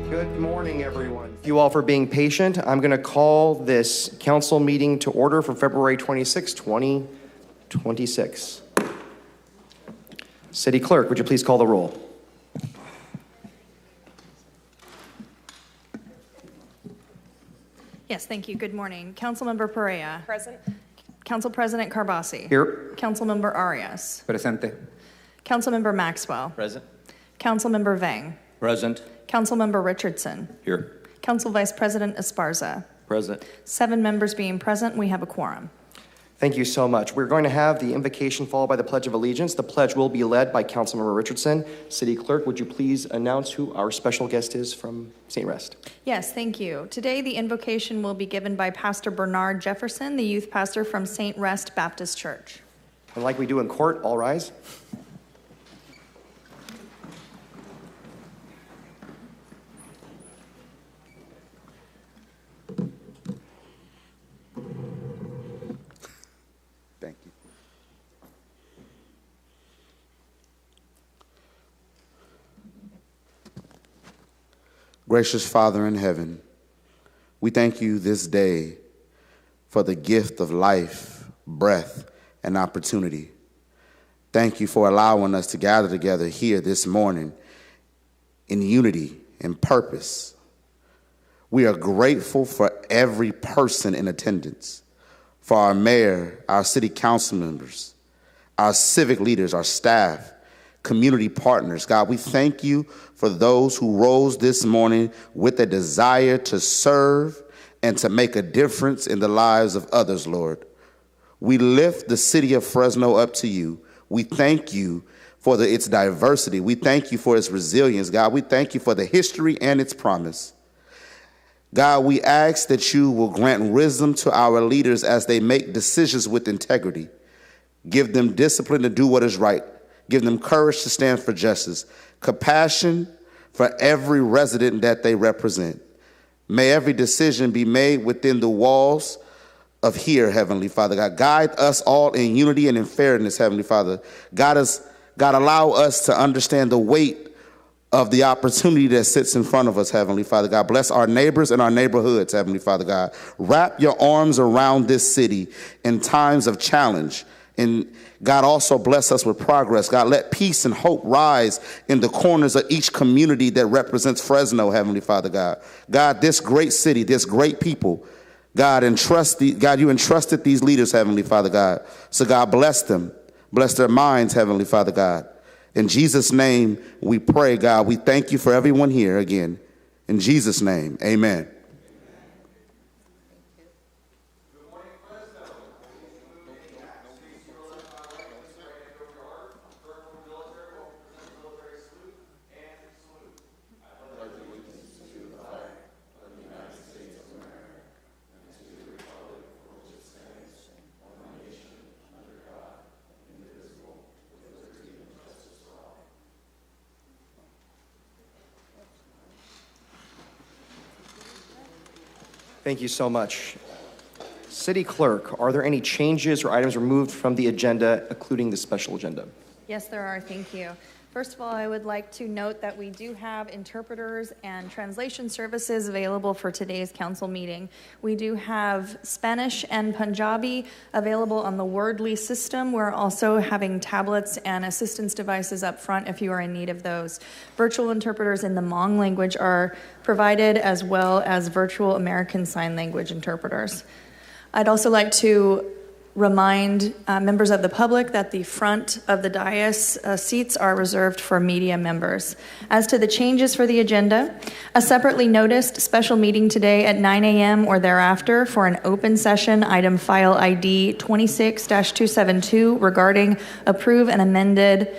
Good morning, everyone. Thank you all for being patient. I'm going to call this council meeting to order for February 26, 2026. City Clerk, would you please call the roll? Yes, thank you. Good morning. Councilmember Perea. Present. Council President Carbasi. Here. Councilmember Arias. Presente. Councilmember Maxwell. Present. Councilmember Vang. Present. Councilmember Richardson. Here. Council Vice President Esparza. Present. 7 members being present, we have a quorum. Thank you so much. We're going to have the invocation followed by the Pledge of Allegiance. The pledge will be led by Councilmember Richardson. City Clerk, would you please announce who our special guest is from St. Rest? Yes, thank you. Today, the invocation will be given by Pastor Bernard Jefferson, the youth pastor from St. Rest Baptist Church. And like we do in court, all rise. Thank you. Gracious Father in heaven, we thank you this day for the gift of life, breath, and opportunity. Thank you for allowing us to gather together here this morning in unity and purpose. We are grateful for every person in attendance, for our mayor, our city council members, our civic leaders, our staff, community partners. God, we thank you for those who rose this morning with a desire to serve and to make a difference in the lives of others, Lord. We lift the city of Fresno up to you. We thank you for its diversity. We thank you for its resilience, God. We thank you for the history and its promise. God, we ask that you will grant wisdom to our leaders as they make decisions with integrity. Give them discipline to do what is right. Give them courage to stand for justice, compassion for every resident that they represent. May every decision be made within the walls of here, Heavenly Father. God, guide us all in unity and in fairness, Heavenly Father. God, allow us to understand the weight of the opportunity that sits in front of us, Heavenly Father God. Bless our neighbors and our neighborhoods, Heavenly Father God. Wrap your arms around this city in times of challenge. And God, also bless us with progress. God, let peace and hope rise in the corners of each community that represents Fresno, Heavenly Father God. God, this great city, this great people, God, you entrusted these leaders, Heavenly Father God. So God, bless them. Bless their minds, Heavenly Father God. In Jesus' name, we pray, God. We thank you for everyone here again. In Jesus' name, amen. Thank you so much. City Clerk, are there any changes or items removed from the agenda, including the special agenda? Yes, there are. Thank you. First of all, I would like to note that we do have interpreters and translation services available for today's council meeting. We do have Spanish and Punjabi available on the Wordly system. We're also having tablets and assistance devices up front if you are in need of those. Virtual interpreters in the Hmong language are provided, as well as virtual American Sign Language interpreters. I'd also like to remind members of the public that the front of the dais seats are reserved for media members. As to the changes for the agenda, a separately noticed special meeting today at 9 a.m. or thereafter for an open session, item file ID 26-272, regarding approve and amended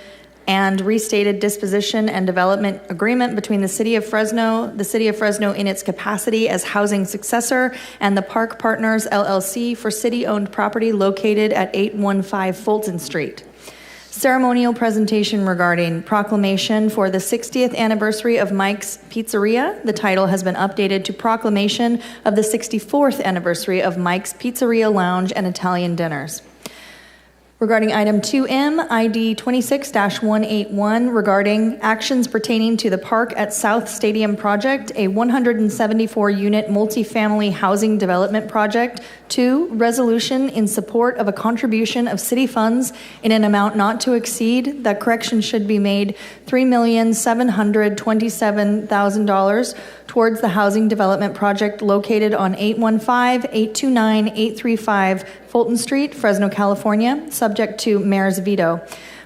and restated disposition and development agreement between the City of Fresno in its capacity as housing successor, and the Park Partners LLC for city-owned property located at 815 Fulton Street. Ceremonial presentation regarding proclamation for the 60th anniversary of Mike's Pizzeria. The title has been updated to Proclamation of the 64th anniversary of Mike's Pizzeria Lounge and Italian Dinners. Regarding item 2M, ID 26-181, regarding actions pertaining to the Park at South Stadium project, a 174-unit multifamily housing development project. 2, resolution in support of a contribution of city funds in an amount not to exceed, that correction should be made, $3,727,000 towards the housing development project located on 815-829-835 Fulton Street, Fresno, California, subject to mayor's veto.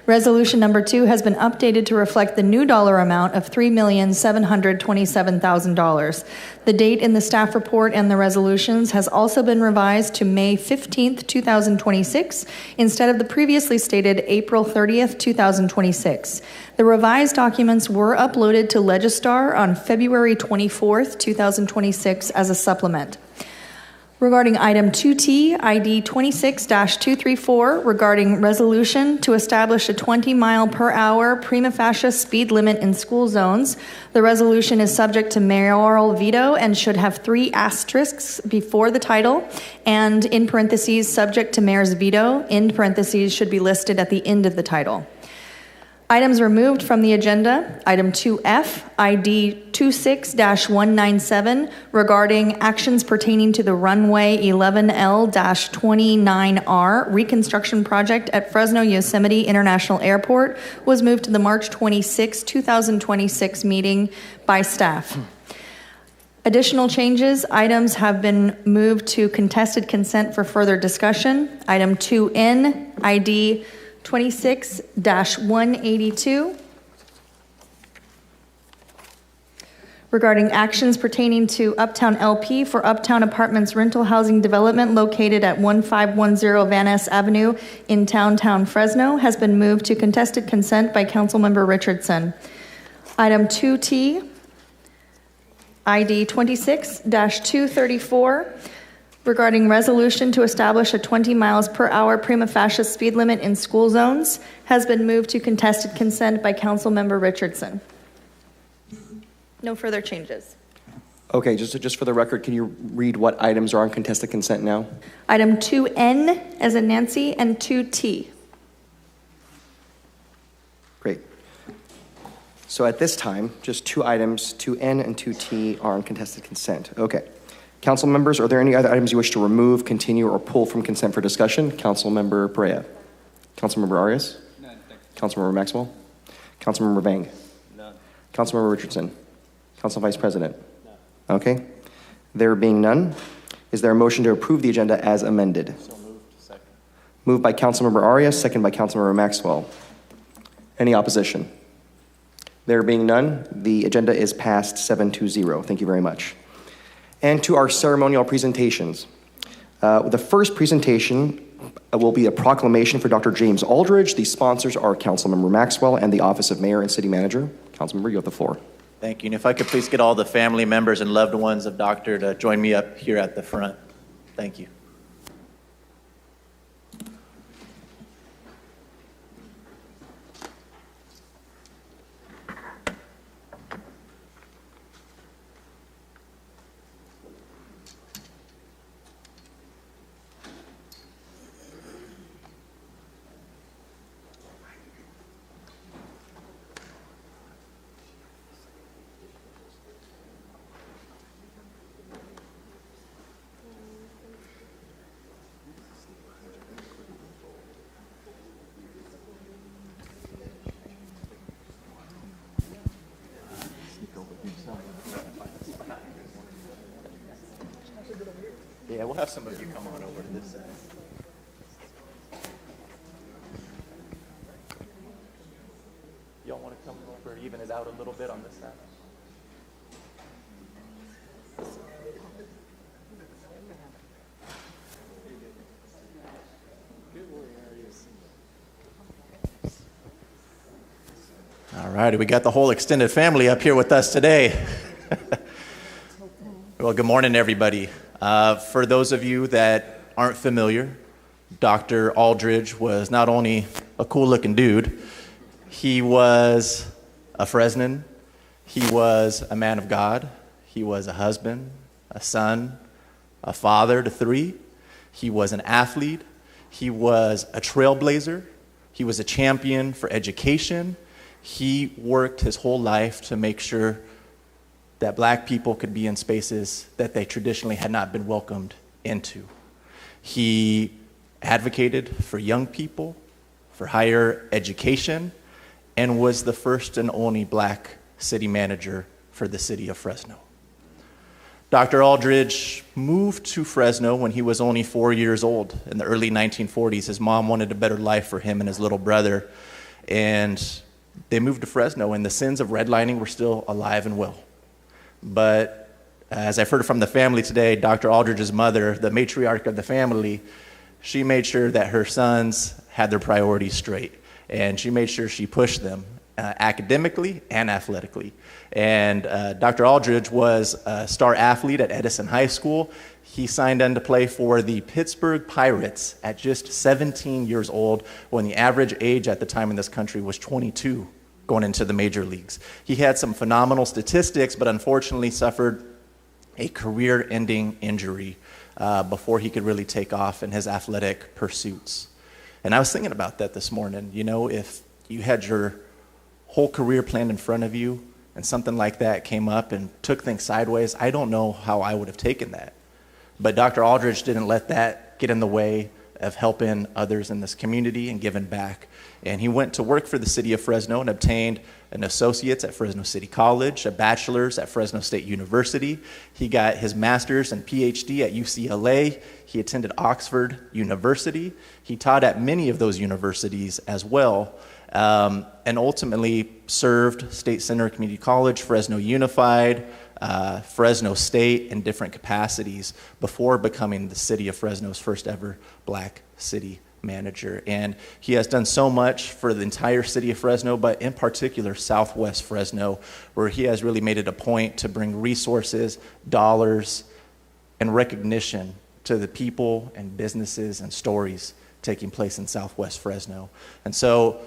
Resolution number 2 has been updated to reflect the new dollar amount of $3,727,000. The date in the staff report and the resolutions has also been revised to May 15th, 2026, instead of the previously stated April 30th, 2026. The revised documents were uploaded to Legistar on February 24th, 2026 as a supplement. Regarding item 2T, ID 26-234, regarding resolution to establish a 20-mile-per-hour prima facie speed limit in school zones. The resolution is subject to mayoral veto and should have 3 asterisks before the title, and in parentheses, subject to mayor's veto, in parentheses, should be listed at the end of the title. Items removed from the agenda, item 2F, ID 26-197, regarding actions pertaining to the runway 11L-29R reconstruction project at Fresno Yosemite International Airport, was moved to the March 26, 2026 meeting by staff. Additional changes, items have been moved to contested consent for further discussion. Item 2N, ID 26-182, regarding actions pertaining to Uptown LP for Uptown Apartments rental housing development located at 1510 Van Ness Avenue in Downtown Fresno, has been moved to contested consent by Councilmember Richardson. Item 2T, ID 26-234, regarding resolution to establish a 20 miles per hour prima facie speed limit in school zones, has been moved to contested consent by Councilmember Richardson. No further changes. Okay, just for the record, can you read what items are on contested consent now? Item 2N as in Nancy and 2T. Great. So at this time, just 2 items, 2N and 2T, are on contested consent. Okay. Council members, are there any other items you wish to remove, continue, or pull from consent for discussion? Councilmember Perea. Councilmember Arias? None. Councilmember Maxwell? Councilmember Bang? None. Councilmember Richardson? Council Vice President? None. Okay. There being none, is there a motion to approve the agenda as amended? So moved. Second. Moved by Councilmember Arias, second by Councilmember Maxwell. Any opposition? There being none, the agenda is passed 7-0. Thank you very much. And to our ceremonial presentations. The first presentation will be a proclamation for Dr. James Aldridge. The sponsors are Councilmember Maxwell and the Office of Mayor and City Manager. Councilmember, you have the floor. Thank you. And if I could please get all the family members and loved ones of Doctor to join me up here at the front. Thank you. Yeah, we'll have some of you come on over to this side. Y'all want to come over and even it out a little bit on this side? All righty, we got the whole extended family up here with us today. Well, good morning, everybody. For those of you that aren't familiar, Dr. Aldridge was not only a cool-looking dude, he was a Fresnan, he was a man of God, he was a husband, a son, a father to 3, he was an athlete, He was a trailblazer. He was a champion for education. He worked his whole life to make sure that black people could be in spaces that they traditionally had not been welcomed into. He advocated for young people, for higher education, and was the first and only black city manager for the city of Fresno. Dr. Aldridge moved to Fresno when he was only 4 years old in the early 1940s. His mom wanted a better life for him and his little brother, and they moved to Fresno, and the sins of redlining were still alive and well. But as I've heard from the family today, Dr. Aldridge's mother, the matriarch of the family, she made sure that her sons had their priorities straight, and she made sure she pushed them academically and athletically. And Dr. Aldridge was a star athlete at Edison High School. He signed on to play for the Pittsburgh Pirates at just 17 years old, when the average age at the time in this country was 22, going into the major leagues. He had some phenomenal statistics, but unfortunately suffered a career-ending injury before he could really take off in his athletic pursuits. And I was thinking about that this morning. You know, if you had your whole career planned in front of you and something like that came up and took things sideways, I don't know how I would have taken that. But Dr. Aldridge didn't let that get in the way of helping others in this community and giving back. And he went to work for the city of Fresno and obtained an associate's at Fresno City College, a bachelor's at Fresno State University. He got his master's and PhD at UCLA. He attended Oxford University. He taught at many of those universities as well, and ultimately served State Center Community College, Fresno Unified, Fresno State in different capacities before becoming the city of Fresno's first ever black city manager. And he has done so much for the entire city of Fresno, but in particular Southwest Fresno, where he has really made it a point to bring resources, dollars, and recognition to the people and businesses and stories taking place in Southwest Fresno. And so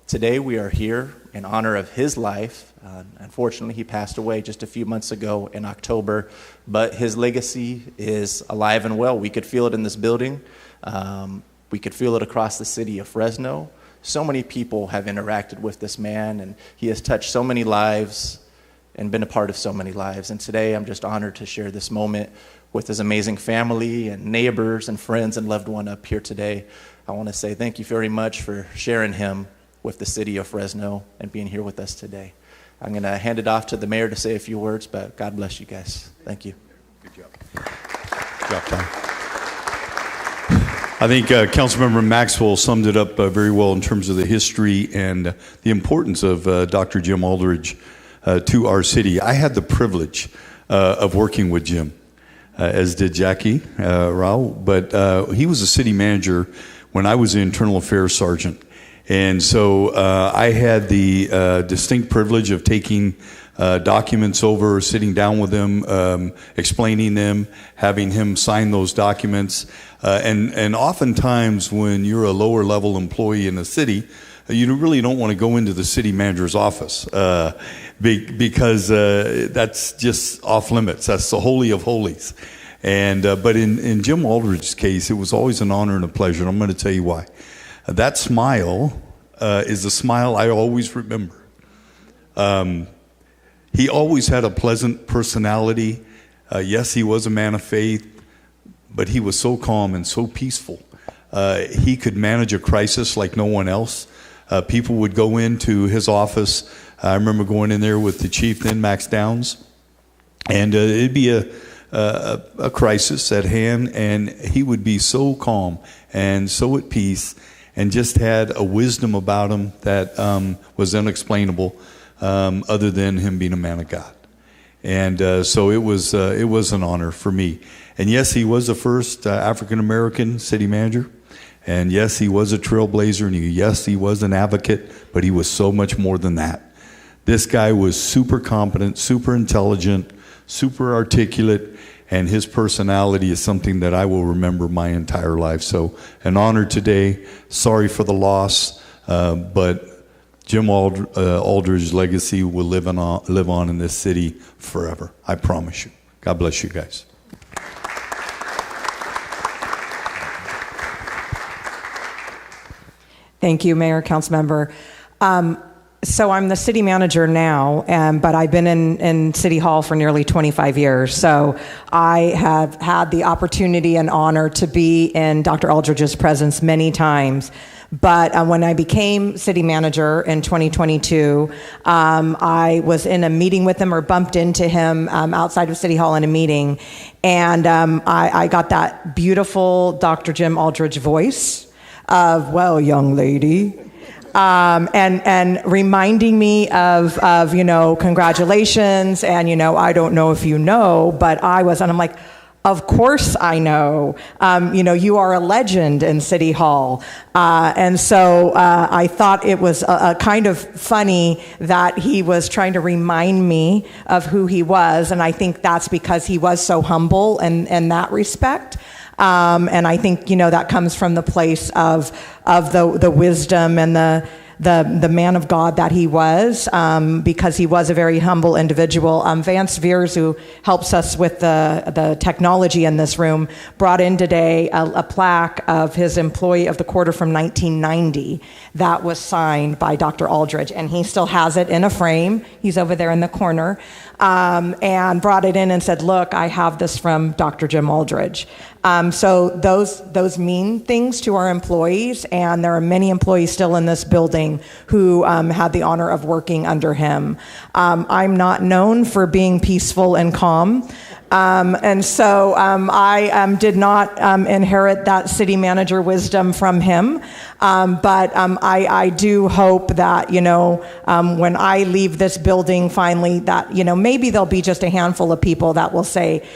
today we are here in honor of his life. Unfortunately, he passed away just a few months ago in October, but his legacy is alive and well. We could feel it in this building. We could feel it across the city of Fresno. So many people have interacted with this man, and he has touched so many lives and been a part of so many lives. And today I'm just honored to share this moment with his amazing family and neighbors and friends and loved one up here today. I want to say thank you very much for sharing him with the city of Fresno and being here with us today. I'm going to hand it off to the mayor to say a few words, but God bless you guys. Thank you. Good job. Good job, Tom. I think Councilmember Maxwell summed it up very well in terms of the history and the importance of Dr. Jim Aldridge to our city. I had the privilege of working with Jim, as did Jackie Rao, but he was a city manager when I was the internal affairs sergeant. And so I had the distinct privilege of taking documents over, sitting down with him, explaining them, having him sign those documents. And oftentimes when you're a lower level employee in the city, you really don't want to go into the city manager's office because that's just off limits. That's the holy of holies. And but in Jim Aldridge's case, it was always an honor and a pleasure. And I'm going to tell you why. That smile is a smile I always remember. He always had a pleasant personality. Yes, he was a man of faith, but he was so calm and so peaceful. He could manage a crisis like no one else. People would go into his office. I remember going in there with the chief then, Max Downs, and it'd be a crisis at hand, and he would be so calm and so at peace, and just had a wisdom about him that was unexplainable, other than him being a man of God. And so it was an honor for me. And yes, he was the first African-American city manager. And yes, he was a trailblazer, and yes, he was an advocate, but he was so much more than that. This guy was super competent, super intelligent, super articulate, and his personality is something that I will remember my entire life. So an honor today. Sorry for the loss, but Jim Aldridge's legacy will live on in this city forever. I promise you. God bless you guys. Thank you, Mayor, Councilmember. So I'm the city manager now, but I've been in City Hall for nearly 25 years. So I have had the opportunity and honor to be in Dr. Aldridge's presence many times. But when I became city manager in 2022, I was in a meeting with him or bumped into him outside of City Hall in a meeting. And I got that beautiful Dr. Jim Aldridge voice of, well, young lady, and reminding me of congratulations. And, I don't know if you know, but and I'm like, of course I know. You are a legend in City Hall. And so I thought it was a kind of funny that he was trying to remind me of who he was. And I think that's because he was so humble in that respect. And I think, that comes from the place of the wisdom and the man of God that he was, because he was a very humble individual. Vance Veers, who helps us with the technology in this room, brought in today a plaque of his Employee of the Quarter from 1990 that was signed by Dr. Aldridge, and he still has it in a frame. He's over there in the corner, and brought it in and said, look, I have this from Dr. Jim Aldridge. So those mean things to our employees, and there are many employees still in this building who had the honor of working under him. I'm not known for being peaceful and calm. And so I did not inherit that city manager wisdom from him. But I do hope that, when I leave this building finally, that, maybe there'll be just a handful of people that will say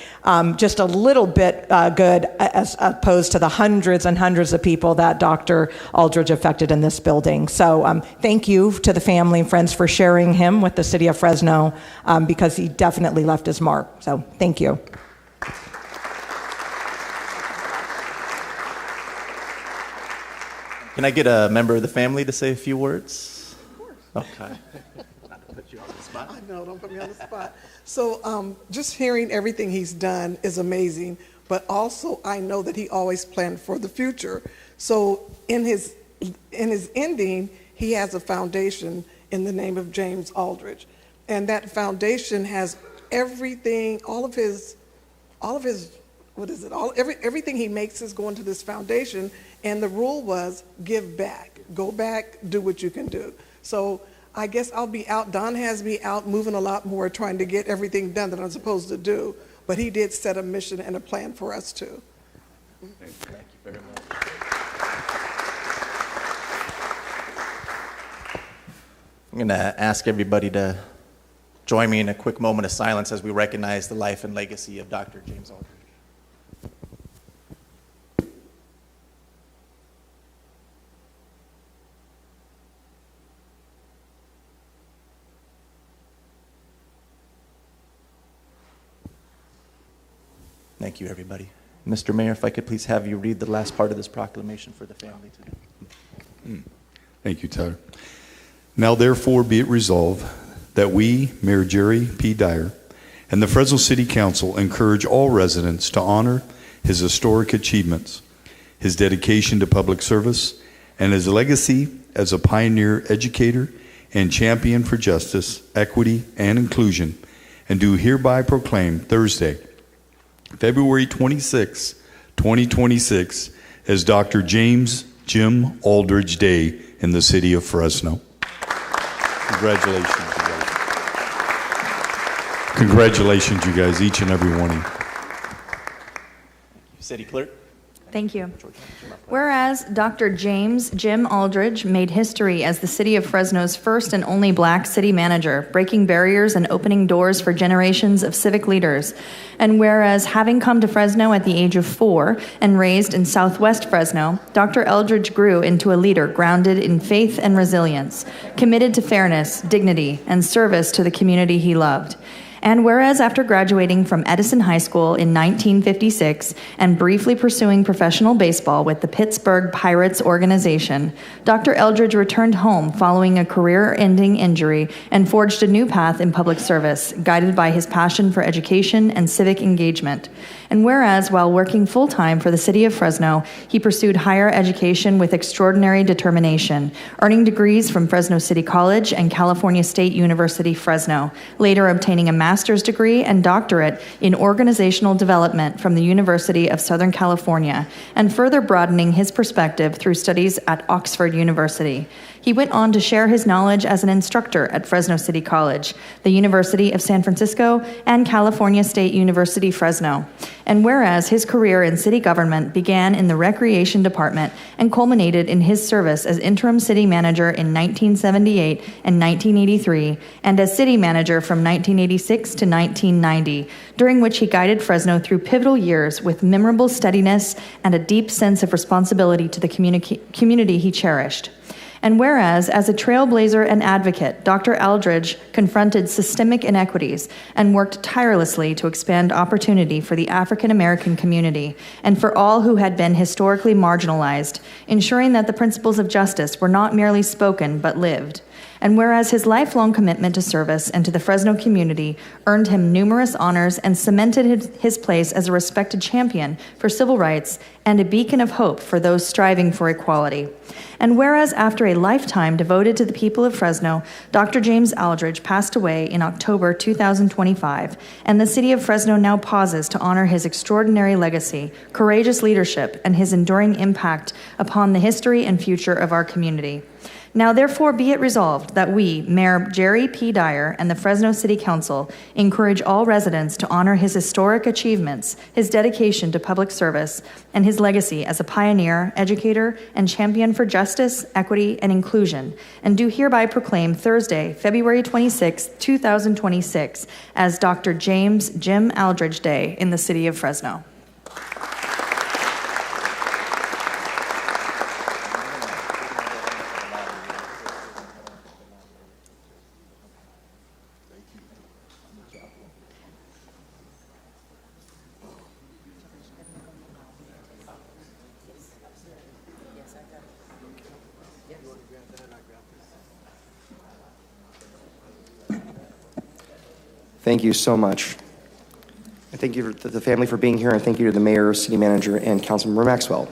just a little bit good as opposed to the hundreds and hundreds of people that Dr. Aldridge affected in this building. So thank you to the family and friends for sharing him with the city of Fresno, because he definitely left his mark. So thank you. Can I get a member of the family to say a few words? Of course. Okay. Not to put you on the spot. I know, don't put me on the spot. So just hearing everything he's done is amazing, but also I know that he always planned for the future. So in his ending, he has a foundation in the name of James Aldridge. And that foundation has everything, everything he makes is going to this foundation. And the rule was give back, go back, do what you can do. So I guess I'll be out. Don has me out moving a lot more, trying to get everything done that I'm supposed to do. But he did set a mission and a plan for us too. Thank you very much. I'm going to ask everybody to join me in a quick moment of silence as we recognize the life and legacy of Dr. James Aldridge. Thank you, everybody. Mr. Mayor, if I could please have you read the last part of this proclamation for the family today. Thank you, Tyler. Now, therefore, be it resolved that we, Mayor Jerry P. Dyer, and the Fresno City Council encourage all residents to honor his historic achievements, his dedication to public service, and his legacy as a pioneer educator and champion for justice, equity, and inclusion, and do hereby proclaim Thursday, February 26, 2026, as Dr. James Jim Aldridge Day in the city of Fresno. Congratulations, you guys. Congratulations, you guys, each and every one of you. City Clerk. Thank you. Whereas Dr. James Jim Aldridge made history as the city of Fresno's first and only black city manager, breaking barriers and opening doors for generations of civic leaders. And whereas having come to Fresno at the age of 4 and raised in Southwest Fresno, Dr. Aldridge grew into a leader grounded in faith and resilience, committed to fairness, dignity, and service to the community he loved. And whereas after graduating from Edison High School in 1956 and briefly pursuing professional baseball with the Pittsburgh Pirates organization, Dr. Eldridge returned home following a career-ending injury and forged a new path in public service, guided by his passion for education and civic engagement. And whereas while working full-time for the city of Fresno, he pursued higher education with extraordinary determination, earning degrees from Fresno City College and California State University, Fresno, later obtaining a master's degree and doctorate in organizational development from the University of Southern California, and further broadening his perspective through studies at Oxford University. He went on to share his knowledge as an instructor at Fresno City College, the University of San Francisco, and California State University, Fresno. And whereas his career in city government began in the Recreation Department and culminated in his service as interim city manager in 1978 and 1983, and as city manager from 1986 to 1990, during which he guided Fresno through pivotal years with memorable steadiness and a deep sense of responsibility to the community he cherished. And whereas, as a trailblazer and advocate, Dr. Eldridge confronted systemic inequities and worked tirelessly to expand opportunity for the African American community and for all who had been historically marginalized, ensuring that the principles of justice were not merely spoken but lived. And whereas his lifelong commitment to service and to the Fresno community earned him numerous honors and cemented his place as a respected champion for civil rights and a beacon of hope for those striving for equality. And whereas after a lifetime devoted to the people of Fresno, Dr. James Aldridge passed away in October 2025, and the city of Fresno now pauses to honor his extraordinary legacy, courageous leadership, and his enduring impact upon the history and future of our community. Now, therefore, be it resolved that we, Mayor Jerry P. Dyer, and the Fresno City Council encourage all residents to honor his historic achievements, his dedication to public service, and his legacy as a pioneer, educator, and champion for justice, equity, and inclusion, and do hereby proclaim Thursday, February 26, 2026, as Dr. James Jim Aldridge Day in the city of Fresno. Thank you so much. And thank you to the family for being here, and thank you to the mayor, city manager, and Councilmember Maxwell.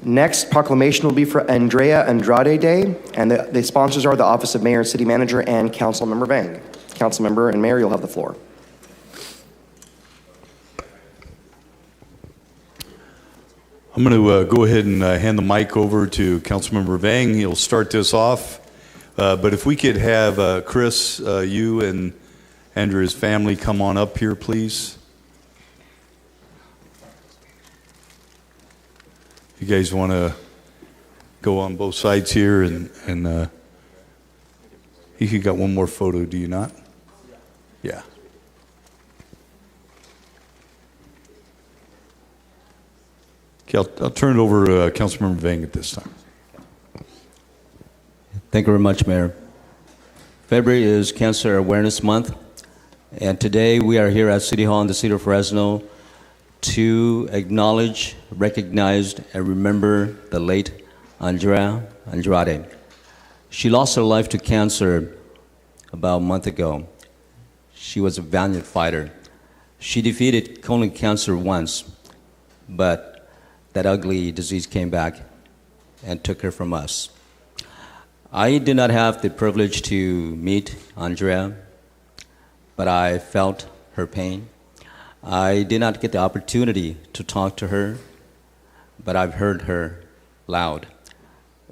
Next proclamation will be for Andrea Andrade Day, and the sponsors are the Office of Mayor and City Manager and Councilmember Vang. Councilmember and Mayor, you'll have the floor. I'm going to go ahead and hand the mic over to Councilmember Vang. He'll start this off. But if we could have Chris, you and Andrea's family come on up here, please. You guys want to go on both sides here, and you got one more photo, do you not? Yeah. Okay, I'll turn it over to Councilmember Vang at this time. Thank you very much, Mayor. February is Cancer Awareness Month, and today we are here at City Hall in the city of Fresno to acknowledge, recognize, and remember the late Andrea Andrade. She lost her life to cancer about a month ago. She was a valiant fighter. She defeated colon cancer once, but that ugly disease came back and took her from us. I did not have the privilege to meet Andrea, but I felt her pain. I did not get the opportunity to talk to her, but I've heard her loud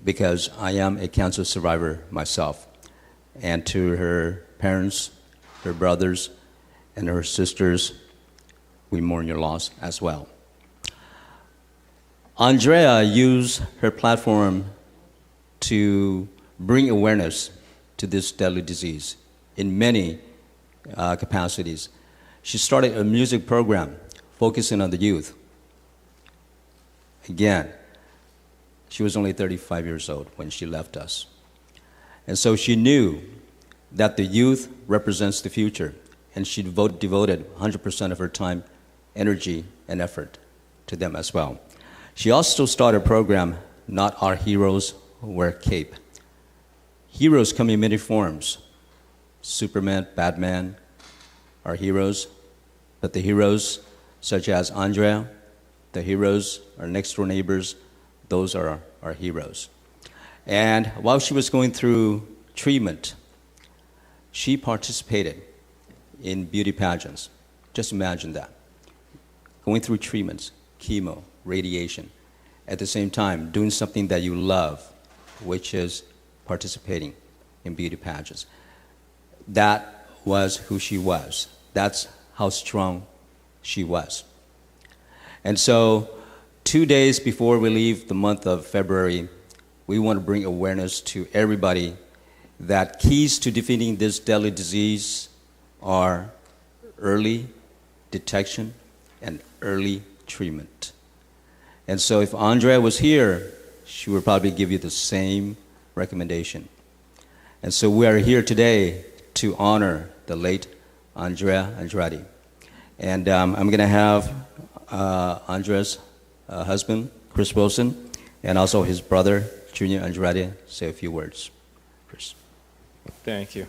because I am a cancer survivor myself. And to her parents, her brothers, and her sisters, we mourn your loss as well. Andrea used her platform to bring awareness to this deadly disease in many capacities. She started a music program focusing on the youth. Again, she was only 35 years old when she left us. And so she knew that the youth represents the future. and she devoted 100% of her time, energy, and effort to them as well. She also started a program, Not Our Heroes Wear Cape. Heroes come in many forms. Superman, Batman are heroes, but the heroes such as Andrea, the heroes, our next door neighbors, those are our heroes. And while she was going through treatment, she participated in beauty pageants. Just imagine that. Going through treatments, chemo, radiation, at the same time doing something that you love, which is participating in beauty pageants. That was who she was. That's how strong she was. And so 2 days before we leave the month of February, we want to bring awareness to everybody that keys to defeating this deadly disease are early detection and early treatment. And so if Andrea was here, she would probably give you the same recommendation. And so we are here today to honor the late Andrea Andrade. And I'm going to have Andrea's husband, Chris Wilson, and also his brother, Junior Andrade, say a few words. Chris. Thank you.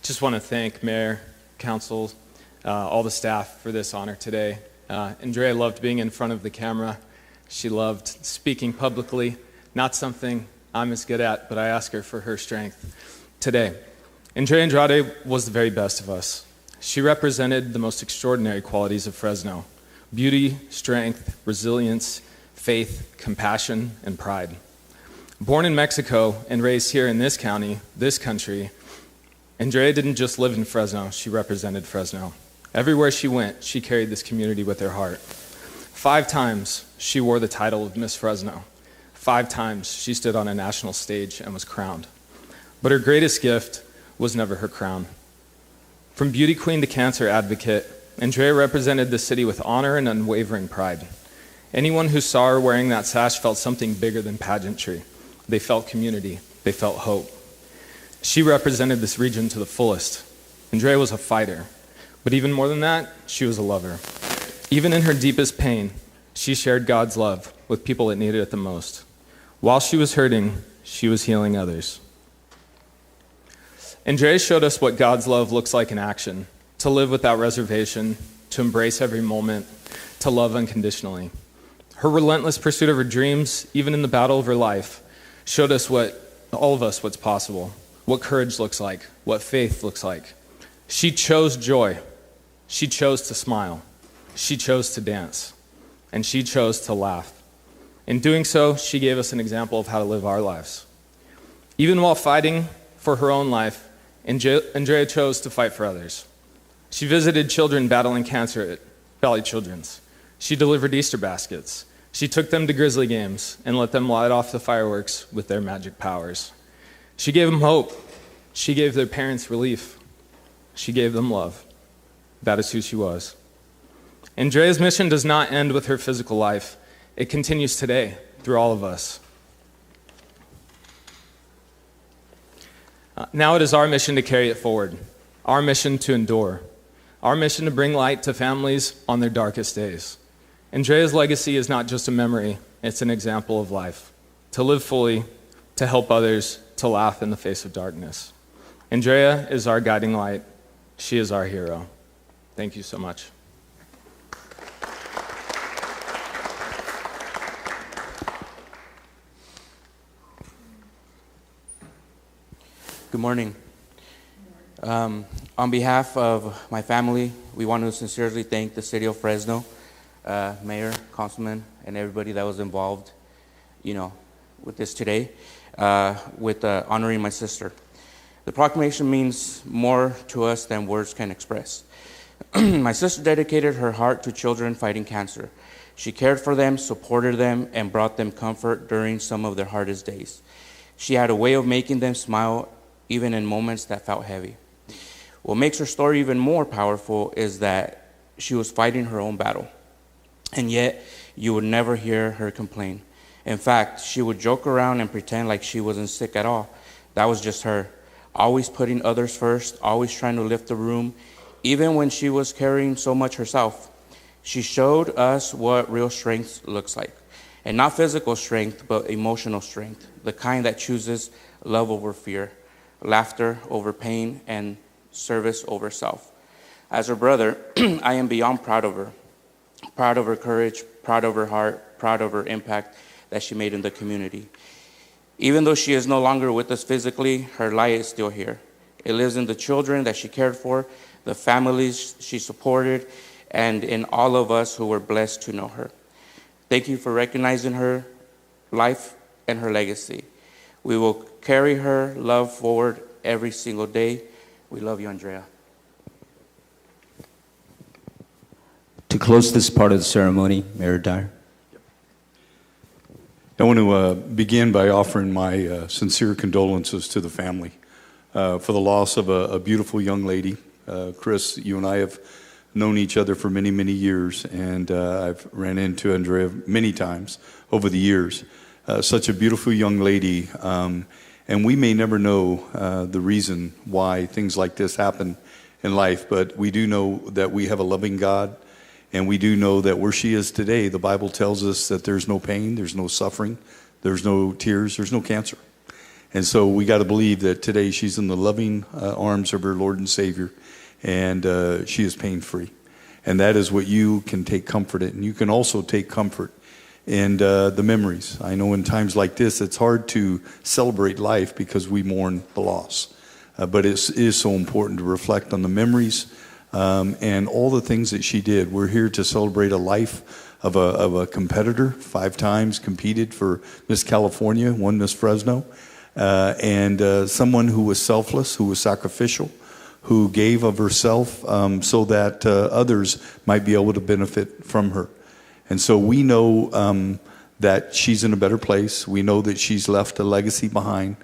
Just want to thank Mayor, Council, all the staff for this honor today. Andrea loved being in front of the camera. She loved speaking publicly, not something I'm as good at, but I ask her for her strength today. Andrea Andrade was the very best of us. She represented the most extraordinary qualities of Fresno: beauty, strength, resilience, faith, compassion, and pride. Born in Mexico and raised here in this county, this country, Andrea didn't just live in Fresno, she represented Fresno. Everywhere she went, she carried this community with her heart. 5 times she wore the title of Miss Fresno. 5 times she stood on a national stage and was crowned. But her greatest gift was never her crown. From beauty queen to cancer advocate, Andrea represented the city with honor and unwavering pride. Anyone who saw her wearing that sash felt something bigger than pageantry. They felt community. They felt hope. She represented this region to the fullest. Andrea was a fighter. But even more than that, she was a lover. Even in her deepest pain, she shared God's love with people that needed it the most. While she was hurting, she was healing others. Andrea showed us what God's love looks like in action: to live without reservation, to embrace every moment, to love unconditionally. Her relentless pursuit of her dreams, even in the battle of her life, showed us all of us what's possible, what courage looks like, what faith looks like. She chose joy. She chose to smile. She chose to dance. And she chose to laugh. In doing so, she gave us an example of how to live our lives. Even while fighting for her own life, Andrea chose to fight for others. She visited children battling cancer at Valley Children's. She delivered Easter baskets. She took them to Grizzly games and let them light off the fireworks with their magic powers. She gave them hope. She gave their parents relief. She gave them love. That is who she was. Andrea's mission does not end with her physical life. It continues today through all of us. Now it is our mission to carry it forward, our mission to endure, our mission to bring light to families on their darkest days. Andrea's legacy is not just a memory, it's an example of life, to live fully, to help others, to laugh in the face of darkness. Andrea is our guiding light. She is our hero. Thank you so much. Good morning. On behalf of my family, we want to sincerely thank the city of Fresno, mayor, councilman, and everybody that was involved, with this today, with honoring my sister. The proclamation means more to us than words can express. My sister dedicated her heart to children fighting cancer. She cared for them, supported them, and brought them comfort during some of their hardest days. She had a way of making them smile even in moments that felt heavy. What makes her story even more powerful is that she was fighting her own battle, and yet you would never hear her complain. In fact, she would joke around and pretend like she wasn't sick at all. That was just her, always putting others first, always trying to lift the room, even when she was carrying so much herself. She showed us what real strength looks like, and not physical strength, but emotional strength, the kind that chooses love over fear, laughter over pain, and service over self. As her brother, I am beyond proud of her courage, proud of her heart, proud of her impact that she made in the community. Even though she is no longer with us physically, her light is still here. It lives in the children that she cared for, the families she supported, and in all of us who were blessed to know her. Thank you for recognizing her life and her legacy. We will carry her love forward every single day. We love you, Andrea. To close this part of the ceremony, Mayor Dyer. I want to begin by offering my sincere condolences to the family for the loss of a beautiful young lady. Chris, you and I have known each other for many, many years, and I've ran into Andrea many times over the years. Such a beautiful young lady, and we may never know the reason why things like this happen in life, but we do know that we have a loving God. And we do know that where she is today, the Bible tells us that there's no pain, there's no suffering, there's no tears, there's no cancer. And so we got to believe that today she's in the loving arms of her Lord and Savior, and she is pain-free. And that is what you can take comfort in. And you can also take comfort in the memories. I know in times like this, it's hard to celebrate life because we mourn the loss. But it is so important to reflect on the memories and all the things that she did. We're here to celebrate a life of a competitor, 5 times competed for Miss California, won Miss Fresno, and someone who was selfless, who was sacrificial, who gave of herself so that others might be able to benefit from her. And so we know that she's in a better place. We know that she's left a legacy behind,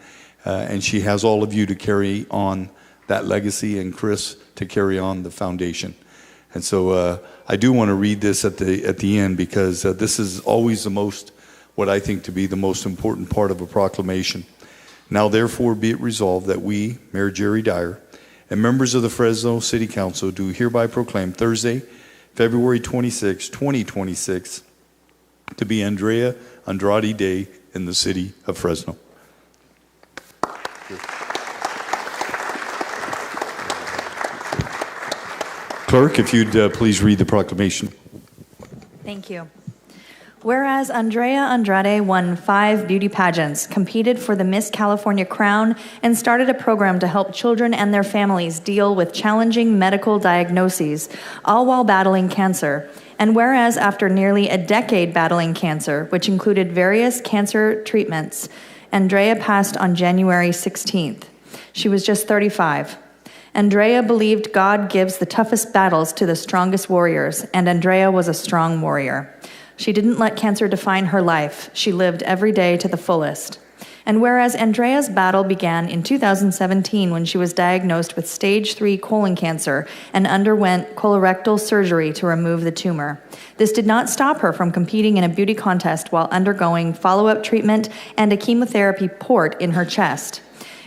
and she has all of you to carry on that legacy, and Chris to carry on the foundation. And so I do want to read this at the end, because this is always what I think to be the most important part of a proclamation. Now therefore be it resolved that we, Mayor Jerry Dyer, and members of the Fresno City Council do hereby proclaim Thursday, February 26, 2026, to be Andrea Andrade Day in the city of Fresno. Clerk, if you'd please read the proclamation. Thank you. Whereas Andrea Andrade won 5 beauty pageants, competed for the Miss California crown, and started a program to help children and their families deal with challenging medical diagnoses, all while battling cancer. And whereas after nearly a decade battling cancer, which included various cancer treatments, Andrea passed on January 16th. She was just 35. Andrea believed God gives the toughest battles to the strongest warriors, and Andrea was a strong warrior. She didn't let cancer define her life. She lived every day to the fullest. And whereas Andrea's battle began in 2017 when she was diagnosed with stage 3 colon cancer and underwent colorectal surgery to remove the tumor, this did not stop her from competing in a beauty contest while undergoing follow-up treatment and a chemotherapy port in her chest.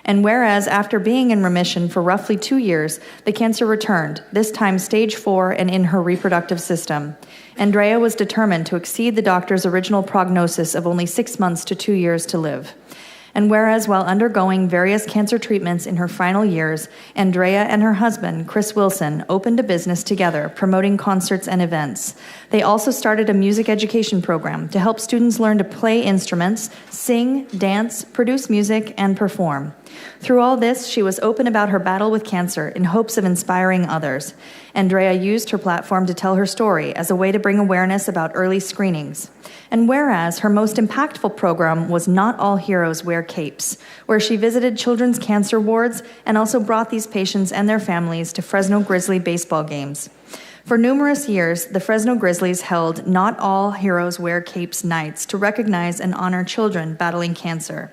And whereas after being in remission for roughly 2 years, the cancer returned, this time stage 4 and in her reproductive system. Andrea was determined to exceed the doctor's original prognosis of only 6 months to 2 years to live. And whereas while undergoing various cancer treatments in her final years, Andrea and her husband, Chris Wilson, opened a business together, promoting concerts and events. They also started a music education program to help students learn to play instruments, sing, dance, produce music, and perform. Through all this, she was open about her battle with cancer in hopes of inspiring others. Andrea used her platform to tell her story as a way to bring awareness about early screenings. And whereas her most impactful program was Not All Heroes Wear Capes, where she visited children's cancer wards and also brought these patients and their families to Fresno Grizzly baseball games. For numerous years, the Fresno Grizzlies held Not All Heroes Wear Capes nights to recognize and honor children battling cancer.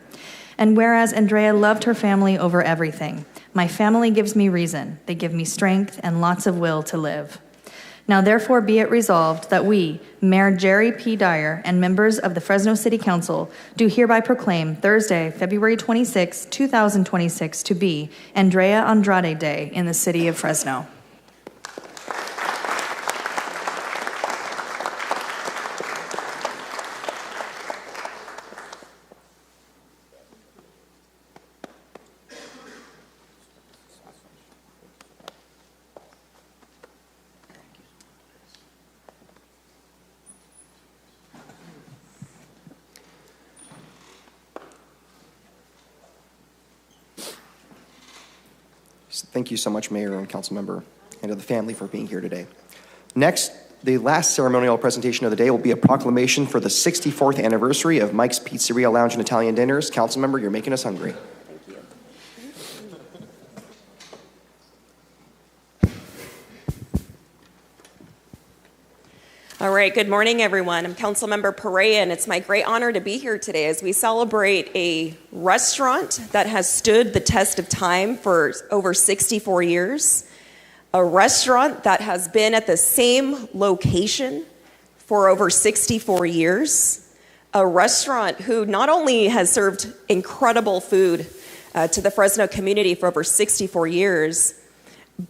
And whereas Andrea loved her family over everything, my family gives me reason. They give me strength and lots of will to live. Now therefore be it resolved that we, Mayor Jerry P. Dyer, and members of the Fresno City Council do hereby proclaim Thursday, February 26, 2026 to be Andrea Andrade Day in the city of Fresno. Thank you so much, Mayor and Council Member, and to the family for being here today. Next, the last ceremonial presentation of the day will be a proclamation for the 64th anniversary of Mike's Pizzeria Lounge and Italian Dinners. Council Member, you're making us hungry. All right, good morning, everyone. I'm Councilmember Perea, and it's my great honor to be here today as we celebrate a restaurant that has stood the test of time for over 64 years, a restaurant that has been at the same location for over 64 years, a restaurant who not only has served incredible food to the Fresno community for over 64 years,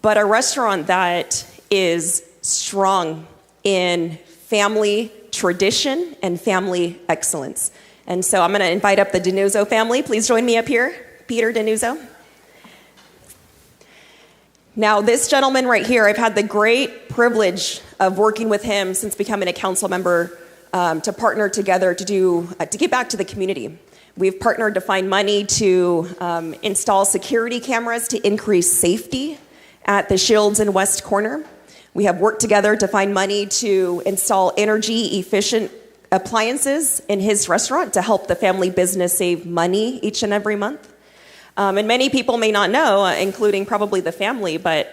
but a restaurant that is strong in family tradition and family excellence. And so I'm going to invite up the Denuzzo family. Please join me up here. Peter Denuzzo. Now, this gentleman right here, I've had the great privilege of working with him since becoming a council member to partner together to give back to the community. We've partnered to find money to install security cameras to increase safety at the Shields and West Corner. We have worked together to find money to install energy-efficient appliances in his restaurant to help the family business save money each and every month. And many people may not know, including probably the family, but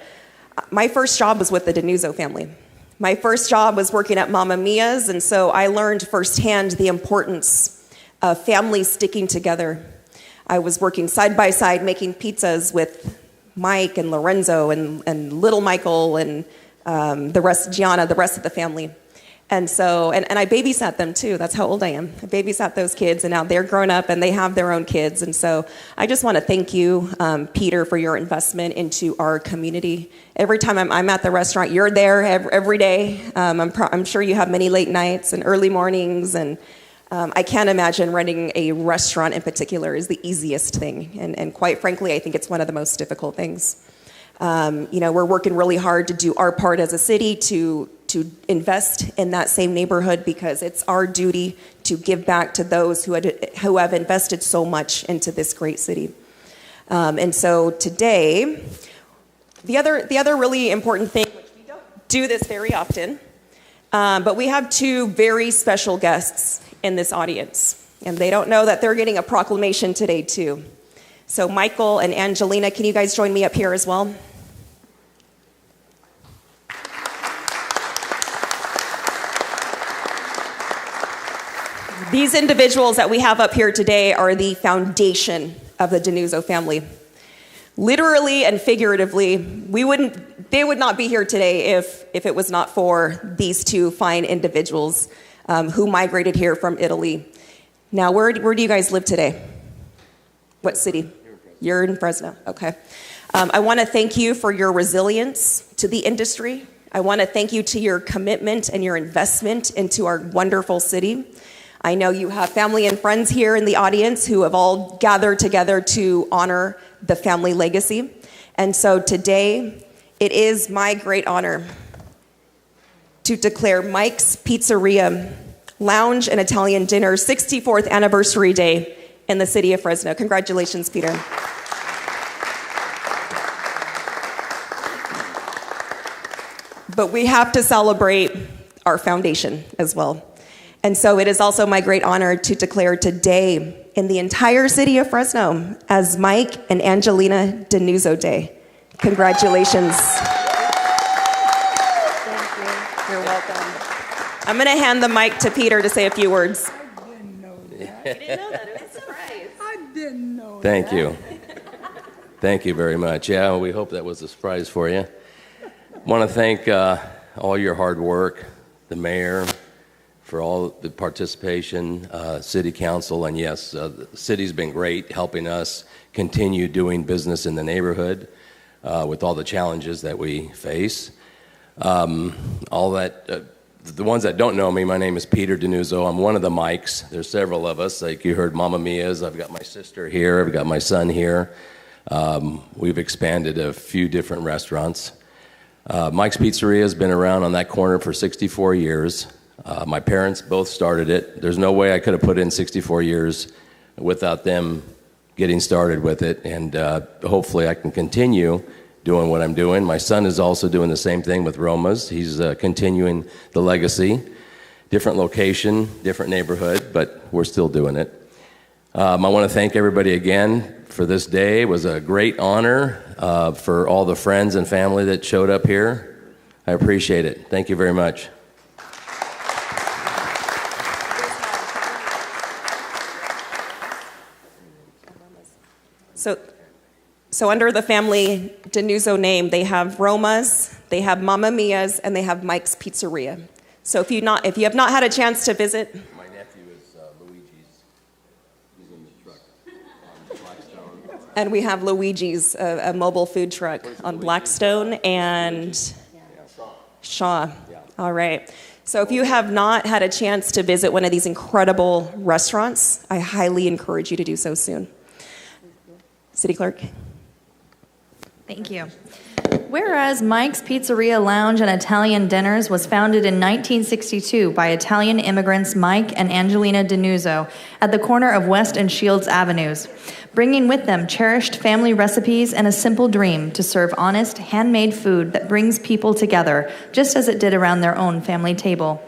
my first job was with the Denuzzo family. My first job was working at Mamma Mia's, and so I learned firsthand the importance of families sticking together. I was working side by side making pizzas with Mike and Lorenzo and little Michael and Gianna, the rest of the family. And so, and I babysat them too. That's how old I am. I babysat those kids, and now they're grown up and they have their own kids. And so I just want to thank you, Peter, for your investment into our community. Every time I'm at the restaurant, you're there every day. I'm sure you have many late nights and early mornings, and I can't imagine running a restaurant in particular is the easiest thing. And quite frankly, I think it's one of the most difficult things. We're working really hard to do our part as a city to invest in that same neighborhood because it's our duty to give back to those who have invested so much into this great city. And so today, the other really important thing, which we don't do this very often, but we have two very special guests in this audience, and they don't know that they're getting a proclamation today too. So Michael and Angelina, can you guys join me up here as well? These individuals that we have up here today are the foundation of the Denuzzo family. Literally and figuratively, they would not be here today if it was not for these two fine individuals who migrated here from Italy. Now, where do you guys live today? What city? You're in Fresno, okay. I want to thank you for your resilience to the industry. I want to thank you to your commitment and your investment into our wonderful city. I know you have family and friends here in the audience who have all gathered together to honor the family legacy. And so today, it is my great honor to declare Mike's Pizzeria Lounge and Italian Dinner 64th Anniversary Day in the city of Fresno. Congratulations, Peter. But we have to celebrate our foundation as well. And so it is also my great honor to declare today in the entire city of Fresno as Mike and Angelina Denuzzo Day. Congratulations. Thank you. You're welcome. I'm going to hand the mic to Peter to say a few words. I didn't know that. You didn't know that? It was a surprise. I didn't Thank you. Thank you very much. Yeah, we hope that was a surprise for you. Want to thank all your hard work, the mayor, for all the participation, city council, and yes, the city's been great helping us continue doing business in the neighborhood with all the challenges that we face. The ones that don't know me, my name is Peter Denuzzo. I'm one of the Mikes. There's several of us, like you heard Mama Mia's. I've got my sister here. I've got my son here. We've expanded a few different restaurants. Mike's Pizzeria has been around on that corner for 64 years. My parents both started it. There's no way I could have put in 64 years without them getting started with it, and hopefully I can continue doing what I'm doing. My son is also doing the same thing with Roma's. He's continuing the legacy. Different location, different neighborhood, but we're still doing it. I want to thank everybody again for this day. It was a great honor for all the friends and family that showed up here. I appreciate it. Thank you very much. So under the family Denuzzo name, they have Roma's, they have Mama Mia's, and they have Mike's Pizzeria. So if you have not had a chance to visit, My nephew is Luigi's. He's in the truck on Blackstone. and we have Luigi's, a mobile food truck on Blackstone and Shaw. All right. So if you have not had a chance to visit one of these incredible restaurants, I highly encourage you to do so soon. City Clerk. Thank you. Whereas Mike's Pizzeria Lounge and Italian Dinners was founded in 1962 by Italian immigrants Mike and Angelina Denuzzo at the corner of West and Shields Avenues, bringing with them cherished family recipes and a simple dream to serve honest, handmade food that brings people together, just as it did around their own family table.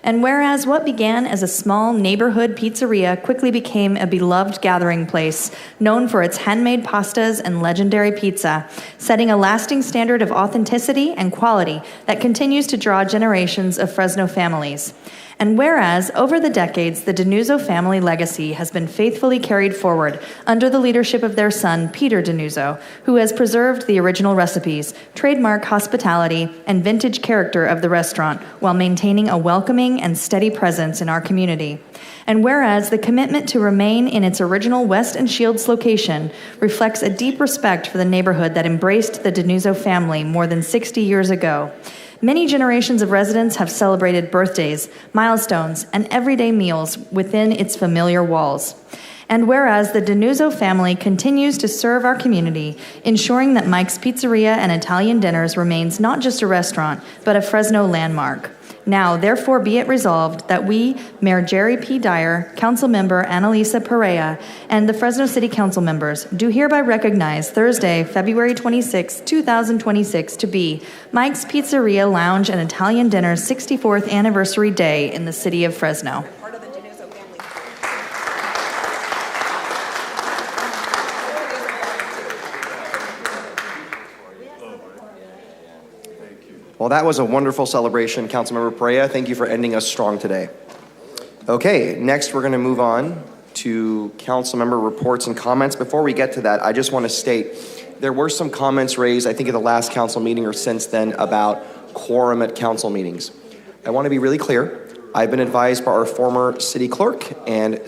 And whereas what began as a small neighborhood pizzeria quickly became a beloved gathering place, known for its handmade pastas and legendary pizza, setting a lasting standard of authenticity and quality that continues to draw generations of Fresno families. And whereas, over the decades, the Denuzzo family legacy has been faithfully carried forward under the leadership of their son, Peter Denuzzo, who has preserved the original recipes, trademark hospitality, and vintage character of the restaurant while maintaining a welcoming and steady presence in our community. And whereas the commitment to remain in its original West and Shields location reflects a deep respect for the neighborhood that embraced the Denuzzo family more than 60 years ago. Many generations of residents have celebrated birthdays, milestones, and everyday meals within its familiar walls. And whereas the Denuzzo family continues to serve our community, ensuring that Mike's Pizzeria and Italian Dinners remains not just a restaurant, but a Fresno landmark. Now, therefore, be it resolved that we, Mayor Jerry P. Dyer, Councilmember Annalisa Perea, and the Fresno City Council members do hereby recognize Thursday, February 26, 2026 to be Mike's Pizzeria Lounge and Italian Dinner's 64th anniversary day in the city of Fresno. Well, that was a wonderful celebration, Councilmember Perea. Thank you for ending us strong today. Okay, next we're going to move on to council member reports and comments. Before we get to that, I just want to state there were some comments raised, I think, at the last council meeting or since then about quorum at council meetings. I want to be really clear. I've been advised by our former city clerk and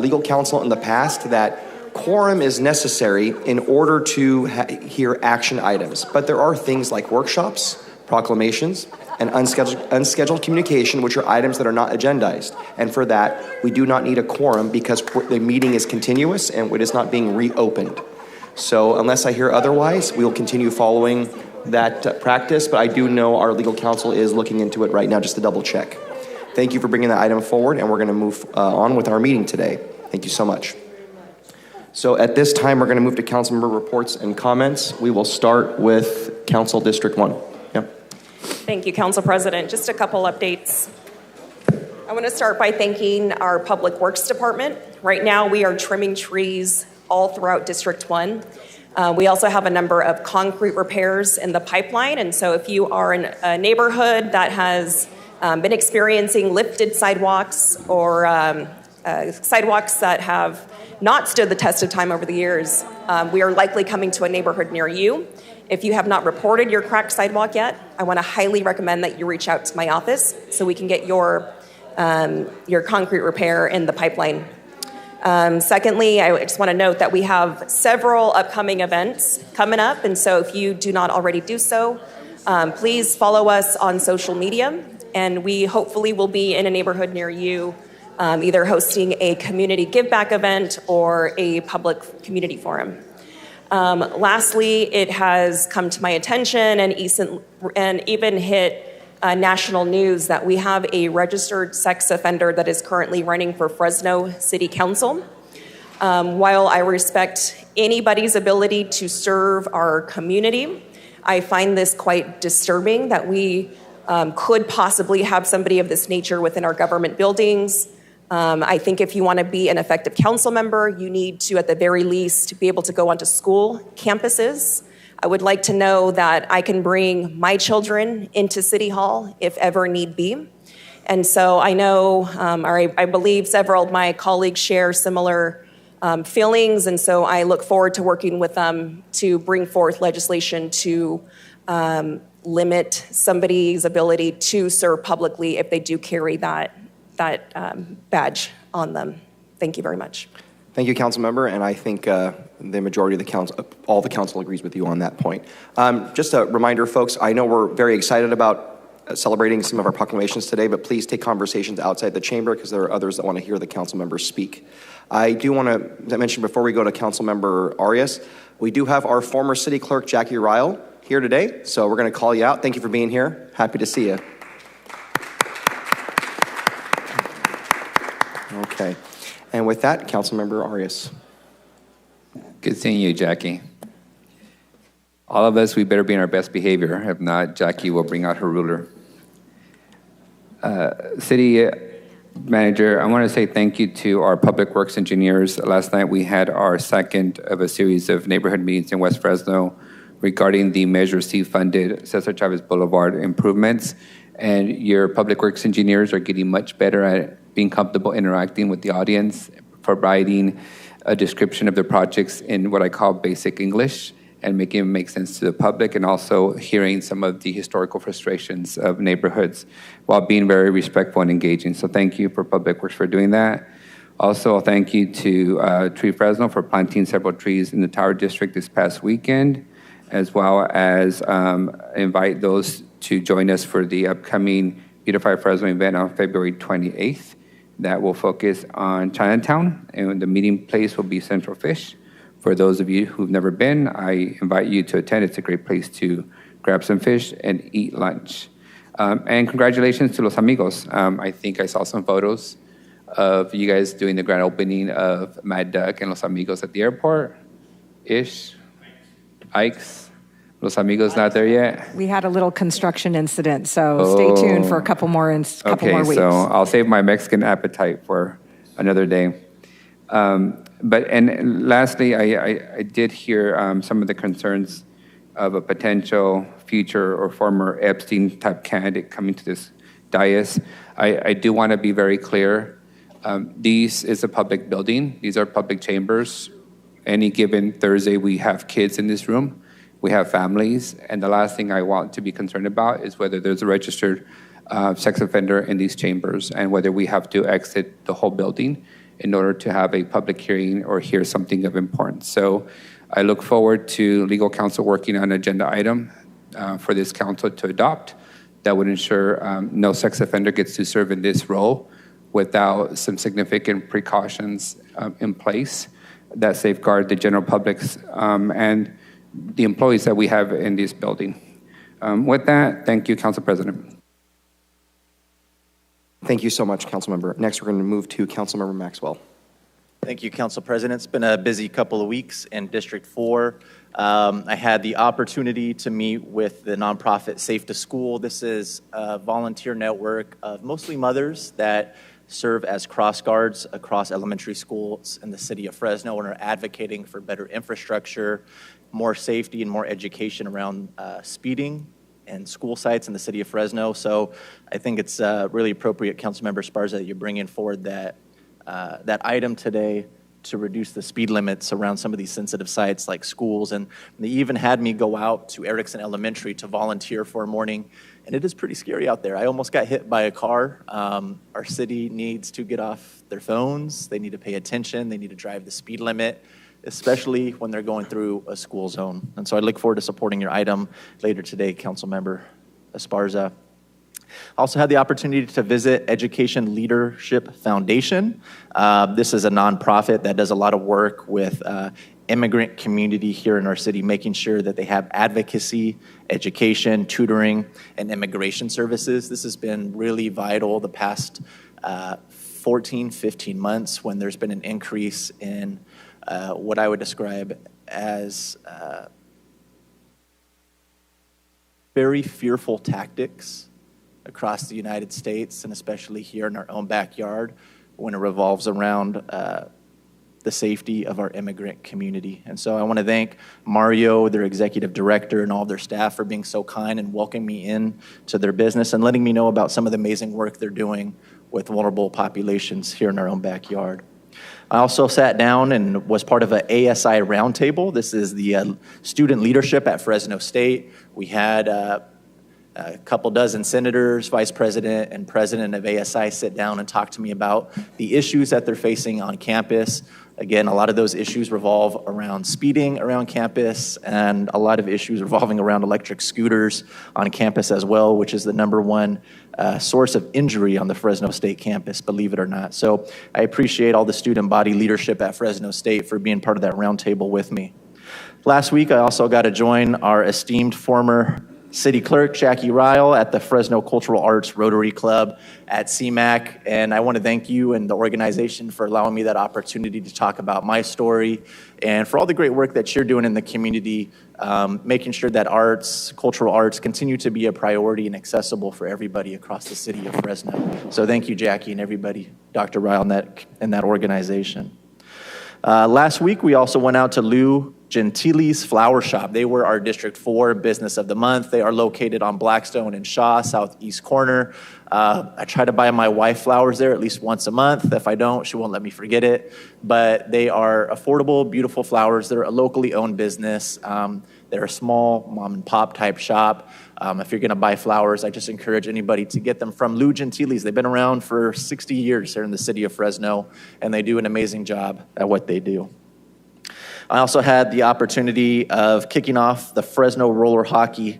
legal counsel in the past that quorum is necessary in order to hear action items. But there are things like workshops, proclamations, and unscheduled communication, which are items that are not agendized. And for that, we do not need a quorum because the meeting is continuous and it is not being reopened. So unless I hear otherwise, we will continue following that practice, but I do know our legal counsel is looking into it right now just to double check. Thank you for bringing that item forward, and we're going to move on with our meeting today. Thank you so much. So at this time, we're going to move to council member reports and comments. We will start with Council District 1. Thank you, Council President. Just a couple updates. I want to start by thanking our Public Works Department. Right now, we are trimming trees all throughout District 1. We also have a number of concrete repairs in the pipeline, and so if you are in a neighborhood that has been experiencing lifted sidewalks or sidewalks that have not stood the test of time over the years. We are likely coming to a neighborhood near you. If you have not reported your cracked sidewalk yet, I want to highly recommend that you reach out to my office so we can get your concrete repair in the pipeline. Secondly, I just want to note that we have several upcoming events coming up, and so if you do not already do so, please follow us on social media, and we hopefully will be in a neighborhood near you, either hosting a community give back event or a public community forum. Lastly, it has come to my attention and even hit national news that we have a registered sex offender that is currently running for Fresno City Council. While I respect anybody's ability to serve our community, I find this quite disturbing that we could possibly have somebody of this nature within our government buildings. I think if you want to be an effective council member, you need to, at the very least, be able to go onto school campuses. I would like to know that I can bring my children into City Hall if ever need be. And so I know, or I believe several of my colleagues share similar feelings, and so I look forward to working with them to bring forth legislation to limit somebody's ability to serve publicly if they do carry that badge on them. Thank you very much. Thank you, council member, and I think the majority of the council, all the council agrees with you on that point. Just a reminder, folks, I know we're very excited about celebrating some of our proclamations today, but please take conversations outside the chamber because there are others that want to hear the council members speak. I do want to, as I mentioned before we go to council member Arias, we do have our former city clerk, Jackie Ryle, here today, so we're going to call you out. Thank you for being here. Happy to see you. Okay. And with that, Councilmember Arias. Good seeing you, Jackie. All of us, we better be in our best behavior. If not, Jackie will bring out her ruler. City Manager, I want to say thank you to our public works engineers. Last night we had our second of a series of neighborhood meetings in West Fresno regarding the Measure C funded Cesar Chavez Boulevard improvements. And your public works engineers are getting much better at being comfortable interacting with the audience, providing a description of the projects in what I call basic English and making it make sense to the public, and also hearing some of the historical frustrations of neighborhoods while being very respectful and engaging. So thank you for Public Works for doing that. Also, thank you to Tree Fresno for planting several trees in the Tower District this past weekend, as well as invite those to join us for the upcoming Beautify Fresno event on February 28th. That will focus on Chinatown, and the meeting place will be Central Fish. For those of you who've never been, I invite you to attend. It's a great place to grab some fish and eat lunch. And congratulations to Los Amigos. I think I saw some photos of you guys doing the grand opening of Mad Duck and Los Amigos at the airport-ish. Ike's. Los Amigos not there yet? We had a little construction incident, so stay tuned for a couple more weeks. Okay, so I'll save my Mexican appetite for another day. And lastly, I did hear some of the concerns of a potential future or former Epstein-type candidate coming to this dais. I do want to be very clear. This is a public building. These are public chambers. Any given Thursday, we have kids in this room. We have families, and the last thing I want to be concerned about is whether there's a registered sex offender in these chambers and whether we have to exit the whole building in order to have a public hearing or hear something of importance. So I look forward to legal counsel working on an agenda item for this council to adopt that would ensure no sex offender gets to serve in this role without some significant precautions in place that safeguard the general public's and the employees that we have in this building. With that, thank you, Council President. Thank you so much, Councilmember. Next, we're going to move to Councilmember Maxwell. Thank you, Council President. It's been a busy couple of weeks in District 4. I had the opportunity to meet with the nonprofit Safe to School. This is a volunteer network of mostly mothers that serve as cross guards across elementary schools in the city of Fresno and are advocating for better infrastructure, more safety, and more education around speeding and school sites in the city of Fresno. So I think it's really appropriate, Councilmember Esparza, that you're bringing forward that that item today to reduce the speed limits around some of these sensitive sites like schools. And they even had me go out to Erickson Elementary to volunteer for a morning. And it is pretty scary out there. I almost got hit by a car. Our city needs to get off their phones. They need to pay attention. They need to drive the speed limit, especially when they're going through a school zone. And so I look forward to supporting your item later today, Councilmember Esparza. I also had the opportunity to visit Education Leadership Foundation. This is a nonprofit that does a lot of work with immigrant community here in our city, making sure that they have advocacy, education, tutoring, and immigration services. This has been really vital the past 14, 15 months when there's been an increase in what I would describe as very fearful tactics across the United States, and especially here in our own backyard when it revolves around the safety of our immigrant community. And so I want to thank Mario, their executive director, and all their staff for being so kind and welcoming me in to their business and letting me know about some of the amazing work they're doing with vulnerable populations here in our own backyard. I also sat down and was part of an ASI roundtable. This is the student leadership at Fresno State. We had a couple dozen senators, vice president, and president of ASI sit down and talk to me about the issues that they're facing on campus. Again, a lot of those issues revolve around speeding around campus, and a lot of issues revolving around electric scooters on campus as well, which is the #1 source of injury on the Fresno State campus, believe it or not. So I appreciate all the student body leadership at Fresno State for being part of that roundtable with me. Last week, I also got to join our esteemed former City Clerk Jackie Ryle at the Fresno Cultural Arts Rotary Club at CMAC, and I want to thank you and the organization for allowing me that opportunity to talk about my story and for all the great work that you're doing in the community, making sure that arts, cultural arts, continue to be a priority and accessible for everybody across the city of Fresno. So thank you, Jackie, and everybody, Dr. Ryle, and that organization. Last week, we also went out to Lou Gentili's Flower Shop. They were our District 4 Business of the Month. They are located on Blackstone and Shaw, southeast corner. I try to buy my wife flowers there at least once a month. If I don't, she won't let me forget it. But they are affordable, beautiful flowers. They're a locally owned business. They're a small mom and pop type shop. If you're gonna buy flowers, I just encourage anybody to get them from Lou Gentili's. They've been around for 60 years here in the city of Fresno, and they do an amazing job at what they do. I also had the opportunity of kicking off the Fresno Roller Hockey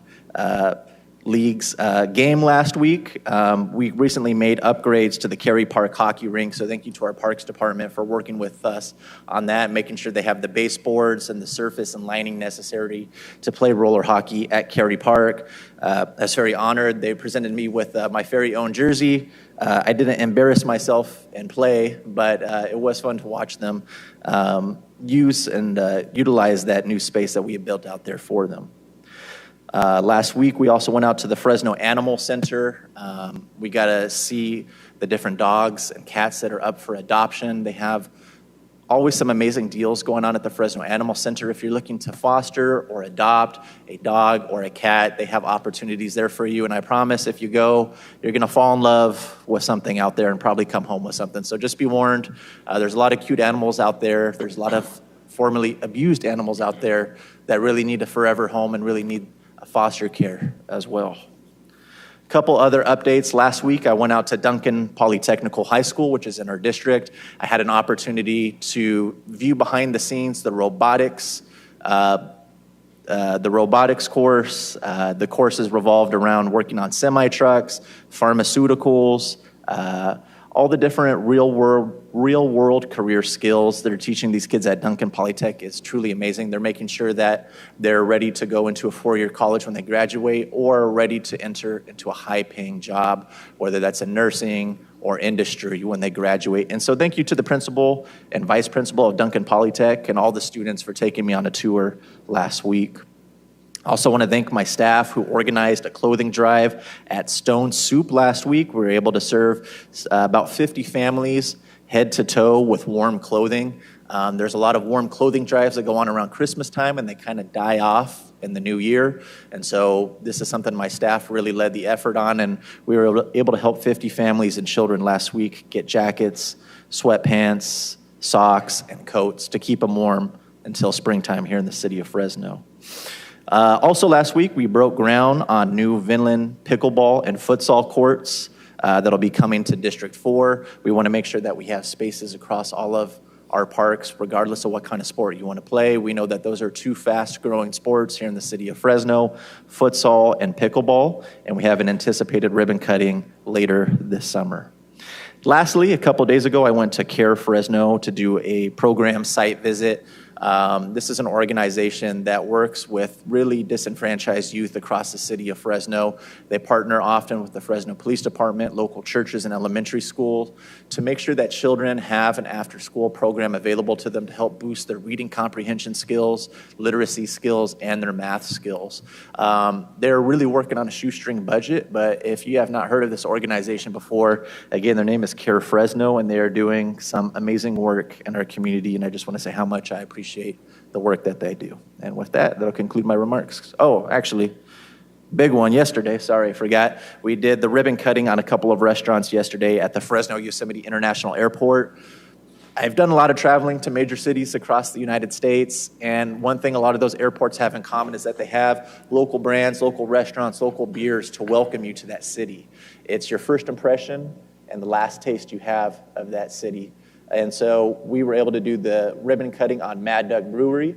League's game last week. We recently made upgrades to the Cary Park hockey rink, so thank you to our Parks Department for working with us on that, making sure they have the baseboards and the surface and lining necessary to play roller hockey at Cary Park. I was very honored. They presented me with my very own jersey. I didn't embarrass myself and play, but it was fun to watch them use and utilize that new space that we had built out there for them. Last week, we also went out to the Fresno Animal Center. We got to see the different dogs and cats that are up for adoption. They have always some amazing deals going on at the Fresno Animal Center. If you're looking to foster or adopt a dog or a cat, they have opportunities there for you. And I promise if you go, you're going to fall in love with something out there and probably come home with something. So just be warned. There's a lot of cute animals out there. There's a lot of formerly abused animals out there that really need a forever home and really need foster care as well. A couple other updates. Last week, I went out to Duncan Polytechnical High School, which is in our district. I had an opportunity to view behind the scenes the robotics course. The courses revolved around working on semi-trucks, pharmaceuticals, all the different real world career skills that are teaching these kids at Duncan Polytech is truly amazing. They're making sure that they're ready to go into a 4-year college when they graduate or ready to enter into a high-paying job, whether that's in nursing or industry when they graduate. And so thank you to the principal and vice principal of Duncan Polytech and all the students for taking me on a tour last week. I also want to thank my staff who organized a clothing drive at Stone Soup last week. We were able to serve about 50 families head to toe with warm clothing. There's a lot of warm clothing drives that go on around Christmas time and they kind of die off in the new year. And so this is something my staff really led the effort on, and we were able to help 50 families and children last week get jackets, sweatpants, socks, and coats to keep them warm until springtime here in the city of Fresno. Also last week, we broke ground on new Vinland pickleball and futsal courts that'll be coming to District 4. We want to make sure that we have spaces across all of our parks, regardless of what kind of sport you want to play. We know that those are two fast-growing sports here in the city of Fresno, futsal and pickleball, and we have an anticipated ribbon cutting later this summer. Lastly, a couple days ago, I went to Care Fresno to do a program site visit. This is an organization that works with really disenfranchised youth across the city of Fresno. They partner often with the Fresno Police Department, local churches, and elementary schools to make sure that children have an after-school program available to them to help boost their reading comprehension skills, literacy skills, and their math skills. They're really working on a shoestring budget, but if you have not heard of this organization before, again, their name is Care Fresno, and they are doing some amazing work in our community, and I just want to say how much I appreciate the work that they do. And with that, that'll conclude my remarks. Oh, actually, big one yesterday. Sorry, I forgot. We did the ribbon cutting on a couple of restaurants yesterday at the Fresno Yosemite International Airport. I've done a lot of traveling to major cities across the United States, and one thing a lot of those airports have in common is that they have local brands, local restaurants, local beers to welcome you to that city. It's your first impression and the last taste you have of that city. And so we were able to do the ribbon cutting on Mad Duck Brewery.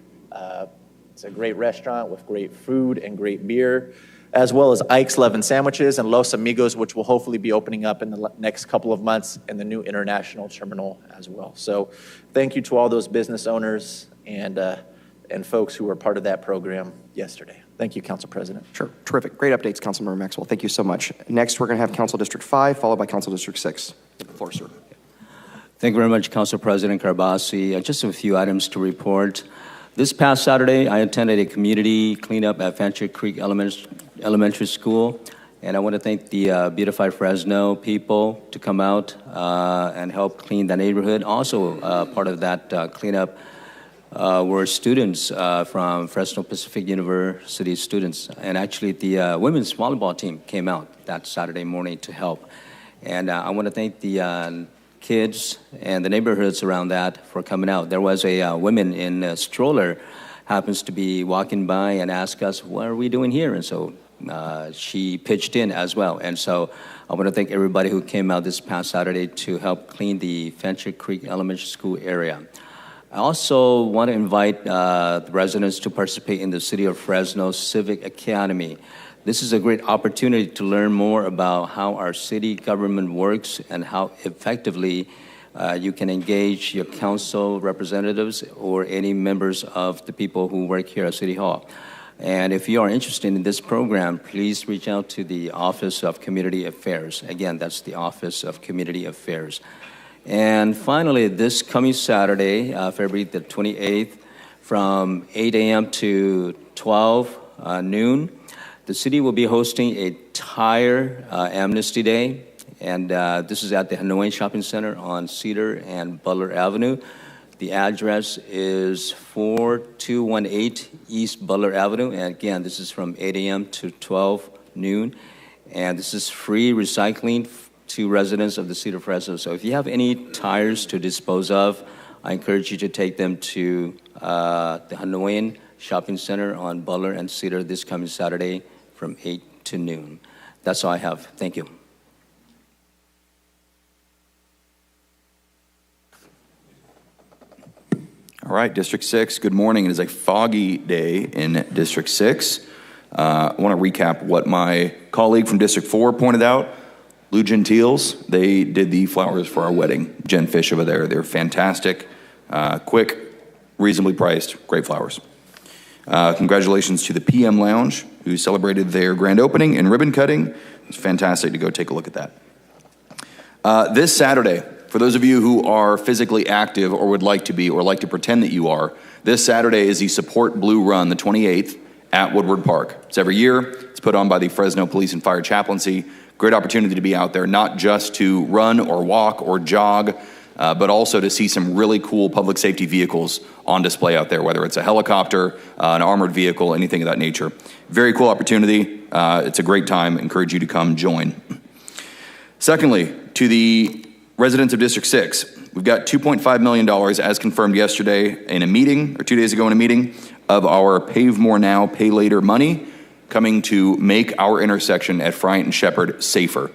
It's a great restaurant with great food and great beer, as well as Ike's Love Sandwiches and Los Amigos, which will hopefully be opening up in the next couple of months in the new international terminal as well. So thank you to all those business owners and folks who were part of that program yesterday. Thank you, Council President. Sure, terrific. Great updates, Councilmember Maxwell. Thank you so much. Next, we're going to have Council District 5, followed by Council District 6. The floor, sir. Thank you very much, Council President Carbasi. Just a few items to report. This past Saturday, I attended a community cleanup at Fancher Creek Elementary School, and I want to thank the Beautify Fresno people to come out and help clean the neighborhood. Also, part of that cleanup were students from Fresno Pacific University students, and actually the women's volleyball team came out that Saturday morning to help. And I want to thank the kids and the neighborhoods around that for coming out. There was a woman in a stroller happens to be walking by and asked us, what are we doing here? And so she pitched in as well. And so I want to thank everybody who came out this past Saturday to help clean the Fancher Creek Elementary School area. I also want to invite the residents to participate in the City of Fresno Civic Academy. This is a great opportunity to learn more about how our city government works and how effectively you can engage your council representatives or any members of the people who work here at City Hall. And if you are interested in this program, please reach out to the Office of Community Affairs. Again, that's the Office of Community Affairs. And finally, this coming Saturday, February the 28th, from 8 a.m. to 12 noon, the city will be hosting a tire amnesty day, and this is at the Hanoi Shopping Center on Cedar and Butler Avenue. The address is 4218 East Butler Avenue, and again, this is from 8 a.m. to 12 noon, and this is free recycling to residents of the City of Fresno. So if you have any tires to dispose of, I encourage you to take them to the Hanoian Shopping Center on Butler and Cedar this coming Saturday from 8 to noon. That's all I have. Thank you. All right, District 6, good morning. It is a foggy day in District 6. I want to recap what my colleague from District 4 pointed out. Lou Gentiles, they did the flowers for our wedding. Jen Fish over there. They're fantastic, quick, reasonably priced, great flowers. Congratulations to the PM Lounge, who celebrated their grand opening and ribbon cutting. It's fantastic to go take a look at that. This Saturday, for those of you who are physically active or would like to be or like to pretend that you are, this Saturday is the Support Blue Run, the 28th, at Woodward Park. It's every year. It's put on by the Fresno Police and Fire Chaplaincy. Great opportunity to be out there, not just to run or walk or jog, but also to see some really cool public safety vehicles on display out there, whether it's a helicopter, an armored vehicle, anything of that nature. Very cool opportunity. It's a great time. Encourage you to come join. Secondly, to the residents of District 6, we've got $2.5 million, as confirmed yesterday in a meeting, or 2 days ago in a meeting, of our Pave More Now, Pay Later money coming to make our intersection at Friant and Shepherd safer.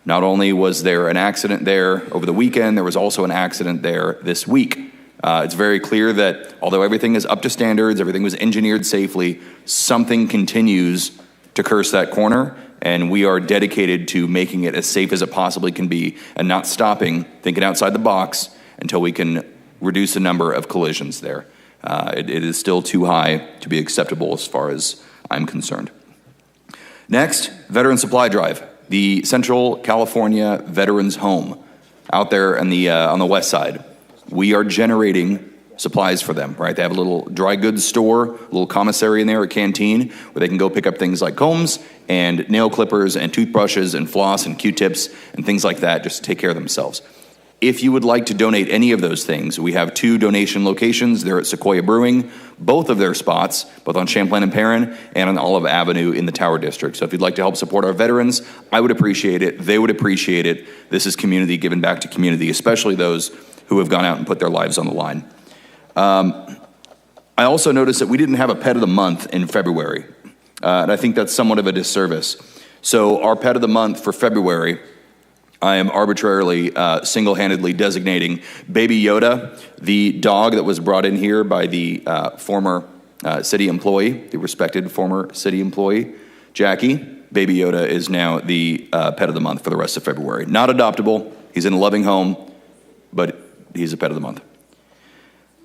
Not only was there an accident there over the weekend, there was also an accident there this week. It's very clear that although everything is up to standards, everything was engineered safely, something continues to curse that corner, and we are dedicated to making it as safe as it possibly can be and not stopping, thinking outside the box until we can reduce the number of collisions there. It is still too high to be acceptable as far as I'm concerned. Next, Veteran Supply Drive, the Central California Veterans Home out there on the west side. We are generating supplies for them, right? They have a little dry goods store, a little commissary in there, a canteen, where they can go pick up things like combs and nail clippers and toothbrushes and floss and Q-tips and things like that just to take care of themselves. If you would like to donate any of those things, we have 2 donation locations. They're at Sequoia Brewing, both of their spots, both on Champlain and Perrin and on Olive Avenue in the Tower District. So if you'd like to help support our veterans, I would appreciate it. They would appreciate it. This is community giving back to community, especially those who have gone out and put their lives on the line. I also noticed that we didn't have a Pet of the Month in February, and I think that's somewhat of a disservice. So our Pet of the Month for February, I am arbitrarily, single-handedly designating Baby Yoda, the dog that was brought in here by the former city employee, the respected former city employee, Jackie. Baby Yoda is now the Pet of the Month for the rest of February. Not adoptable. He's in a loving home, but he's a Pet of the Month.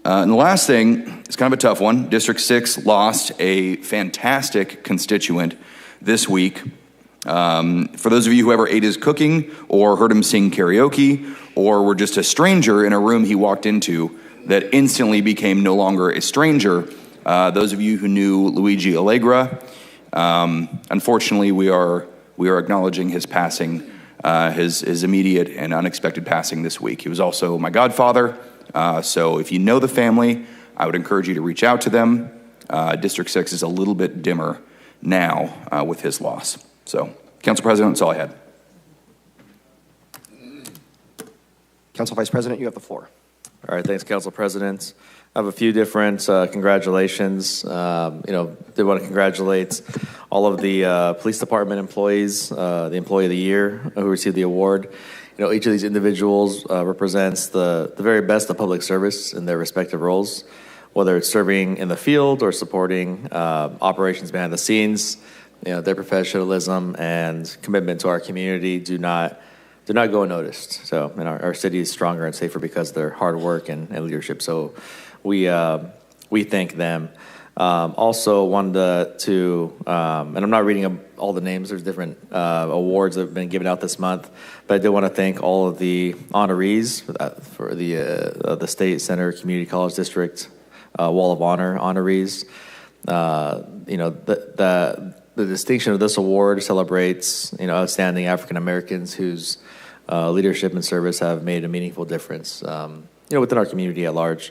And the last thing is kind of a tough one. District 6 lost a fantastic constituent this week. For those of you who ever ate his cooking or heard him sing karaoke or were just a stranger in a room he walked into that instantly became no longer a stranger, those of you who knew Luigi Allegra, unfortunately we are acknowledging his passing, his immediate and unexpected passing this week. He was also my godfather, so if you know the family, I would encourage you to reach out to them. District 6 is a little bit dimmer now with his loss. So, Council President, that's all I had. Council Vice President, you have the floor. All right, thanks, Council President. I have a few different congratulations. Did want to congratulate all of the police department employees, the Employee of the Year who received the award. Each of these individuals represents the very best of public service in their respective roles, whether it's serving in the field or supporting operations behind the scenes. Their professionalism and commitment to our community do not go unnoticed. So, our city is stronger and safer because of their hard work and leadership. So, we thank them. Also, wanted to and I'm not reading all the names. There's different awards that have been given out this month, but I did want to thank all of the honorees for the State Center Community College District Wall of Honor honorees. The distinction of this award celebrates, outstanding African Americans whose leadership and service have made a meaningful difference, within our community at large.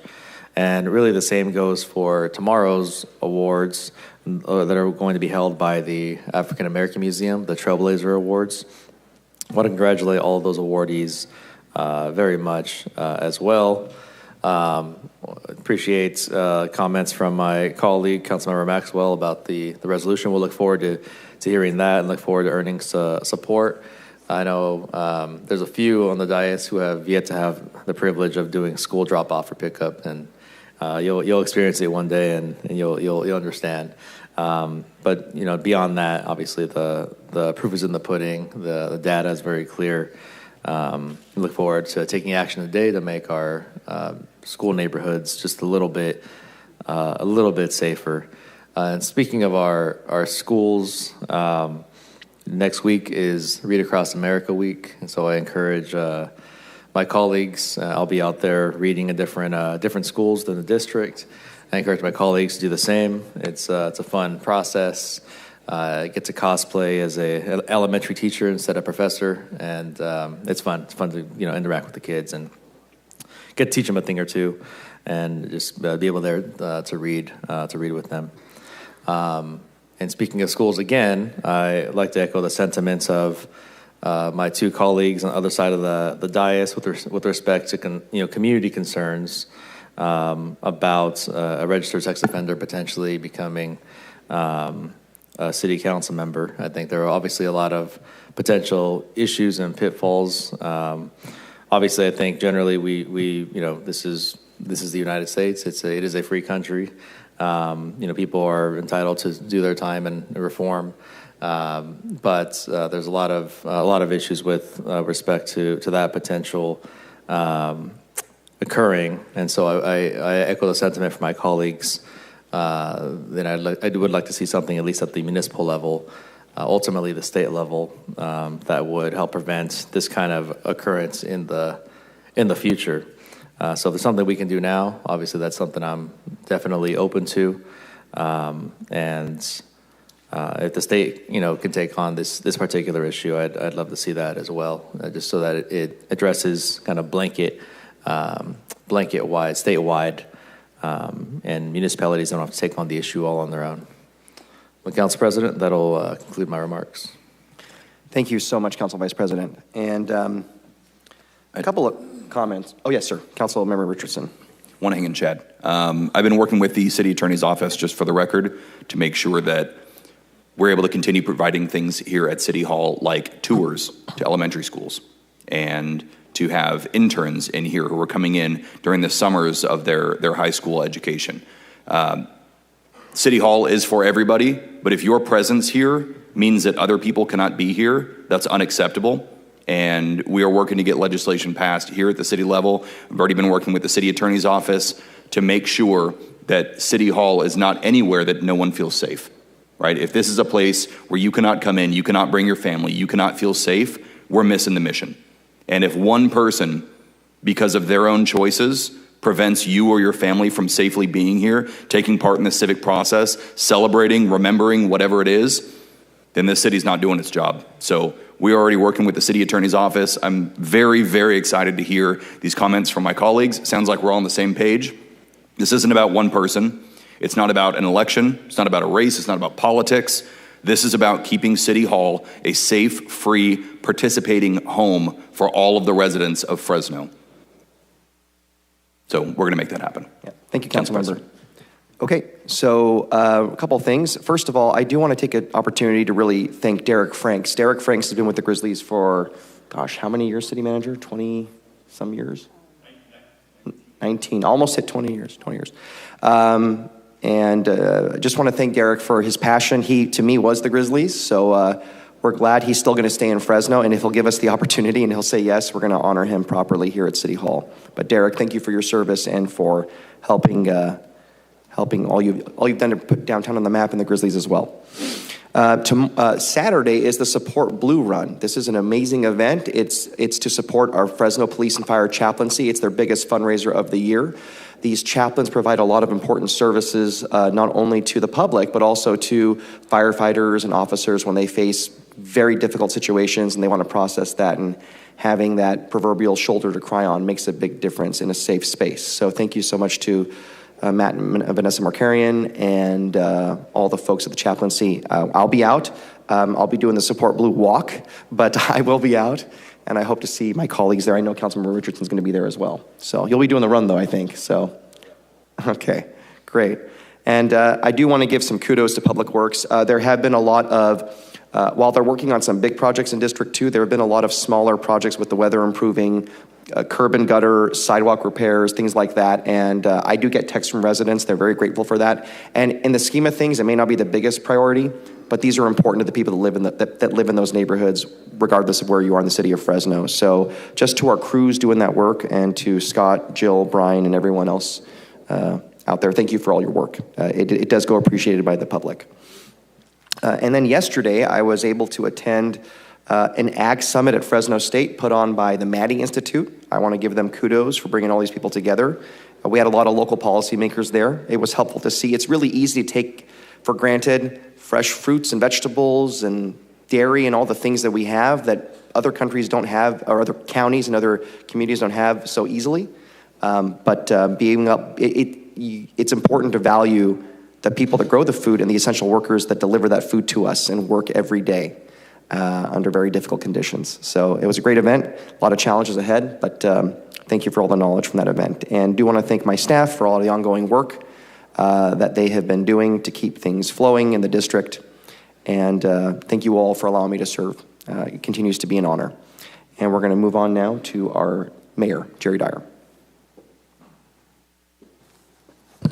And really the same goes for tomorrow's awards that are going to be held by the African American Museum, the Trailblazer Awards. I want to congratulate all of those awardees very much as well. Appreciate comments from my colleague, Councilmember Maxwell, about the resolution. We'll look forward to hearing that and look forward to earning support. I know there's a few on the dais who have yet to have the privilege of doing school drop-off or pickup, and you'll experience it one day, and you'll understand. But beyond that, obviously the proof is in the pudding. The data is very clear. We look forward to taking action today to make our school neighborhoods just a little bit safer. And speaking of our schools, next week is Read Across America Week, and so I encourage my colleagues. I'll be out there reading at different schools in the district. I encourage my colleagues to do the same. It's a fun process. I get to cosplay as an elementary teacher instead of professor, and it's fun. It's fun to interact with the kids and get to teach them a thing or two, and just be able there to read with them. And speaking of schools again, I like to echo the sentiments of my two colleagues on the other side of the dais with respect to community concerns about a registered sex offender potentially becoming a city council member. I think there are obviously a lot of potential issues and pitfalls. Obviously, I think generally we this is the United States. It is a free country. People are entitled to do their time and reform. But there's a lot of issues with respect to that potential occurring, and so I echo the sentiment from my colleagues that I would like to see something at least at the municipal level, ultimately the state level, that would help prevent this kind of occurrence in the future. So if there's something we can do now, obviously that's something I'm definitely open to, and. If the state, can take on this particular issue, I'd love to see that as well, just so that it addresses kind of blanket wide, statewide, and municipalities don't have to take on the issue all on their own. Well, Council President, that'll conclude my remarks. Thank you so much, Council Vice President. And a couple of comments. Oh, yes, sir. Councilmember Richardson. One Chad. I've been working with the city attorney's office, just for the record, to make sure that we're able to continue providing things here at City Hall, like tours to elementary schools, and to have interns in here who are coming in during the summers of their high school education. City Hall is for everybody, but if your presence here means that other people cannot be here, that's unacceptable. And we are working to get legislation passed here at the city level. We've already been working with the city attorney's office to make sure that City Hall is not anywhere that no one feels safe. Right? If this is a place where you cannot come in, you cannot bring your family, you cannot feel safe, we're missing the mission. And if one person, because of their own choices, prevents you or your family from safely being here, taking part in the civic process, celebrating, remembering, whatever it is, then this city's not doing its job. So we're already working with the city attorney's office. I'm very, very excited to hear these comments from my colleagues. Sounds like we're all on the same page. This isn't about one person. It's not about an election. It's not about a race. It's not about politics. This is about keeping City Hall a safe, free, participating home for all of the residents of Fresno. So we're going to make that happen. Yeah. Thank you, Councilmember. Okay, so a couple of things. First of all, I do want to take an opportunity to really thank Derek Franks. Derek Franks has been with the Grizzlies for, gosh, how many years, City Manager? 20-some years? 19, almost hit 20 years. And I just want to thank Derek for his passion. He, to me, was the Grizzlies, so we're glad he's still going to stay in Fresno, and if he'll give us the opportunity and he'll say yes, we're going to honor him properly here at City Hall. But Derek, thank you for your service and for helping all you've done to put downtown on the map and the Grizzlies as well. Saturday is the Support Blue Run. This is an amazing event. It's to support our Fresno Police and Fire Chaplaincy. It's their biggest fundraiser of the year. These chaplains provide a lot of important services, not only to the public, but also to firefighters and officers when they face very difficult situations and they want to process that, and having that proverbial shoulder to cry on makes a big difference in a safe space. So thank you so much to Matt and Vanessa Markarian and all the folks at the chaplaincy. I'll be out. I'll be doing the Support Blue Walk, but I will be out. And I hope to see my colleagues there. I know Councilmember Richardson's going to be there as well. So you'll be doing the run, though, I think. So, okay, great. And I do want to give some kudos to Public Works. There have been a lot of, while they're working on some big projects in District 2, there have been a lot of smaller projects with the weather improving, curb and gutter, sidewalk repairs, things like that. And I do get texts from residents. They're very grateful for that. And in the scheme of things, it may not be the biggest priority, but these are important to the people that live in those neighborhoods, regardless of where you are in the city of Fresno. So just to our crews doing that work, and to Scott, Jill, Brian, and everyone else out there, thank you for all your work. It does go appreciated by the public. And then yesterday, I was able to attend an Ag Summit at Fresno State put on by the Maddie Institute. I want to give them kudos for bringing all these people together. We had a lot of local policymakers there. It was helpful to see. It's really easy to take for granted fresh fruits and vegetables and dairy and all the things that we have that other countries don't have, or other counties and other communities don't have so easily. It's important to value the people that grow the food and the essential workers that deliver that food to us and work every day under very difficult conditions. So it was a great event, a lot of challenges ahead, but thank you for all the knowledge from that event. And do want to thank my staff for all the ongoing work that they have been doing to keep things flowing in the district. And thank you all for allowing me to serve. It continues to be an honor. And we're going to move on now to our mayor, Jerry Dyer.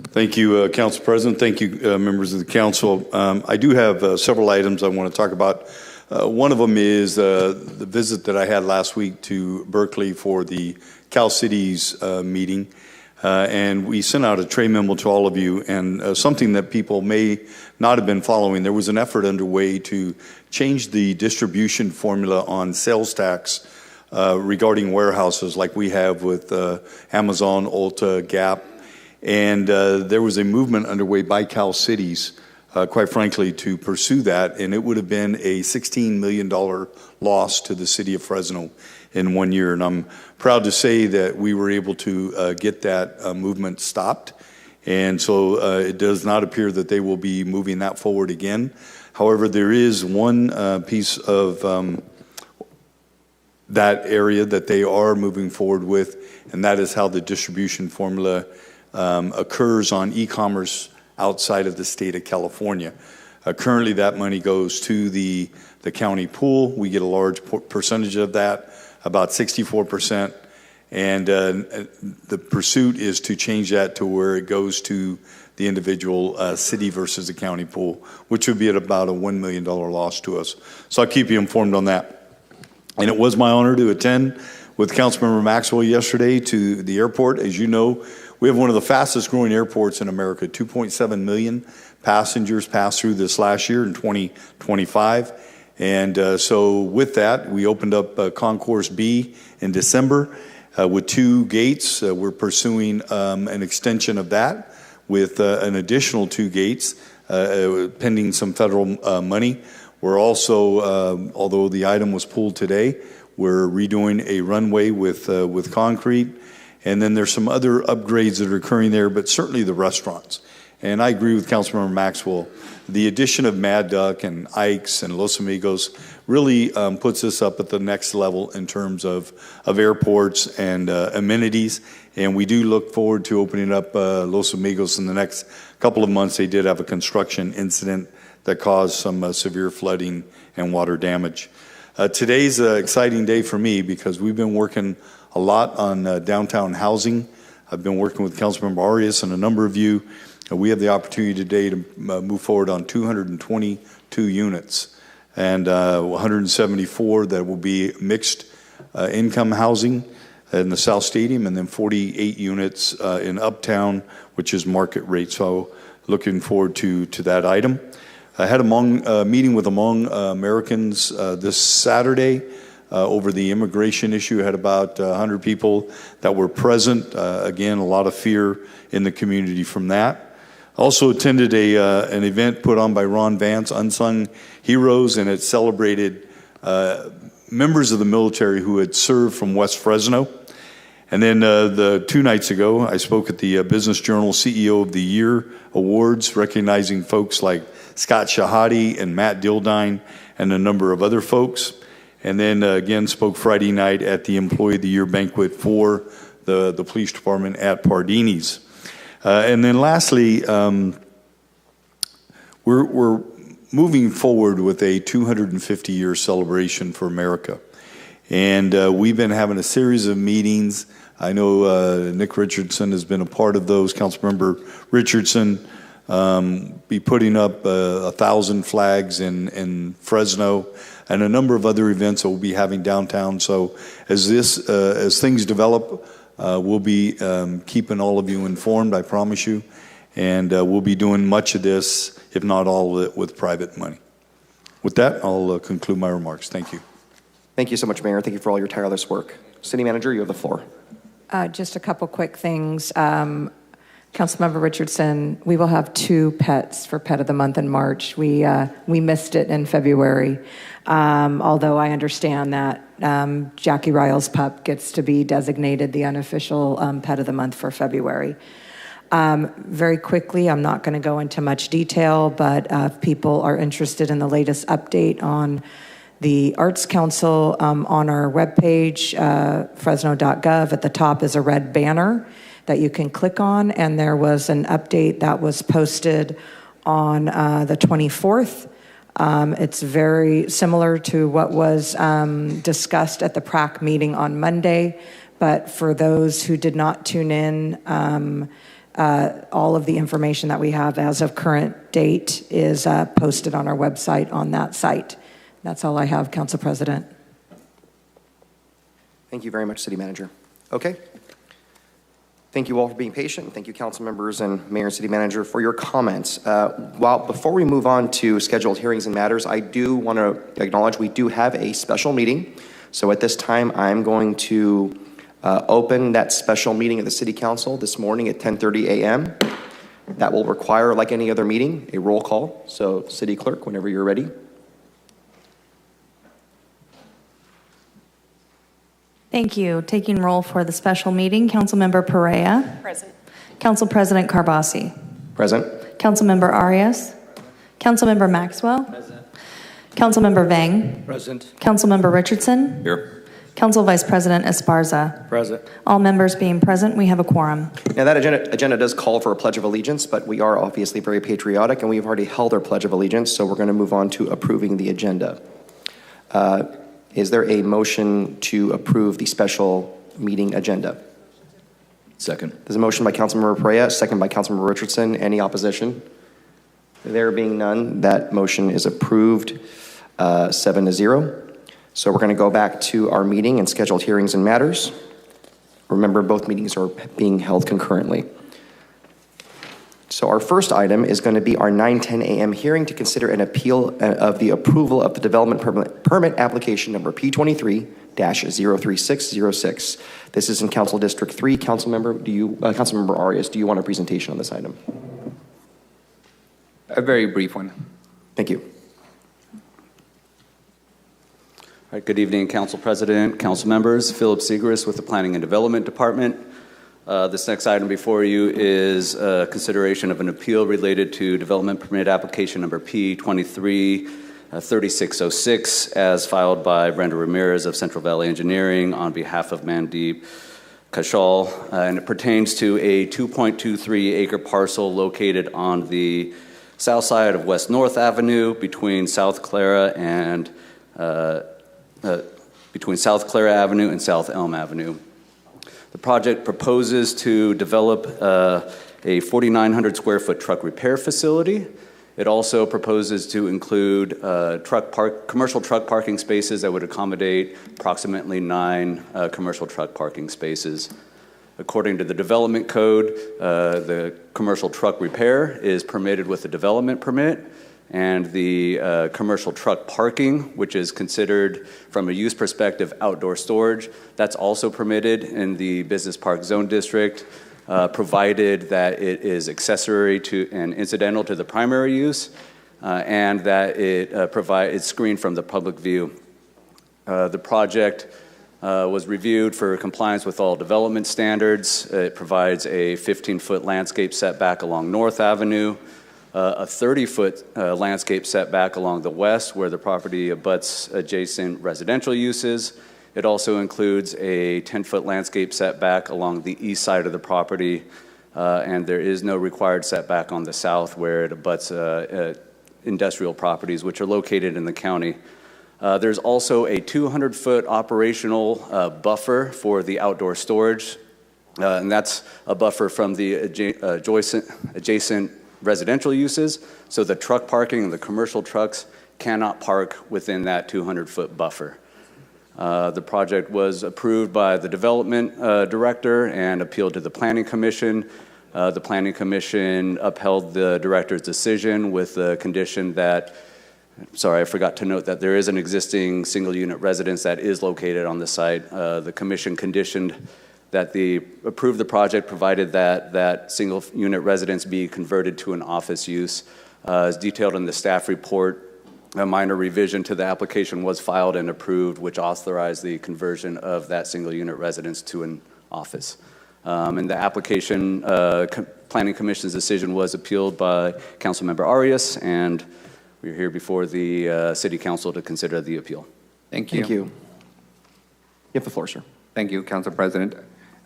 Thank you, Council President. Thank you, members of the council. I do have several items I want to talk about. One of them is the visit that I had last week to Berkeley for the Cal Cities meeting. And we sent out a tray memo to all of you, and something that people may not have been following. There was an effort underway to change the distribution formula on sales tax regarding warehouses like we have with Amazon, Ulta, Gap. And there was a movement underway by Cal Cities, quite frankly, to pursue that. And it would have been a $16 million loss to the city of Fresno in 1 year. And I'm proud to say that we were able to get that movement stopped. And so it does not appear that they will be moving that forward again. However, there is one piece of that area that they are moving forward with, and that is how the distribution formula occurs on e-commerce outside of the state of California. Currently, that money goes to the county pool. We get a large percentage of that, about 64%. And the pursuit is to change that to where it goes to the individual city versus the county pool, which would be at about a $1 million loss to us. So I'll keep you informed on that. And it was my honor to attend with Councilmember Maxwell yesterday to the airport. As you know, we have one of the fastest growing airports in America. 2.7 million passengers passed through this last year in 2025. And so with that, we opened up Concourse B in December with 2 gates. We're pursuing an extension of that with an additional 2 gates pending some federal money. We're also, although the item was pulled today, we're redoing a runway with concrete. And then there's some other upgrades that are occurring there, but certainly the restaurants. And I agree with Councilmember Maxwell. The addition of Mad Duck and Ike's and Los Amigos really puts us up at the next level in terms of airports and amenities. And we do look forward to opening up Los Amigos in the next couple of months. They did have a construction incident that caused some severe flooding and water damage. Today's an exciting day for me because we've been working a lot on downtown housing. I've been working with Councilmember Arias and a number of you. We have the opportunity today to move forward on 222 units and 174 that will be mixed income housing in the South Stadium, and then 48 units in Uptown, which is market rate. So looking forward to that item. I had a meeting with Among Americans this Saturday over the immigration issue. I had about 100 people that were present. Again, a lot of fear in the community from that. Also attended an event put on by Ron Vance, Unsung Heroes, and it celebrated members of the military who had served from West Fresno. And then the 2 nights ago, I spoke at the Business Journal CEO of the Year Awards, recognizing folks like Scott Shahadi and Matt Dildine and a number of other folks. And then again, spoke Friday night at the Employee of the Year banquet for the police department at Pardini's. And then lastly, we're moving forward with a 250-year celebration for America. And we've been having a series of meetings. I know Nick Richardson has been a part of those. Councilmember Richardson be putting up 1,000 flags in Fresno and a number of other events that we'll be having downtown. So as things develop, we'll be keeping all of you informed, I promise you. And we'll be doing much of this, if not all of it, with private money. With that, I'll conclude my remarks. Thank you. Thank you so much, Mayor. Thank you for all your tireless work. City Manager, you have the floor. Just a couple quick things. Councilmember Richardson, we will have 2 pets for Pet of the Month in March. We missed it in February, although I understand that Jackie Ryle's pup gets to be designated the unofficial Pet of the Month for February. Very quickly, I'm not going to go into much detail, but if people are interested in the latest update on the Arts Council, on our webpage, fresno.gov, at the top is a red banner that you can click on, and there was an update that was posted on the 24th. It's very similar to what was discussed at the PRAC meeting on Monday, but for those who did not tune in, all of the information that we have as of current date is posted on our website on that site. That's all I have, Council President. Thank you very much, City Manager. Okay. Thank you all for being patient. Thank you, council members and Mayor and City Manager, for your comments. Before we move on to scheduled hearings and matters, I do want to acknowledge we do have a special meeting. So at this time, I'm going to open that special meeting of the City Council this morning at 10:30 a.m. That will require, like any other meeting, a roll call. So, City Clerk, whenever you're ready. Thank you. Taking roll for the special meeting, Councilmember Perea. Present. Council President Carbasi. Present. Councilmember Arias. Councilmember Maxwell. Present. Councilmember Vang. Present. Councilmember Richardson. Here. Council Vice President Esparza. Present. All members being present, we have a quorum. Now, that agenda does call for a Pledge of Allegiance, but we are obviously very patriotic, and we've already held our Pledge of Allegiance, so we're going to move on to approving the agenda. Is there a motion to approve the special meeting agenda? Second. There's a motion by Councilmember Perea, second by Councilmember Richardson. Any opposition? There being none, that motion is approved 7-0. So we're going to go back to our meeting and scheduled hearings and matters. Remember, both meetings are being held concurrently. So our first item is going to be our 9:10 a.m. hearing to consider an appeal of the approval of the development permit application number P23-03606. This is in Council District 3. Councilmember Arias, do you want a presentation on this item? A very brief one. Thank you. All right, good evening, Council President, Council members. Philip Segrist with the Planning and Development Department. This next item before you is consideration of an appeal related to development permit application number P23-3606 as filed by Brenda Ramirez of Central Valley Engineering on behalf of Mandeep Kashal, and it pertains to a 2.23 acre parcel located on the south side of West North Avenue between South Clara Avenue and South Elm Avenue. The project proposes to develop a 4,900 square foot truck repair facility. It also proposes to include commercial truck parking spaces that would accommodate approximately 9 commercial truck parking spaces. According to the development code, the commercial truck repair is permitted with a development permit, and the commercial truck parking, which is considered from a use perspective outdoor storage, that's also permitted in the Business Park Zone District, provided that it is accessory to and incidental to the primary use, and that it's screened from the public view. The project was reviewed for compliance with all development standards. It provides a 15-foot landscape setback along North Avenue, a 30-foot landscape setback along the west where the property abuts adjacent residential uses. It also includes a 10-foot landscape setback along the east side of the property, and there is no required setback on the south where it abuts industrial properties, which are located in the county. There's also a 200-foot operational buffer for the outdoor storage, and that's a buffer from the adjacent residential uses, so the truck parking and the commercial trucks cannot park within that 200-foot buffer. The project was approved by the development director and appealed to the Planning Commission. The Planning Commission upheld the director's decision with the condition that, sorry, I forgot to note that there is an existing single unit residence that is located on the site. The commission conditioned that they approve the project provided that single unit residence be converted to an office use. As detailed in the staff report, a minor revision to the application was filed and approved, which authorized the conversion of that single unit residence to an office. And the application, Planning Commission's decision was appealed by Councilmember Arias, and we're here before the City Council to consider the appeal. Thank you. Thank you. You have the floor, sir. Thank you, Council President.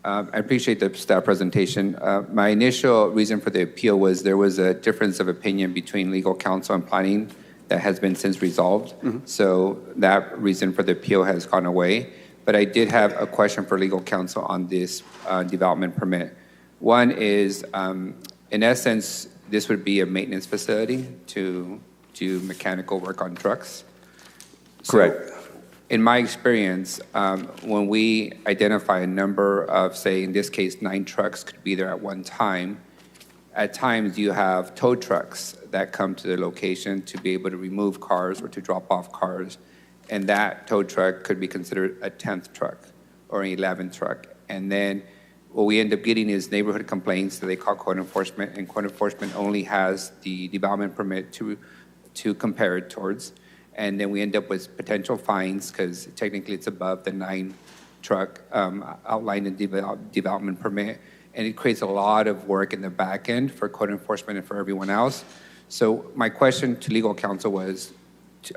I appreciate the staff presentation. My initial reason for the appeal was there was a difference of opinion between legal counsel and planning that has been since resolved. So that reason for the appeal has gone away. But I did have a question for legal counsel on this development permit. One is, in essence, this would be a maintenance facility to do mechanical work on trucks. Correct. In my experience, when we identify a number of, say, in this case, 9 trucks could be there at one time, at times you have tow trucks that come to the location to be able to remove cars or to drop off cars, and that tow truck could be considered a 10th truck or an 11th truck. And then what we end up getting is neighborhood complaints that they call code enforcement, and code enforcement only has the development permit to compare it towards. And then we end up with potential fines because technically it's above the 9 truck outlined in development permit. And it creates a lot of work in the back end for code enforcement and for everyone else. So my question to legal counsel was,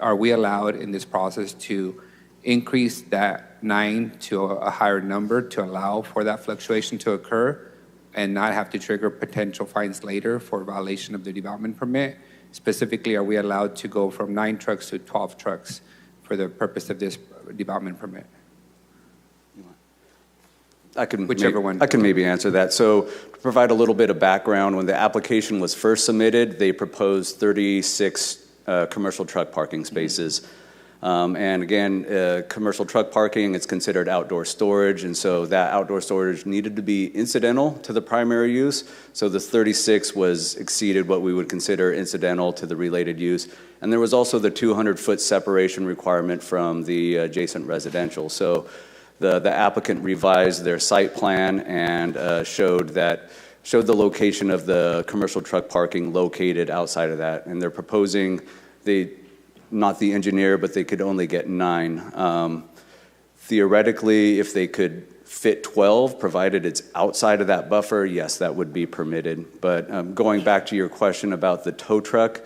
are we allowed in this process to increase that 9 to a higher number to allow for that fluctuation to occur and not have to trigger potential fines later for violation of the development permit? Specifically, are we allowed to go from 9 trucks to 12 trucks for the purpose of this development permit? I can Whichever one. I can maybe answer that. So to provide a little bit of background, when the application was first submitted, they proposed 36 commercial truck parking spaces. And again, commercial truck parking, it's considered outdoor storage, and so that outdoor storage needed to be incidental to the primary use. So the 36 was exceeded what we would consider incidental to the related use. And there was also the 200-foot separation requirement from the adjacent residential. So the applicant revised their site plan and showed the location of the commercial truck parking located outside of that. And they're proposing, not the engineer, but they could only get 9. Theoretically, if they could fit 12, provided it's outside of that buffer, yes, that would be permitted. But going back to your question about the tow truck,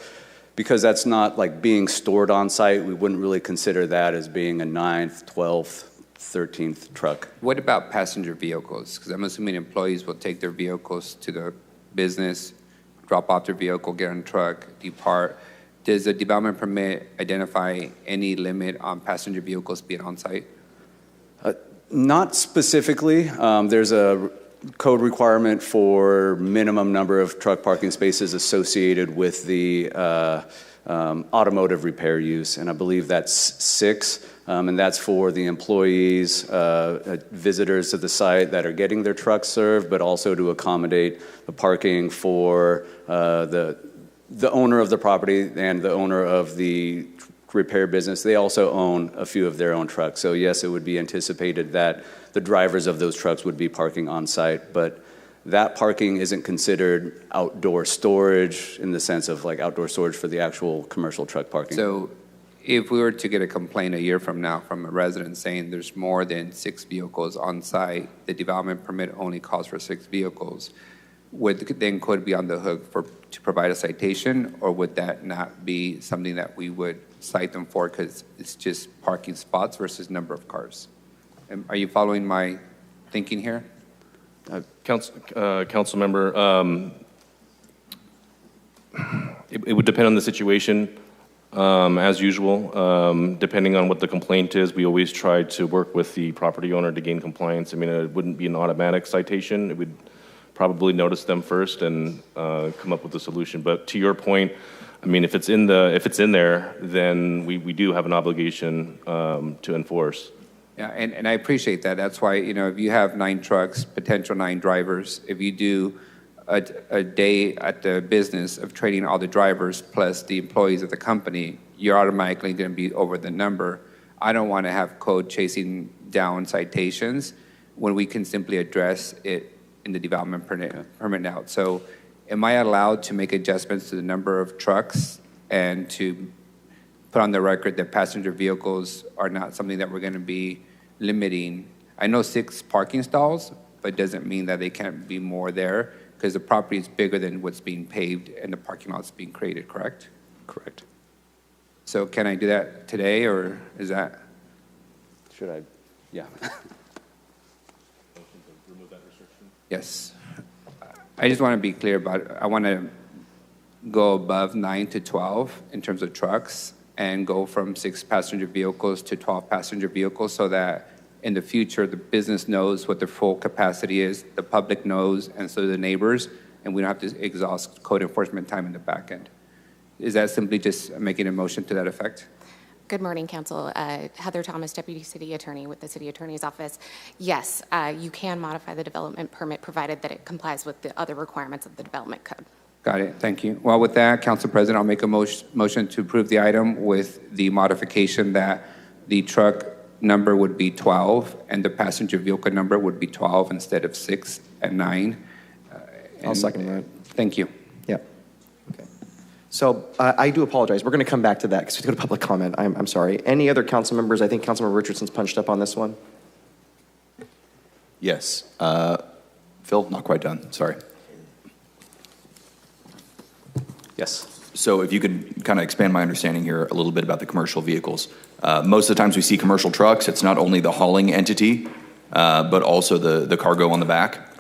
because that's not like being stored on site, we wouldn't really consider that as being a 9th, 12th, 13th truck. What about passenger vehicles? Because I'm assuming employees will take their vehicles to the business, drop off their vehicle, get on a truck, depart. Does the development permit identify any limit on passenger vehicles being on site? Not specifically. There's a code requirement for minimum number of truck parking spaces associated with the automotive repair use, and I believe that's 6, and that's for the employees, visitors to the site that are getting their trucks served, but also to accommodate the parking for the owner of the property and the owner of the repair business. They also own a few of their own trucks. So yes, it would be anticipated that the drivers of those trucks would be parking on site, but that parking isn't considered outdoor storage in the sense of like outdoor storage for the actual commercial truck parking. So if we were to get a complaint a year from now from a resident saying there's more than 6 vehicles on site, the development permit only calls for 6 vehicles, would then could be on the hook to provide a citation, or would that not be something that we would cite them for because it's just parking spots versus number of cars? Are you following my thinking here? Council member, it would depend on the situation. As usual, depending on what the complaint is, we always try to work with the property owner to gain compliance. I mean, it wouldn't be an automatic citation. It would probably notice them first and come up with a solution. But to your point, I mean, if it's in there, then we do have an obligation to enforce. Yeah, and I appreciate that. That's why, if you have 9 trucks, potential 9 drivers, if you do a day at the business of trading all the drivers plus the employees of the company, you're automatically going to be over the number. I don't want to have code chasing down citations when we can simply address it in the development permit now. So am I allowed to make adjustments to the number of trucks and to put on the record that passenger vehicles are not something that we're going to be limiting? I know 6 parking stalls, but it doesn't mean that they can't be more there because the property is bigger than what's being paved and the parking lot's being created, correct? Correct. So can I do that today, or is that? Should I? Yeah. Yes. I just want to be clear about it. I want to go above 9 to 12 in terms of trucks and go from 6 passenger vehicles to 12 passenger vehicles so that in the future the business knows what their full capacity is, the public knows, and so do the neighbors, and we don't have to exhaust code enforcement time in the back end. Is that simply just making a motion to that effect? Good morning, Council. Heather Thomas, Deputy City Attorney with the City Attorney's Office. Yes, you can modify the development permit provided that it complies with the other requirements of the development code. Got it. Thank you. Well, with that, Council President, I'll make a motion to approve the item with the modification that the truck number would be 12 and the passenger vehicle number would be 12 instead of 6 and 9. I'll second that. Thank you. Yep. Okay. So I do apologize. We're going to come back to that because we go to public comment. I'm sorry. Any other council members? I think Councilmember Richardson's punched up on this one. Yes. Phil, not quite done. Sorry. Yes. So if you could kind of expand my understanding here a little bit about the commercial vehicles. Most of the times we see commercial trucks, it's not only the hauling entity, but also the cargo on the back.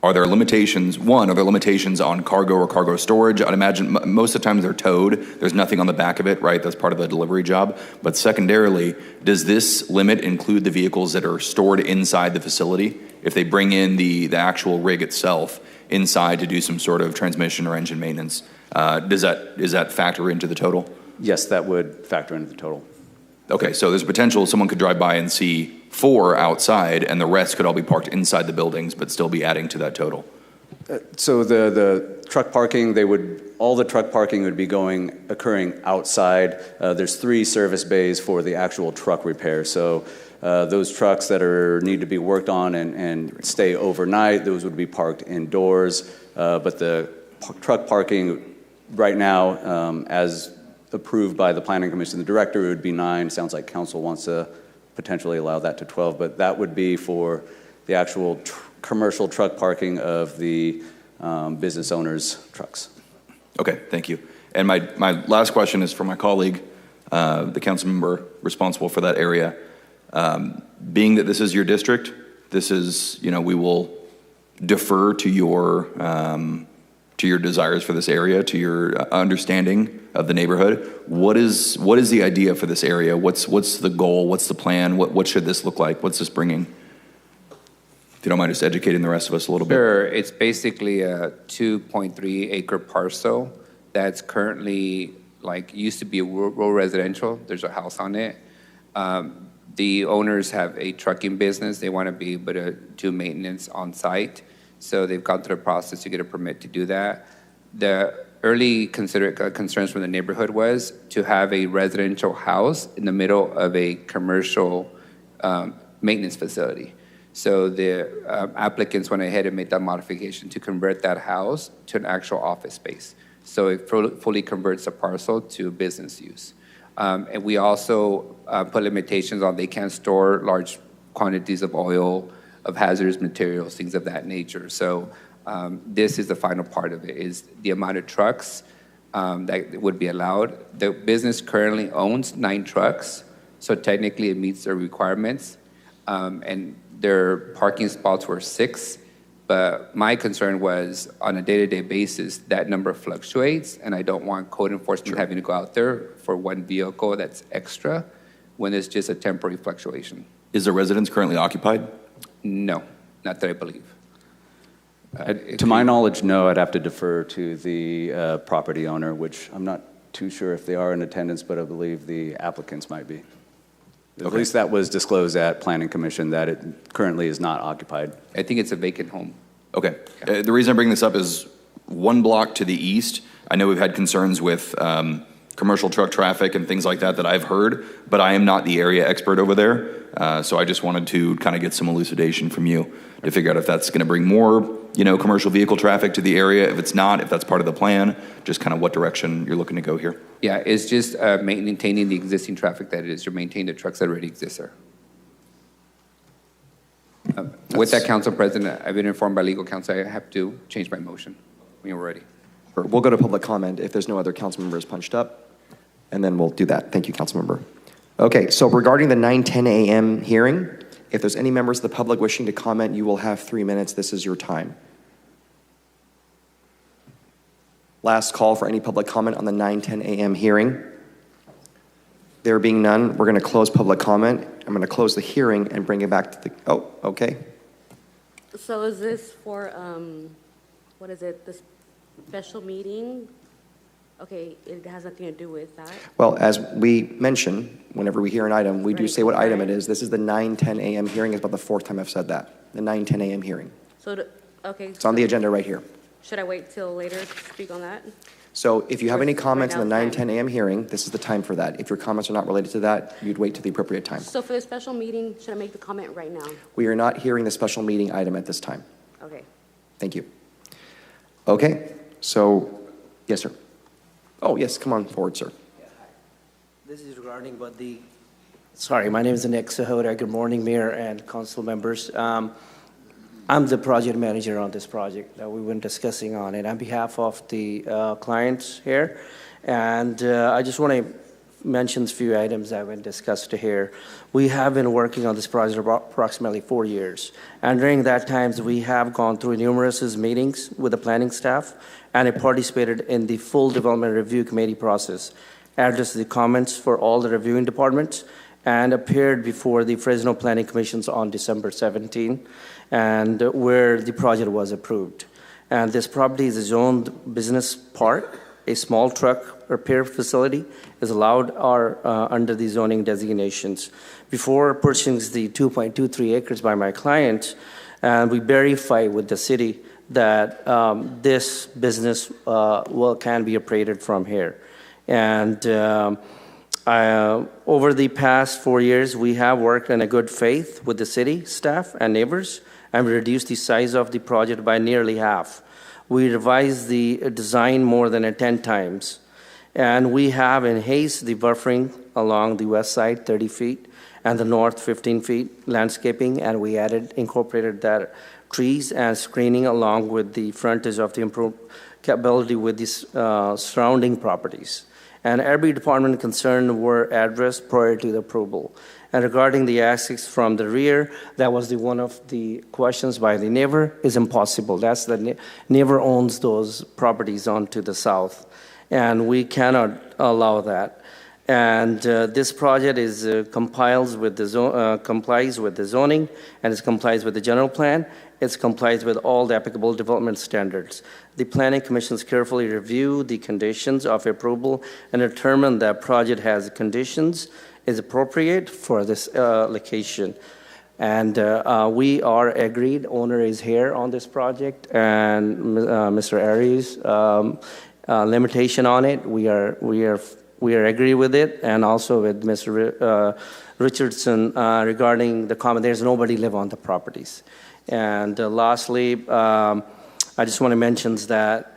Are there limitations? One, are there limitations on cargo or cargo storage? I'd imagine most of the times they're towed. There's nothing on the back of it, right? That's part of the delivery job. But secondarily, does this limit include the vehicles that are stored inside the facility? If they bring in the actual rig itself inside to do some sort of transmission or engine maintenance, does that factor into the total? Yes, that would factor into the total. Okay, so there's potential someone could drive by and see 4 outside and the rest could all be parked inside the buildings but still be adding to that total. So the truck parking, all the truck parking would be occurring outside. There's 3 service bays for the actual truck repair. So those trucks that need to be worked on and stay overnight, those would be parked indoors. But the truck parking right now, as approved by the Planning Commission, the director, it would be 9. Sounds like council wants to potentially allow that to 12, but that would be for the actual commercial truck parking of the business owners' trucks. Okay, thank you. And my last question is for my colleague, the council member responsible for that area. Being that this is your district, this is, we will defer to your desires for this area, to your understanding of the neighborhood. What is the idea for this area? What's the goal? What's the plan? What should this look like? What's this bringing? If you don't mind just educating the rest of us a little bit. Sure. It's basically a 2.3 acre parcel that's currently used to be a rural residential. There's a house on it. The owners have a trucking business. They want to be able to do maintenance on site. So they've gone through the process to get a permit to do that. The early concerns from the neighborhood was to have a residential house in the middle of a commercial maintenance facility. So the applicants went ahead and made that modification to convert that house to an actual office space. So it fully converts a parcel to business use. And we also put limitations on they can't store large quantities of oil, of hazardous materials, things of that nature. So this is the final part of it, is the amount of trucks that would be allowed. The business currently owns 9 trucks, so technically it meets their requirements. And their parking spots were 6, but my concern was on a day-to-day basis, that number fluctuates, and I don't want code enforcement having to go out there for one vehicle that's extra when it's just a temporary fluctuation. Is the residence currently occupied? No, not that I believe. To my knowledge, no. I'd have to defer to the property owner, which I'm not too sure if they are in attendance, but I believe the applicants might be. At least that was disclosed at Planning Commission, that it currently is not occupied. I think it's a vacant home. Okay. The reason I bring this up is 1 block to the east, I know we've had concerns with commercial truck traffic and things like that I've heard, but I am not the area expert over there. So I just wanted to kind of get some elucidation from you to figure out if that's going to bring more, commercial vehicle traffic to the area. If it's not, if that's part of the plan, just kind of what direction you're looking to go here. Yeah, it's just maintaining the existing traffic that it is. You maintain the trucks that already exist there. With that, Council President, I've been informed by legal counsel I have to change my motion when you're ready. We'll go to public comment if there's no other council members punched up, and then we'll do that. Thank you, council member. Okay, so regarding the 9:10 a.m. hearing, if there's any members of the public wishing to comment, you will have 3 minutes. This is your time. Last call for any public comment on the 9:10 a.m. hearing. There being none, we're going to close public comment. I'm going to close the hearing and bring it back to the, okay. So is this for, what is it, the special meeting? Okay, it has nothing to do with that? Well, as we mention, whenever we hear an item, we do say what item it is. This is the 9:10 a.m. hearing. It's about the fourth time I've said that. The 9:10 a.m. hearing. So, okay. It's on the agenda right here. Should I wait till later to speak on that? So if you have any comments right on the now 9:10 a.m. hearing, this is the time for that. If your comments are not related to that, you'd wait to the appropriate time. So for the special meeting, should I make the comment right now? We are not hearing the special meeting item at this time. Okay. Thank you. Okay, so, yes, sir. Oh, yes, come on forward, sir. This is regarding what sorry, my name is Nick Sahota. Good morning, Mayor and council members. I'm the project manager on this project that we've been discussing on it on behalf of the clients here. And I just want to mention a few items that have been discussed here. We have been working on this project approximately 4 years. And during that time, we have gone through numerous meetings with the planning staff and have participated in the full development review committee process, addressed the comments for all the reviewing departments, and appeared before the Fresno Planning Commissions on December 17, and where the project was approved. And this property is a zoned business park. A small truck repair facility is allowed under the zoning designations. Before purchasing the 2.23 acres by my client, and we verify with the city that this business can be operated from here. And over the past 4 years, we have worked in a good faith with the city staff and neighbors, and we reduced the size of the project by nearly half. We revised the design more than 10 times, and we have enhanced the buffering along the west side 30 feet and the north 15 feet landscaping, and we incorporated that trees and screening along with the frontage of the improved capability with these surrounding properties. And every department concerned were addressed prior to the approval. And regarding the access from the rear, that was one of the questions by the neighbor, is impossible. That's the neighbor owns those properties onto the south, and we cannot allow that. And this project is complies with the zoning, and it complies with the general plan. It complies with all the applicable development standards. The Planning Commissions carefully review the conditions of approval and determine that project has conditions is appropriate for this location. And we are agreed, owner is here on this project, and Mr. Aries, limitation on it, we are agree with it, and also with Mr. Richardson regarding the comment, there's nobody live on the properties. And lastly, I just want to mention that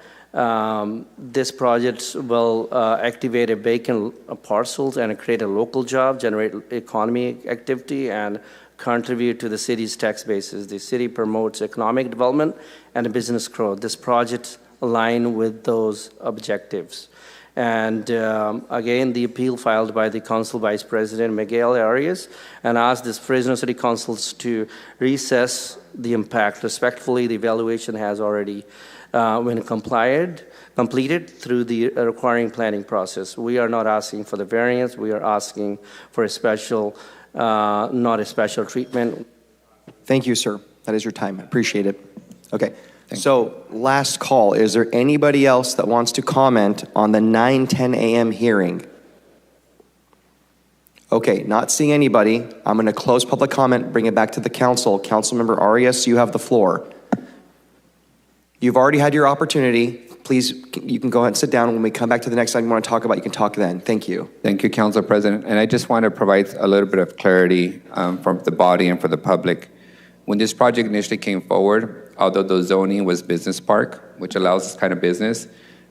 this project will activate a vacant parcels and create a local job, generate economy activity, and contribute to the city's tax bases. The city promotes economic development and business growth. This project aligns with those objectives. And again, the appeal filed by the Council Vice President Miguel Arias and asked the Fresno City Councils to reassess the impact. Respectfully, the evaluation has already been completed through the requiring planning process. We are not asking for the variance. We are asking for a special, not a special treatment. Thank you, sir. That is your time. I appreciate it. Okay. So last call. Is there anybody else that wants to comment on the 9:10 a.m. hearing? Okay, not seeing anybody. I'm going to close public comment, bring it back to the council. Councilmember Arias, you have the floor. You've already had your opportunity. Please, you can go ahead and sit down. When we come back to the next item you want to talk about, you can talk then. Thank you. Thank you, Council President. And I just want to provide a little bit of clarity for the body and for the public. When this project initially came forward, although the zoning was business park, which allows this kind of business,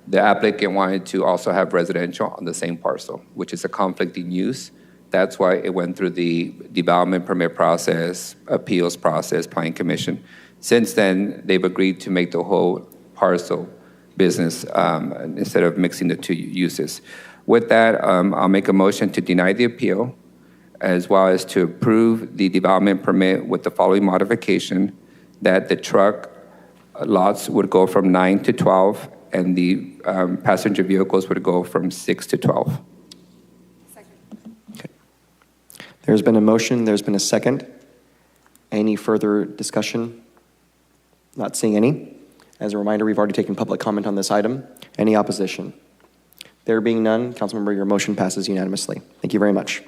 the applicant wanted to also have residential on the same parcel, which is a conflicting use. That's why it went through the development permit process, appeals process, planning commission. Since then, they've agreed to make the whole parcel business instead of mixing the two uses. With that, I'll make a motion to deny the appeal, as well as to approve the development permit with the following modification, that the truck lots would go from 9 to 12, and the passenger vehicles would go from 6 to 12. There's been a motion, there's been a second. Any further discussion? Not seeing any. As a reminder, we've already taken public comment on this item. Any opposition? There being none, Councilmember, your motion passes unanimously. Thank you very much.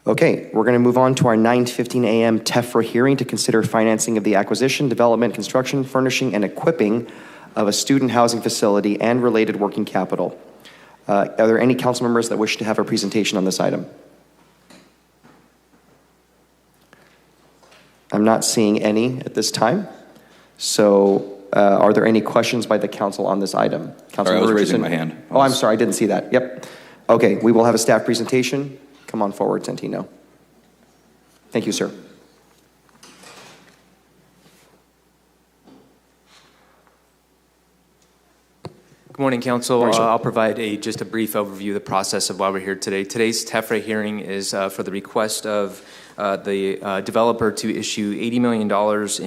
Okay, we're going to move on to our 9:15 a.m. TEFRA hearing to consider financing of the acquisition, development, construction, furnishing, and equipping of a student housing facility and related working capital. Are there any council members that wish to have a presentation on this item? I'm not seeing any at this time. So are there any questions by the council on this item? Sorry, I was raising my hand. Oh, I'm sorry, I didn't see that. Yep. Okay, we will have a staff presentation. Come on forward, Santino. Thank you, sir. Good morning, Council. Morning, sir. I'll provide just a brief overview of the process of why we're here today. Today's TEFRA hearing is for the request of the developer to issue $80 million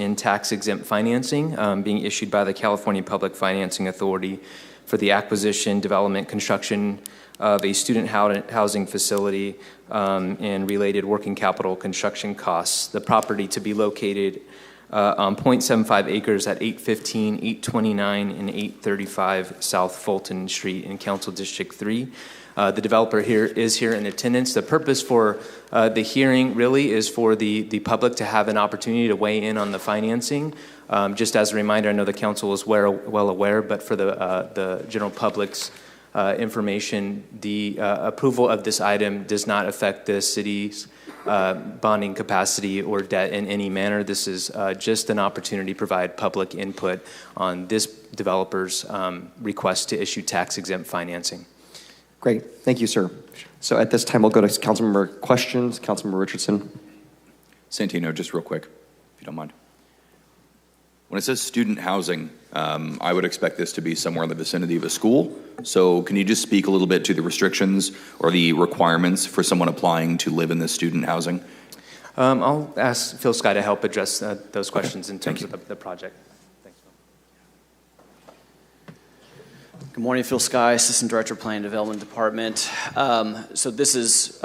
in tax-exempt financing being issued by the California Public Financing Authority for the acquisition, development, construction of a student housing facility and related working capital construction costs. The property to be located on 0.75 acres at 815, 829, and 835 South Fulton Street in Council District 3. The developer is here in attendance. The purpose for the hearing really is for the public to have an opportunity to weigh in on the financing. Just as a reminder, I know the council is well aware, but for the general public's information, the approval of this item does not affect the city's bonding capacity or debt in any manner. This is just an opportunity to provide public input on this developer's request to issue tax-exempt financing. Great. Thank you, sir. So at this time, we'll go to councilmember questions. Councilmember Richardson. Santino, just real quick, if you don't mind. When it says student housing, I would expect this to be somewhere in the vicinity of a school. So can you just speak a little bit to the restrictions or the requirements for someone applying to live in this student housing? I'll ask Phil Sky to help address those questions in terms of the project. Good morning, Phil Sky, Assistant Director of Planning and Development Department. So this is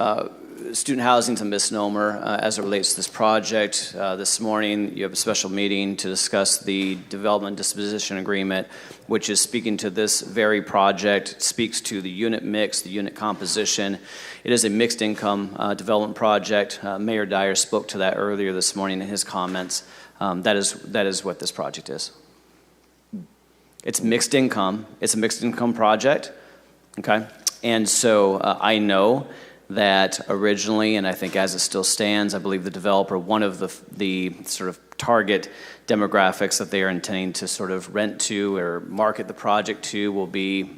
student housing is a misnomer as it relates to this project. This morning, you have a special meeting to discuss the development disposition agreement, which is speaking to this very project. It speaks to the unit mix, the unit composition. It is a mixed income development project. Mayor Dyer spoke to that earlier this morning in his comments. That is what this project is. It's mixed income. It's a mixed income project, okay? And so I know that originally, and I think as it still stands, I believe the developer, one of the sort of target demographics that they are intending to sort of rent to or market the project to will be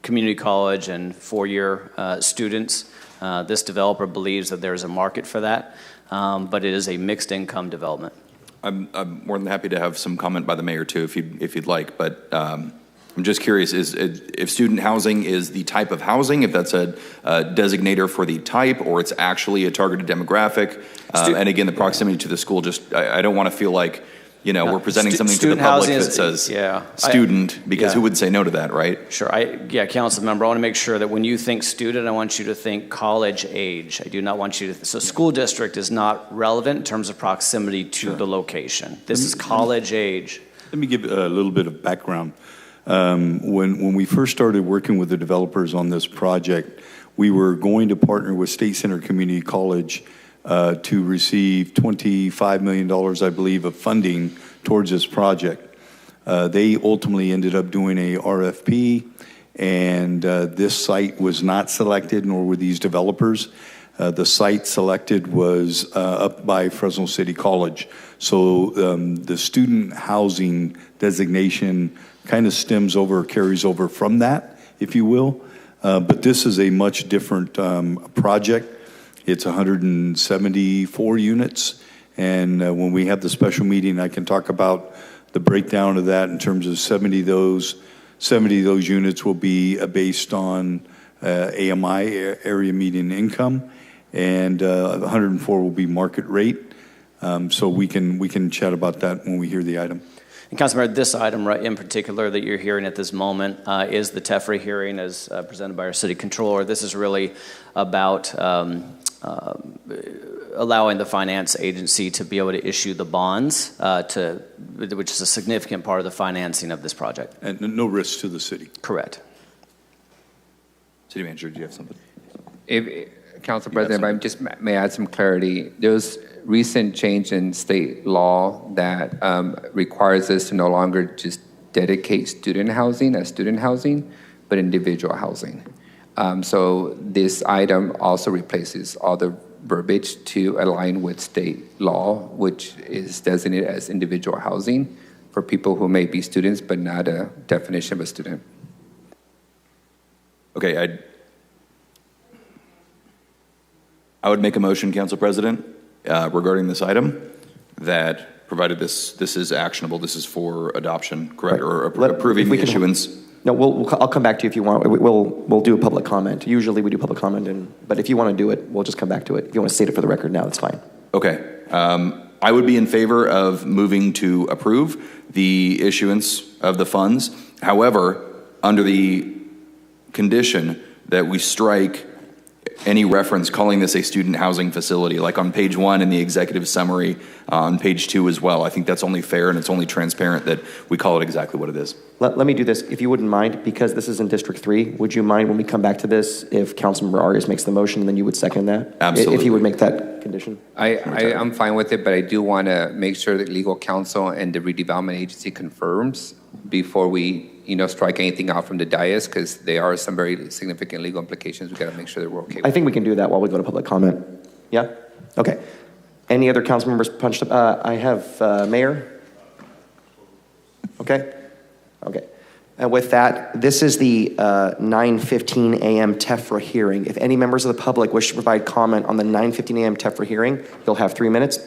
community college and four-year students. This developer believes that there is a market for that, but it is a mixed income development. I'm more than happy to have some comment by the mayor too, if you'd like. But I'm just curious: if student housing is the type of housing, if that's a designator for the type, or it's actually a targeted demographic, and again, the proximity to the school. Just I don't want to feel like we're presenting something to the public that says student, because who would say no to that, right? Sure. Council member, I want to make sure that when you think student, I want you to think college age. I do not want you to. So school district is not relevant in terms of proximity to the location. This is college age. Let me give a little bit of background. When we first started working with the developers on this project, we were going to partner with State Center Community College to receive $25 million, I believe, of funding towards this project. They ultimately ended up doing a RFP, and this site was not selected, nor were these developers. The site selected was up by Fresno City College. So the student housing designation kind of stems over, carries over from that, if you will. But this is a much different project. It's 174 units. And when we have the special meeting, I can talk about the breakdown of that in terms of 70 of those units will be based on AMI, area median income, and 104 will be market rate. So we can chat about that when we hear the item. And Councilmember, this item right in particular that you're hearing at this moment is the TEFRA hearing as presented by our city controller. This is really about allowing the finance agency to be able to issue the bonds, which is a significant part of the financing of this project. And no risk to the city. Correct. City Manager, do you have something? Council President, if I just may add some clarity. There's recent change in state law that requires us to no longer just dedicate student housing as student housing, but individual housing. So this item also replaces all the verbiage to align with state law, which is designated as individual housing for people who may be students, but not a definition of a student. Okay, I would make a motion, Council President, regarding this item, that provided this is actionable, this is for adoption, correct, or approving the issuance. No, I'll come back to you if you want. We'll do a public comment. Usually we do public comment, but if you want to do it, we'll just come back to it. If you want to state it for the record now, that's fine. Okay. I would be in favor of moving to approve the issuance of the funds. However, under the condition that we strike any reference calling this a student housing facility, like on page 1 in the executive summary, on page 2 as well. I think that's only fair and it's only transparent that we call it exactly what it is. Let me do this, if you wouldn't mind, because this is in District 3, would you mind when we come back to this if Councilmember Arias makes the motion and then you would second that? Absolutely. If you would make that condition? I'm fine with it, but I do want to make sure that legal counsel and the redevelopment agency confirms before we strike anything out from the dais, because there are some very significant legal implications. We've got to make sure that we're okay with. I think we can do that while we go to public comment. Yeah? Okay. Any other council members punched up? I have Mayor. Okay. Okay. And with that, this is the 9:15 a.m. TEFRA hearing. If any members of the public wish to provide comment on the 9:15 a.m. TEFRA hearing, you'll have 3 minutes.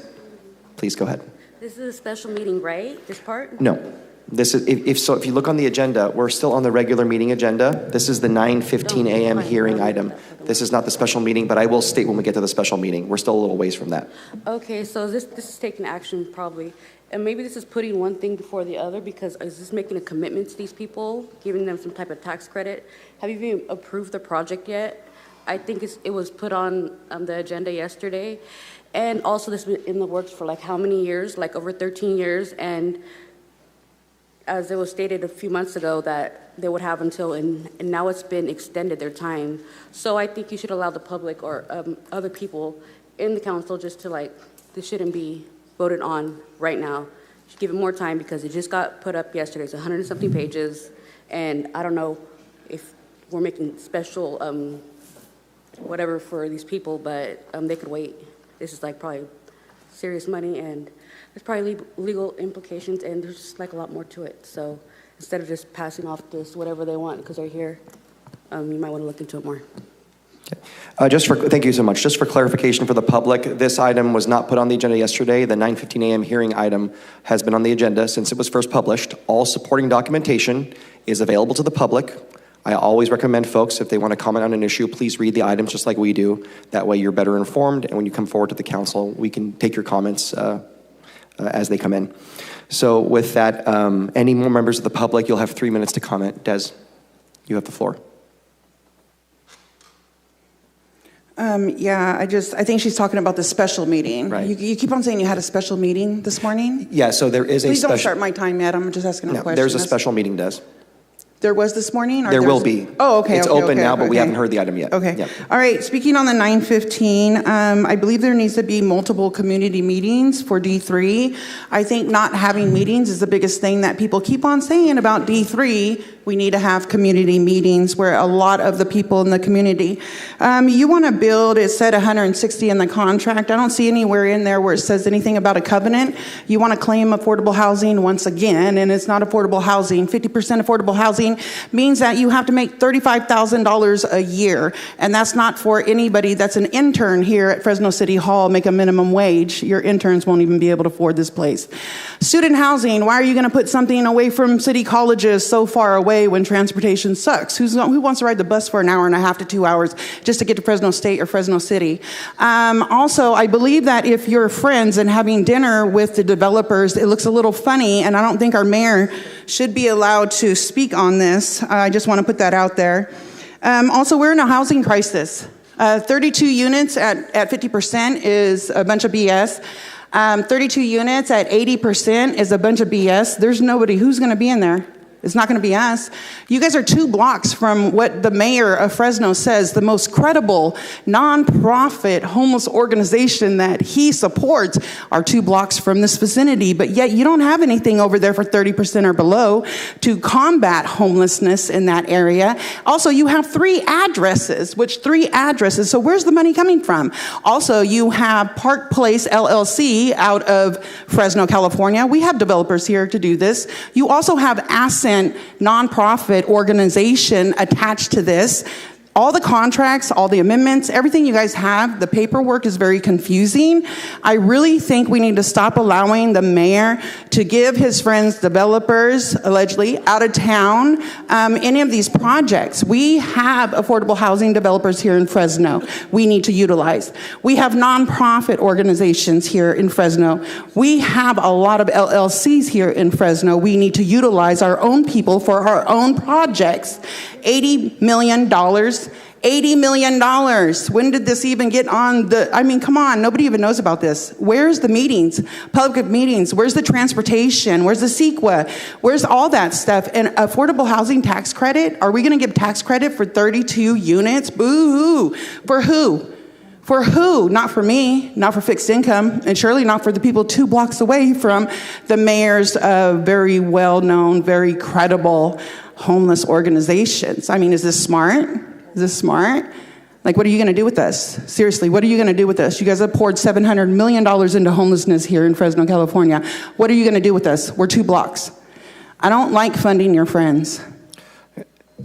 Please go ahead. This is a special meeting, right? This part? No. This is, if you look on the agenda, we're still on the regular meeting agenda. This is the 9:15 a.m. hearing item. This is not the special meeting, but I will state when we get to the special meeting. We're still a little ways from that. Okay, so this is taking action probably. And maybe this is putting one thing before the other, because is this making a commitment to these people, giving them some type of tax credit? Have you even approved the project yet? I think it was put on the agenda yesterday. And also this has been in the works for like how many years? Like over 13 years. And as it was stated a few months ago that they would have until, and now it's been extended their time. So I think you should allow the public or other people in the council just to this shouldn't be voted on right now. You should give it more time because it just got put up yesterday. It's 100 and something pages. And I don't know if we're making special whatever for these people, but they could wait. This is probably serious money, and there's probably legal implications, and there's just a lot more to it. So instead of just passing off this whatever they want because they're here, you might want to look into it more. Thank you so much. Just for clarification for the public, this item was not put on the agenda yesterday. The 9:15 a.m. hearing item has been on the agenda since it was first published. All supporting documentation is available to the public. I always recommend folks, if they want to comment on an issue, please read the items just like we do. That way you're better informed, and when you come forward to the council, we can take your comments as they come in. So with that, any more members of the public, you'll have 3 minutes to comment. Des, you have the floor. I think she's talking about the special meeting. Right. You keep on saying you had a special meeting this morning? Yeah, so there is Please don't start my time yet. I'm just asking a question. There's a special meeting, Des. There was this morning? Or There will there's- be. Oh, okay. It's okay, open okay, now, but we okay. haven't heard the item yet. Okay. Yep. All right. Speaking on the 915, I believe there needs to be multiple community meetings for D3. I think not having meetings is the biggest thing that people keep on saying about D3. We need to have community meetings where a lot of the people in the community. You want to build, it said 160 in the contract. I don't see anywhere in there where it says anything about a covenant. You want to claim affordable housing once again, and it's not affordable housing. 50% affordable housing means that you have to make $35,000 a year, and that's not for anybody that's an intern here at Fresno City Hall, make a minimum wage. Your interns won't even be able to afford this place. Student housing, why are you going to put something away from city colleges so far away when transportation sucks? Who wants to ride the bus for an hour and a half to 2 hours just to get to Fresno State or Fresno City? Also, I believe that if you're friends and having dinner with the developers, it looks a little funny, and I don't think our mayor should be allowed to speak on this. I just want to put that out there. Also, we're in a housing crisis. 32 units at 50% is a bunch of BS. 32 units at 80% is a bunch of BS. There's nobody who's going to be in there. It's not going to be us. You guys are 2 blocks from what the mayor of Fresno says, the most credible nonprofit homeless organization that he supports are 2 blocks from this vicinity, but yet you don't have anything over there for 30% or below to combat homelessness in that area. Also, you have 3 addresses, so where's the money coming from? Also, you have Park Place LLC out of Fresno, California. We have developers here to do this. You also have Ascent nonprofit organization attached to this. All the contracts, all the amendments, everything you guys have, the paperwork is very confusing. I really think we need to stop allowing the mayor to give his friends, developers, allegedly, out of town, any of these projects. We have affordable housing developers here in Fresno we need to utilize. We have nonprofit organizations here in Fresno. We have a lot of LLCs here in Fresno. We need to utilize our own people for our own projects. $80 million. $80 million. When did this even get on the, I mean, come on, nobody even knows about this. Where's the meetings, public meetings? Where's the transportation? Where's the CEQA? Where's all that stuff? And affordable housing tax credit? Are we gonna give tax credit for 32 units? Boo-hoo. For who? For who? Not for me, not for fixed income, and surely not for the people 2 blocks away from the mayor's very well-known, very credible homeless organizations. I mean, is this smart? Is this smart? Like, what are you going to do with us? Seriously, what are you going to do with us? You guys have poured $700 million into homelessness here in Fresno, California. What are you going to do with us? We're 2 blocks. I don't like funding your friends.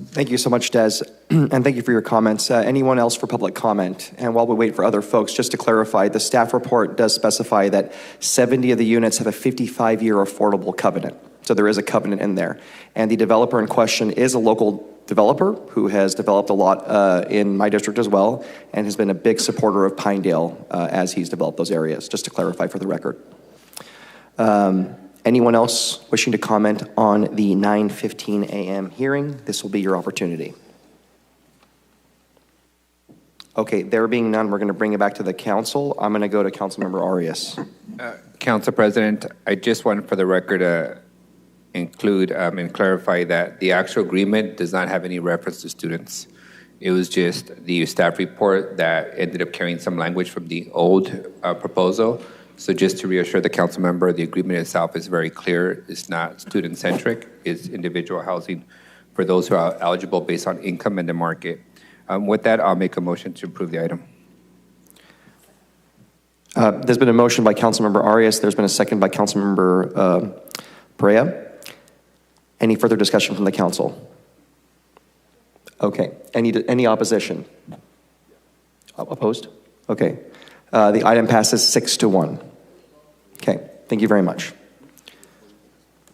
Thank you so much, Des, and thank you for your comments. Anyone else for public comment? And while we wait for other folks, just to clarify, the staff report does specify that 70 of the units have a 55-year affordable covenant. So there is a covenant in there. And the developer in question is a local developer who has developed a lot in my district as well, and has been a big supporter of Pinedale as he's developed those areas, just to clarify for the record. Anyone else wishing to comment on the 9:15 a.m. hearing? This will be your opportunity. Okay, there being none, we're going to bring it back to the council. I'm going to go to Councilmember Arias. Council President, I just want for the record to include and clarify that the actual agreement does not have any reference to students. It was just the staff report that ended up carrying some language from the old proposal. So just to reassure the council member, the agreement itself is very clear. It's not student-centric. It's individual housing for those who are eligible based on income in the market. With that, I'll make a motion to approve the item. There's been a motion by Councilmember Arias. There's been a second by Councilmember Perea. Any further discussion from the council? Okay. Any opposition? Opposed? Okay. The item passes 6-1. Okay. Thank you very much.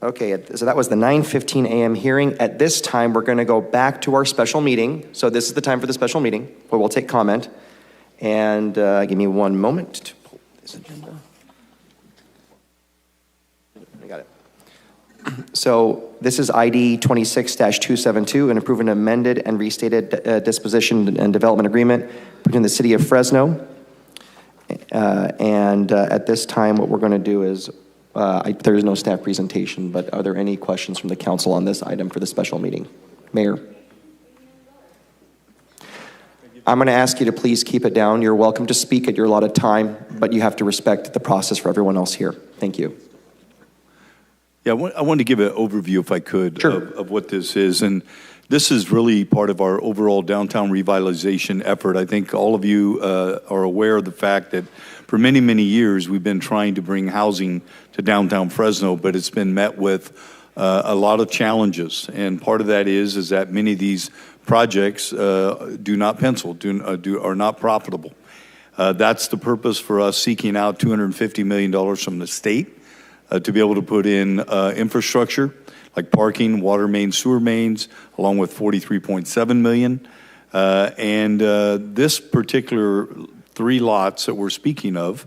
Okay, so that was the 9:15 a.m. hearing. At this time, we're going to go back to our special meeting. So this is the time for the special meeting, where we'll take comment. And give me one moment to pull this agenda. I got it. So this is ID 26-272, and approve an amended and restated disposition and development agreement between the City of Fresno. At this time, what we're going to do is, there is no staff presentation, but are there any questions from the council on this item for the special meeting? Mayor. I'm going to ask you to please keep it down. You're welcome to speak at your allotted time, but you have to respect the process for everyone else here. Thank you. Yeah, I wanted to give an overview, if I could, of what this is. And this is really part of our overall downtown revitalization effort. I think all of you are aware of the fact that for many, many years, we've been trying to bring housing to downtown Fresno, but it's been met with a lot of challenges. And part of that is that many of these projects do not pencil, are not profitable. That's the purpose for us seeking out $250 million from the state to be able to put in infrastructure like parking, water mains, sewer mains, along with $43.7 million. This particular 3 lots that we're speaking of,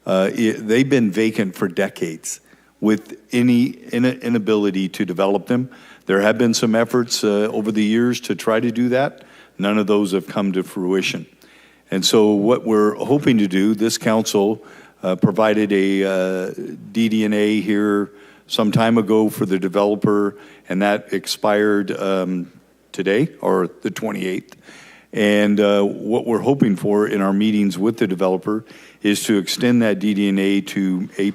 they've been vacant for decades with any inability to develop them. There have been some efforts over the years to try to do that. None of those have come to fruition. And so what we're hoping to do, this council provided a DD&A here some time ago for the developer, and that expired today, or the 28th. And what we're hoping for in our meetings with the developer is to extend that DD&A to May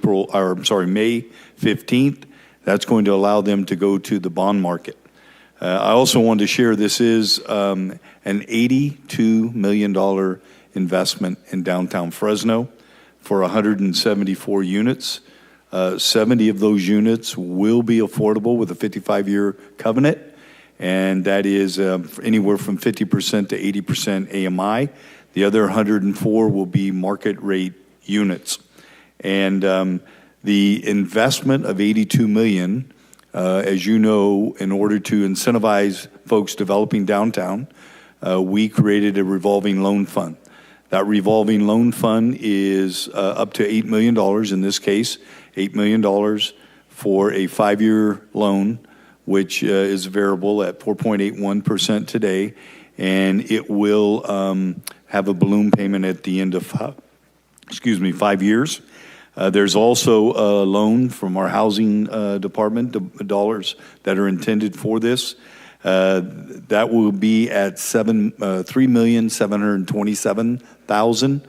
15th. That's going to allow them to go to the bond market. I also wanted to share this is an $82 million investment in downtown Fresno for 174 units. 70 of those units will be affordable with a 55-year covenant, and that is anywhere from 50% to 80% AMI. The other 104 will be market rate units. And the investment of $82 million, as you know, in order to incentivize folks developing downtown, we created a revolving loan fund. That revolving loan fund is up to $8 million in this case, $8 million for a 5-year loan, which is variable at 4.81% today, and it will have a balloon payment at the end of 5 years. There's also a loan from our housing department, dollars that are intended for this. That will be at $3,727,000,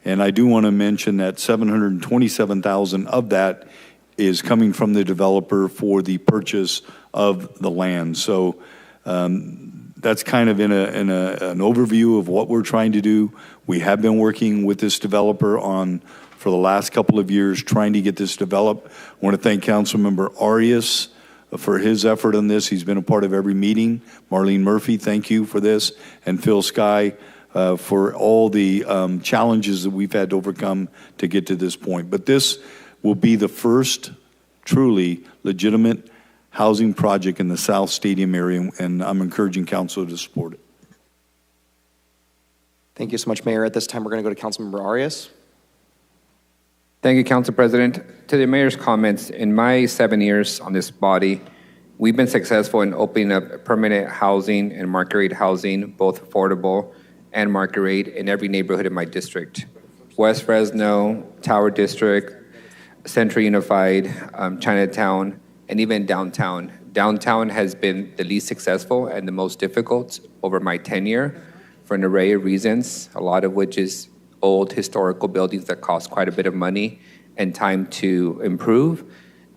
and I do want to mention that $727,000 of that is coming from the developer for the purchase of the land. So that's kind of in an overview of what we're trying to do. We have been working with this developer for the last couple of years trying to get this developed. I want to thank Councilmember Arias for his effort on this. He's been a part of every meeting. Marlene Murphy, thank you for this. And Phil Sky for all the challenges that we've had to overcome to get to this point. But this will be the first truly legitimate housing project in the South Stadium area, and I'm encouraging council to support it. Thank you so much, Mayor. At this time, we're going to go to Councilmember Arias. Thank you, Council President. To the Mayor's comments, in my 7 years on this body, we've been successful in opening up permanent housing and market rate housing, both affordable and market rate, in every neighborhood in my district. West Fresno, Tower District, Central Unified, Chinatown, and even downtown. Downtown has been the least successful and the most difficult over my tenure for an array of reasons, a lot of which is old historical buildings that cost quite a bit of money and time to improve.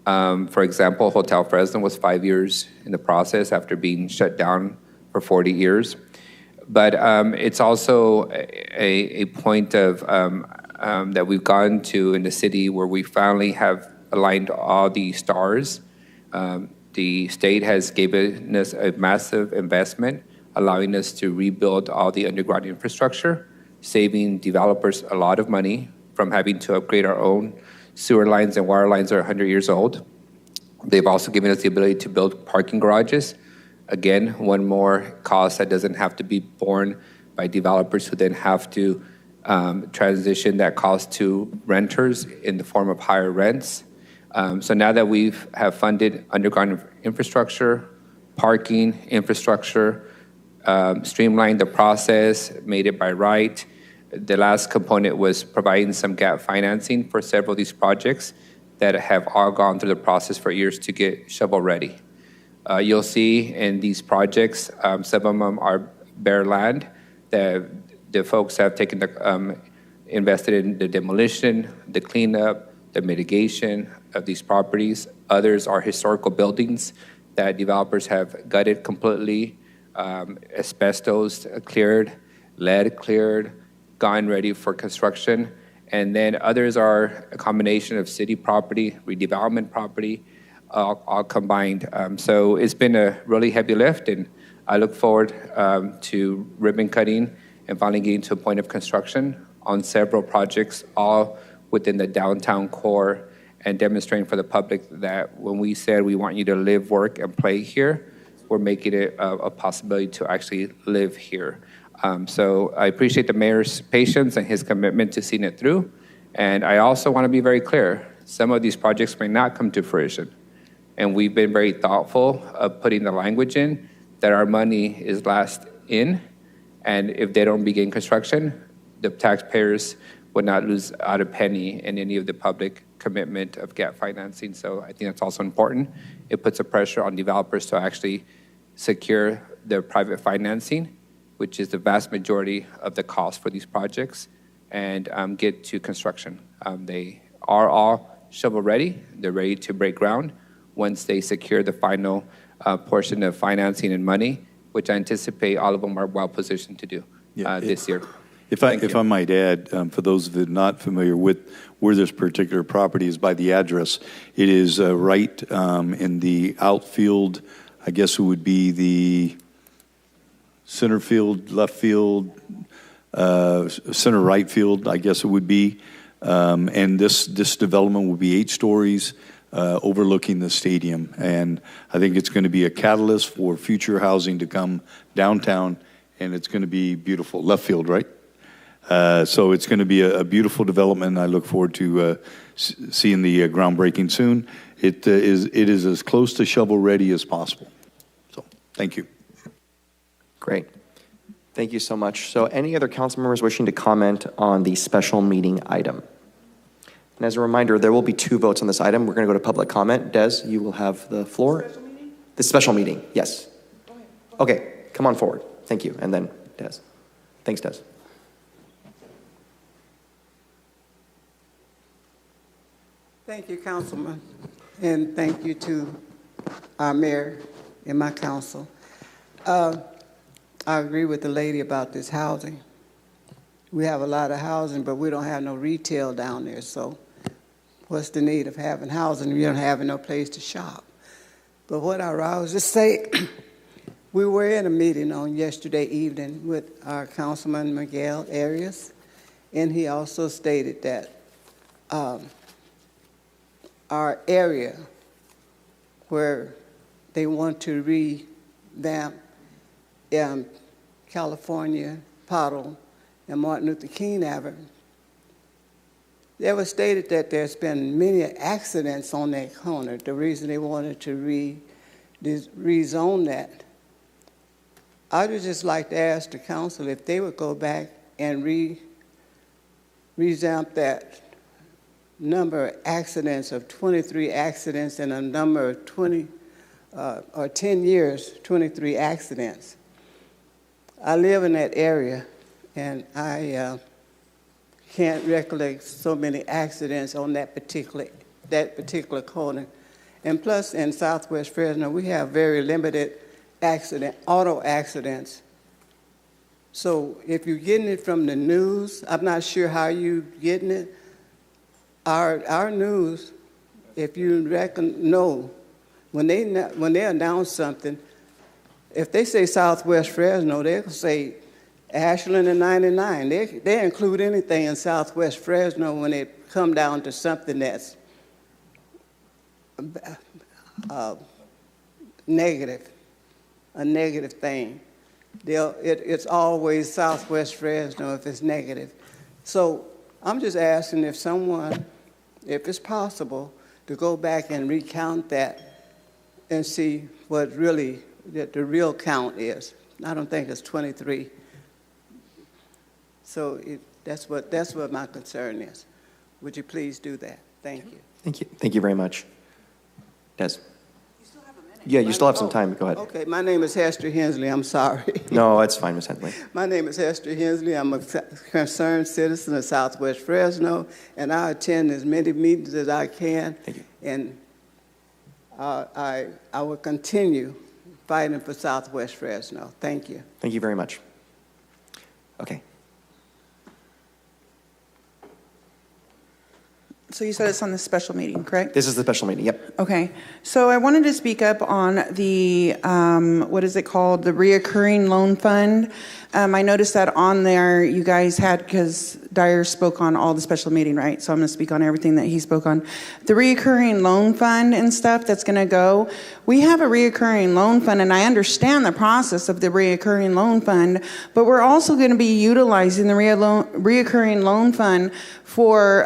For example, Hotel Fresno was 5 years in the process after being shut down for 40 years. But it's also a point of that we've gone to in the city where we finally have aligned all the stars. The state has given us a massive investment, allowing us to rebuild all the underground infrastructure, saving developers a lot of money from having to upgrade our own sewer lines and water lines that are 100 years old. They've also given us the ability to build parking garages. Again, one more cost that doesn't have to be borne by developers who then have to transition that cost to renters in the form of higher rents. So now that we have funded underground infrastructure, parking infrastructure, streamlined the process, made it by right. The last component was providing some gap financing for several of these projects that have all gone through the process for years to get shovel ready. You'll see in these projects, some of them are bare land. The folks have taken invested in the demolition, the cleanup, the mitigation of these properties. Others are historical buildings that developers have gutted completely, asbestos cleared, lead cleared, gotten ready for construction. And then others are a combination of city property, redevelopment property, all combined. So it's been a really heavy lift, and I look forward to ribbon cutting and finally getting to a point of construction on several projects, all within the downtown core, and demonstrating for the public that when we said we want you to live, work, and play here, we're making it a possibility to actually live here. So I appreciate the mayor's patience and his commitment to seeing it through. And I also want to be very clear, some of these projects may not come to fruition. And we've been very thoughtful of putting the language in that our money is last in, and if they don't begin construction, the taxpayers would not lose out a penny in any of the public commitment of gap financing. So I think that's also important. It puts a pressure on developers to actually secure their private financing, which is the vast majority of the cost for these projects, and get to construction. They are all shovel ready. They're ready to break ground once they secure the final portion of financing and money, which I anticipate all of them are well positioned to do this year. If I might add, for those that are not familiar with where this particular property is by the address, it is right in the outfield, I guess it would be the center field, left field, center right field, I guess it would be. And this development will be 8 stories overlooking the stadium. And I think it's going to be a catalyst for future housing to come downtown, and it's going to be beautiful. Left field, right? So it's going to be a beautiful development. I look forward to seeing the groundbreaking soon. It is as close to shovel ready as possible. So thank you. Great. Thank you so much. So any other council members wishing to comment on the special meeting item? And as a reminder, there will be 2 votes on this item. We're going to go to public comment. Des, you will have the floor. Special meeting? The special meeting, yes. Go ahead. Okay, come on forward. Thank you. And then Des. Thanks, Des. Thank you, Councilman, and thank you to our mayor and my council. I agree with the lady about this housing. We have a lot of housing, but we don't have no retail down there, so what's the need of having housing if you don't have no place to shop? But what I was just say, we were in a meeting on yesterday evening with our Councilman Miguel Arias, and he also stated that our area where they want to revamp California, Pottle, and Martin Luther King Avenue, they were stated that there's been many accidents on that corner. The reason they wanted to rezone that. I would just like to ask the council if they would go back and revamp that number of accidents of 23 accidents in a number of 10 years, 23 accidents. I live in that area, and I can't recollect so many accidents on that particular corner. And plus, in Southwest Fresno, we have very limited auto accidents. So if you're getting it from the news, I'm not sure how you're getting it. Our news, if you know, when they announce something, if they say Southwest Fresno, they'll say Ashland and 99. They include anything in Southwest Fresno when it come down to something that's negative, a negative thing. It's always Southwest Fresno if it's negative. So I'm just asking if it's possible, to go back and recount that and see what really the real count is. I don't think it's 23. So that's what my concern is. Would you please do that? Thank you. Thank you. Thank you very much. Des. Yeah, you still have some time. Go ahead. Okay, my name is Hester Hensley. I'm sorry. No, that's fine, Ms. Hensley. My name is Hester Hensley. I'm a concerned citizen of Southwest Fresno, and I attend as many meetings as I can. Thank you. And I will continue fighting for Southwest Fresno. Thank you. Thank you very much. Okay. So you said it's on the special meeting, correct? This is the special meeting. Yep. Okay. So I wanted to speak up on the, what is it called? The reoccurring loan fund. I noticed that on there you guys had, because Dyer spoke on all the special meeting, right? So I'm going to speak on everything that he spoke on. The reoccurring loan fund and stuff that's going to go. We have a reoccurring loan fund, and I understand the process of the reoccurring loan fund, but we're also going to be utilizing the reoccurring loan fund for,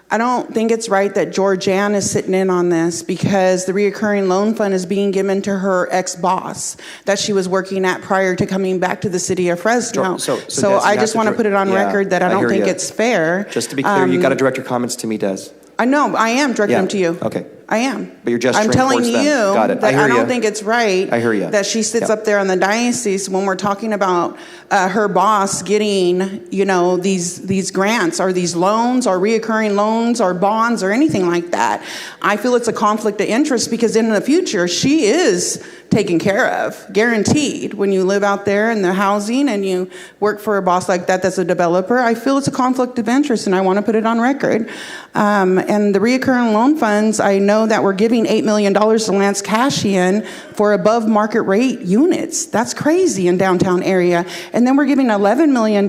I don't think it's right that Georgianne is sitting in on this, because the reoccurring loan fund is being given to her ex-boss that she was working at prior to coming back to the city of Fresno. So So Des, I just want to put it on record that I don't think it's fair. Just to be clear, you got to direct your comments to me, Des. I know, I am directing them to you. Okay. I am. But you're gesturing I'm telling towards you them. Got it. that I hear don't ya. think it's right I hear ya. that she sits Yeah. up there on the diocese when we're talking about her boss getting, these grants or these loans or reoccurring loans or bonds or anything like that. I feel it's a conflict of interest, because in the future she is taken care of, guaranteed. When you live out there in the housing and you work for a boss like that that's a developer, I feel it's a conflict of interest, and I want to put it on record. And the reoccurring loan funds, I know that we're giving $8 million to Lance Cashian for above market rate units. That's crazy in downtown area. And then we're giving $11 million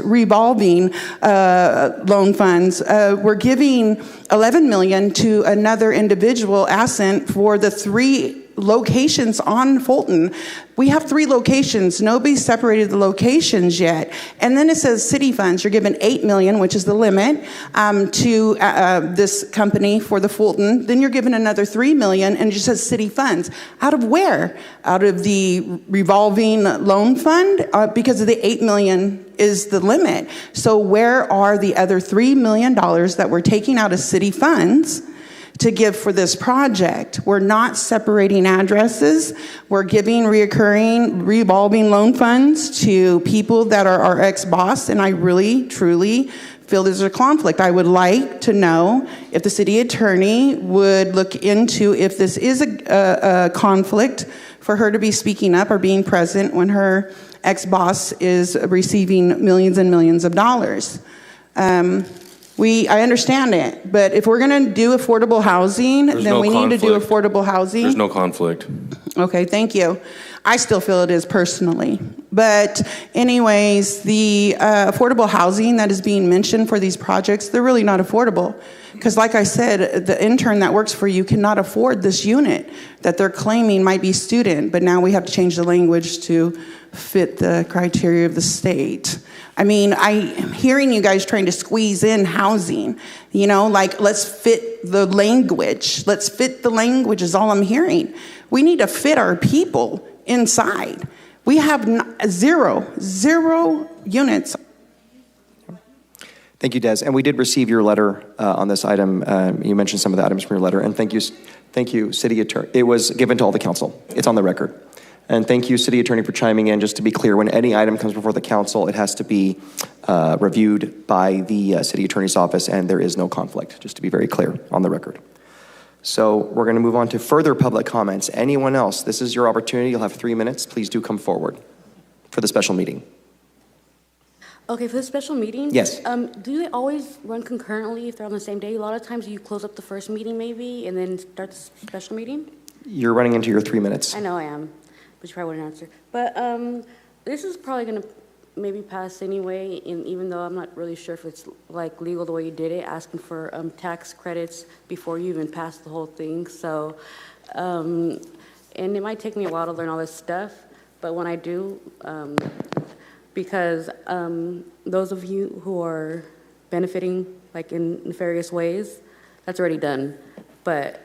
revolving loan funds. We're giving $11 million to another individual, Ascent, for the 3 locations on Fulton. We have 3 locations. Nobody's separated the locations yet. And then it says city funds. You're given $8 million, which is the limit, to this company for the Fulton. Then you're given another $3 million, and it just says city funds. Out of where? Out of the revolving loan fund? Because of the $8 million is the limit. So where are the other $3 million that we're taking out of city funds to give for this project? We're not separating addresses. We're giving reoccurring revolving loan funds to people that are our ex-boss, and I really, truly feel there's a conflict. I would like to know if the city attorney would look into if this is a conflict for her to be speaking up or being present when her ex-boss is receiving millions and millions of dollars. I understand it, but if we're going to do affordable housing, then we need to do affordable housing. There's no conflict. Okay, thank you. I still feel it is personally. But anyways, the affordable housing that is being mentioned for these projects, they're really not affordable. Because like I said, the intern that works for you cannot afford this unit that they're claiming might be student, but now we have to change the language to fit the criteria of the state. I mean, I'm hearing you guys trying to squeeze in housing, like let's fit the language. Let's fit the language is all I'm hearing. We need to fit our people inside. We have zero units. Thank you, Des. And we did receive your letter on this item. You mentioned some of the items from your letter. And thank you, City Attorney. It was given to all the council. It's on the record. And thank you, City Attorney, for chiming in. Just to be clear, when any item comes before the council, it has to be reviewed by the City Attorney's office, and there is no conflict, just to be very clear on the record. So we're going to move on to further public comments. Anyone else? This is your opportunity. You'll have 3 minutes. Please do come forward for the special meeting. Okay, for the special meeting? Yes. Do they always run concurrently if they're on the same day? A lot of times you close up the first meeting maybe and then start the special meeting? You're running into your 3 minutes. I know I am, but you probably wouldn't answer. But this is probably going to maybe pass anyway, and even though I'm not really sure if it's like legal the way you did it, asking for tax credits before you even pass the whole thing. So, and it might take me a while to learn all this stuff, but when I do, because those of you who are benefiting like in nefarious ways, that's already done. But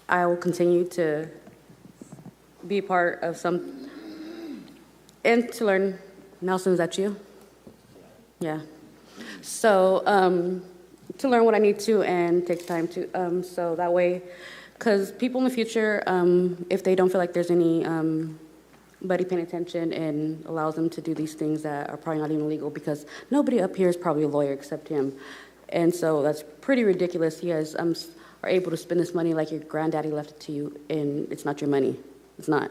I will continue to be part of some, and to learn. Nelson, is that you? Yeah. So to learn what I need to and take time to, so that way, Because people in the future, if they don't feel like there's any buddy paying attention and allows them to do these things that are probably not even legal, because nobody up here is probably a lawyer except him. And so that's pretty ridiculous. You guys are able to spend this money like your granddaddy left it to you, and it's not your money. It's not.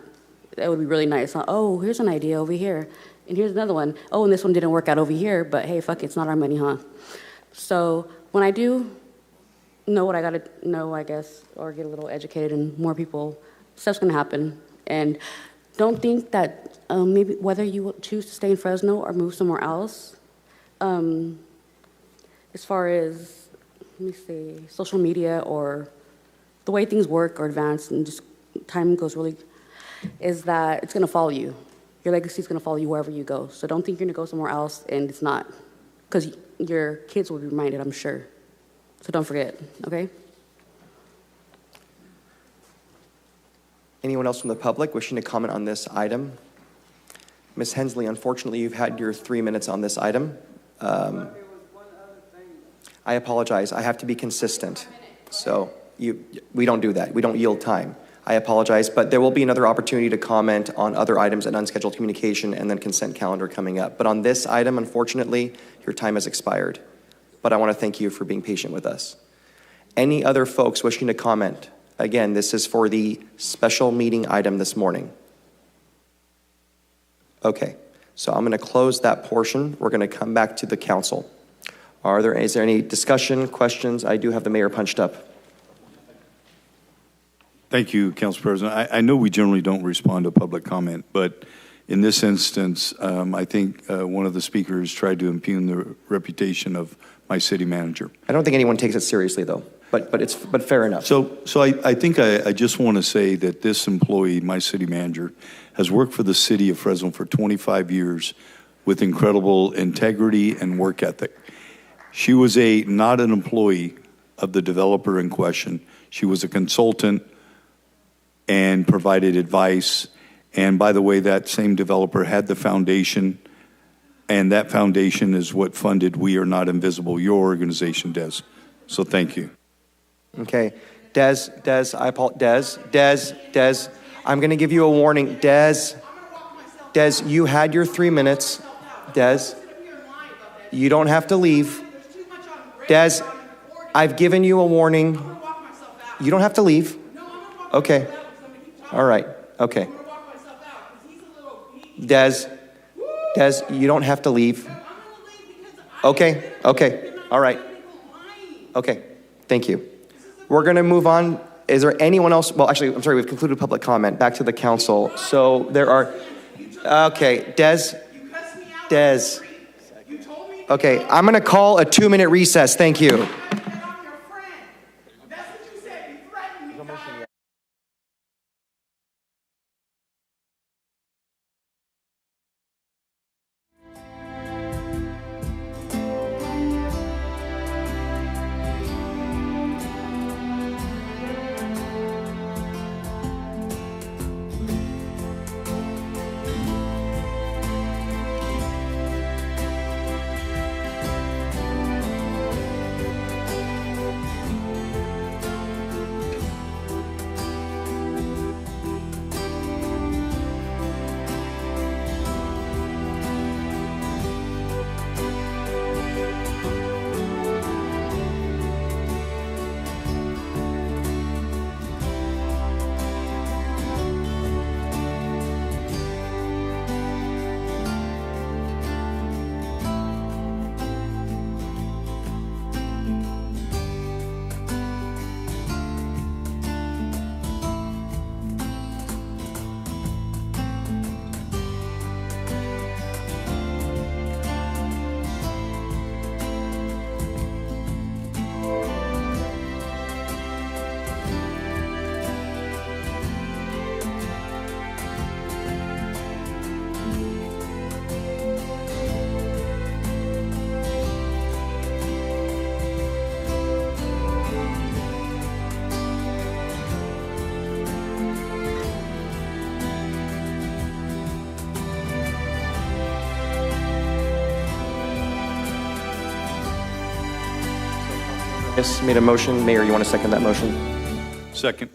That would be really nice. Oh, here's an idea over here, and here's another one. Oh, and this one didn't work out over here, but hey, fuck it, it's not our money, huh? So when I do know what I gotta know, I guess, or get a little educated and more people, stuff's gonna happen. And don't think that maybe whether you will choose to stay in Fresno or move somewhere else, as far as, let me see, social media or the way things work or advance and just time goes really, is that it's gonna follow you. Your legacy is gonna follow you wherever you go. So don't think you're gonna go somewhere else and it's not, because your kids will be reminded, I'm sure. So don't forget, okay? Anyone else from the public wishing to comment on this item? Ms. Hensley, unfortunately, you've had your 3 minutes on this item. I apologize. I have to be consistent. So we don't do that. We don't yield time. I apologize, but there will be another opportunity to comment on other items and unscheduled communication and then consent calendar coming up. But on this item, unfortunately, your time has expired. But I want to thank you for being patient with us. Any other folks wishing to comment? Again, this is for the special meeting item this morning. Okay, so I'm going to close that portion. We're going to come back to the council. Is there any discussion, questions? I do have the mayor punched up. Thank you, Council President. I know we generally don't respond to public comment, but in this instance, I think one of the speakers tried to impugn the reputation of my city manager. I don't think anyone takes it seriously, though, but fair enough. So I think I just want to say that this employee, my city manager, has worked for the city of Fresno for 25 years with incredible integrity and work ethic. She was not an employee of the developer in question. She was a consultant and provided advice. And by the way, that same developer had the foundation, and that foundation is what funded We Are Not Invisible, your organization, Des. So thank you. Okay. Des, I'm going to give you a warning. Des, you had your 3 minutes. Des, you don't have to leave. Des, I've given you a warning. You don't have to leave. Okay. All right. Okay. Des, you don't have to leave. Okay. All right. Okay. Thank you. We're going to move on. Is there anyone else? Well, actually, I'm sorry, we've concluded public comment. Back to the council. So there are, okay, Des. Okay, I'm going to call a 2-minute recess. Thank you. Yes, made a motion. Mayor, you want to second that motion? Second.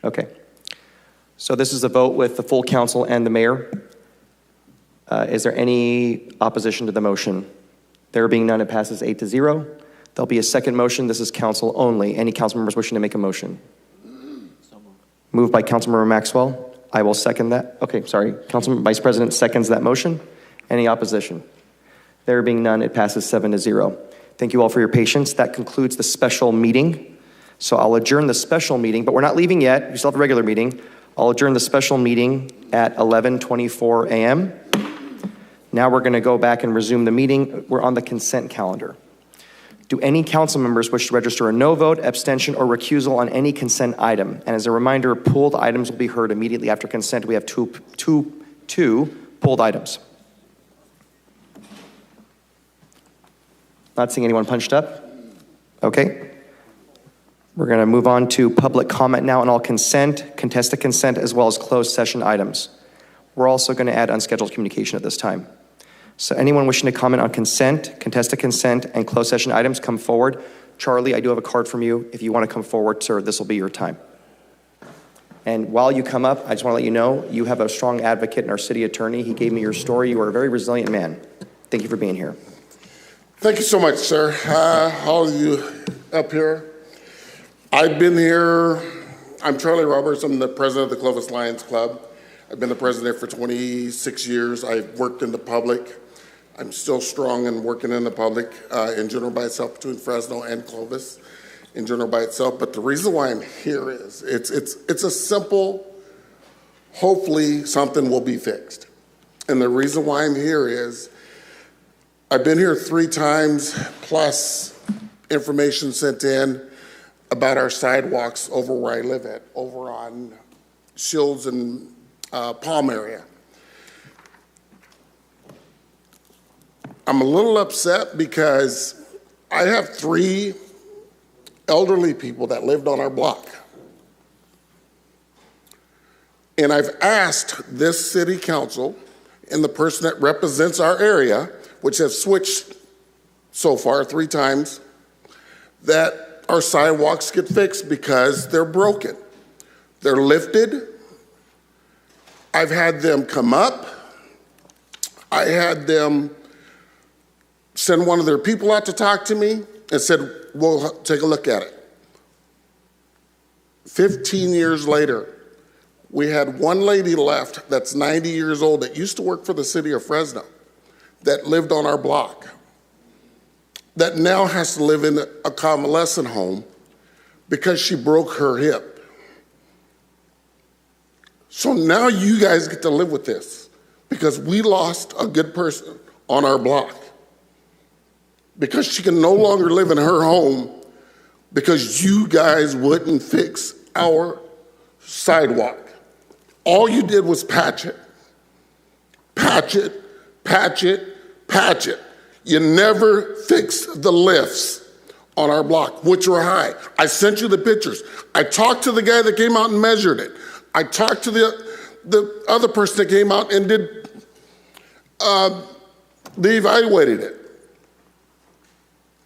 Okay. So this is a vote with the full council and the mayor. Is there any opposition to the motion? There being none, it passes 8-0. There'll be a second motion. This is council only. Any council members wishing to make a motion? Moved by Councilmember Maxwell. I will second that. Okay, sorry. Councilman Vice President seconds that motion. Any opposition? There being none, it passes 7-0. Thank you all for your patience. That concludes the special meeting. So I'll adjourn the special meeting, but we're not leaving yet. We still have a regular meeting. I'll adjourn the special meeting at 11:24 a.m. Now we're going to go back and resume the meeting. We're on the consent calendar. Do any council members wish to register a no vote, abstention, or recusal on any consent item? And as a reminder, pulled items will be heard immediately after consent. We have two pulled items. Not seeing anyone punched up? Okay. We're going to move on to public comment now on all consent, contested consent, as well as closed session items. We're also going to add unscheduled communication at this time. So anyone wishing to comment on consent, contested consent, and closed session items, come forward. Charlie, I do have a card from you. If you want to come forward, sir, this will be your time. And while you come up, I just want to let you know, you have a strong advocate in our city attorney. He gave me your story. You are a very resilient man. Thank you for being here. Thank you so much, sir. All of you up here. I've been here. I'm Charlie Roberts. I'm the president of the Clovis Lions Club. I've been the president for 26 years. I've worked in the public. I'm still strong and working in the public in general by itself between Fresno and Clovis in general by itself. But the reason why I'm here is it's a simple, hopefully something will be fixed. And the reason why I'm here is I've been here 3 times plus information sent in about our sidewalks over where I live at, over on Shields and Palm area. I'm a little upset because I have 3 elderly people that lived on our block. And I've asked this city council and the person that represents our area, which have switched so far 3 times, that our sidewalks get fixed because they're broken. They're lifted. I've had them come up. I had them send one of their people out to talk to me and said, we'll take a look at it. 15 years later, we had one lady left that's 90 years old that used to work for the city of Fresno that lived on our block that now has to live in a convalescent home because she broke her hip. So now you guys get to live with this because we lost a good person on our block because she can no longer live in her home because you guys wouldn't fix our sidewalk. All you did was patch it. Patch it, patch it, patch it. You never fixed the lifts on our block, which were high. I sent you the pictures. I talked to the guy that came out and measured it. I talked to the other person that came out and they evaluated it.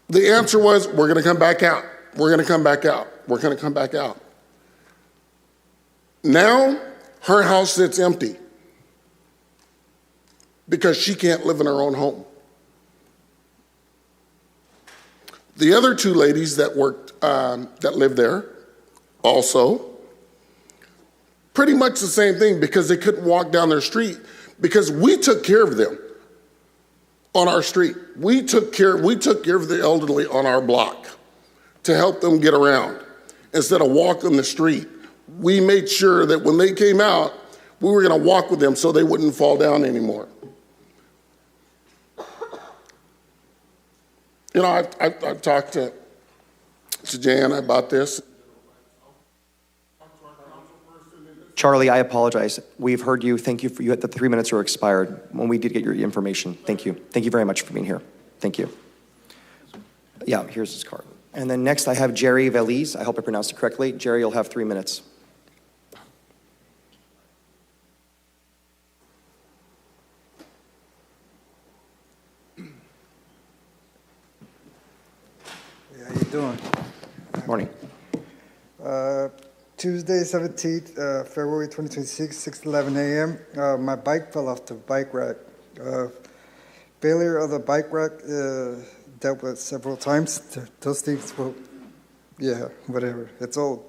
The answer was, we're going to come back out. We're going to come back out. We're going to come back out. Now, her house sits empty because she can't live in her own home. The other 2 ladies that worked, that lived there, also, pretty much the same thing because they couldn't walk down their street because we took care of them on our street. We took care of the elderly on our block to help them get around instead of walking the street. We made sure that when they came out, we were going to walk with them so they wouldn't fall down anymore. You know, I've talked to Jan about this. Charlie, I apologize. We've heard you. Thank you for you. The 3 minutes are expired when we did get your information. Thank you. Thank you very much for being here. Thank you. Yeah, here's his card. And then next I have Jerry Veliz. I hope I pronounced it correctly. Jerry, you'll have 3 minutes. How you doing? Morning. Tuesday, 17th, February 2026, 6:11 a.m. My bike fell off the bike rack. Failure of the bike rack dealt with several times. Those things will, yeah, whatever. It's old.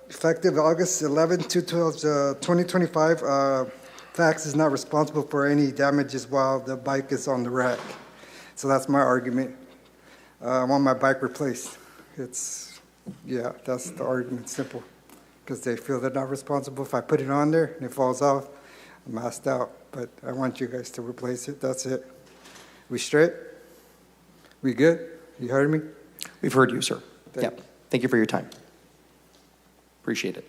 Effective August 11, 2025, Fax is not responsible for any damages while the bike is on the rack. So that's my argument. I want my bike replaced. Yeah, that's the argument, simple. Because they feel they're not responsible. If I put it on there and it falls off, I'm asked out. But I want you guys to replace it. That's it. We straight? We good? You heard me? We've heard you, sir. Thank you for your time. Appreciate it.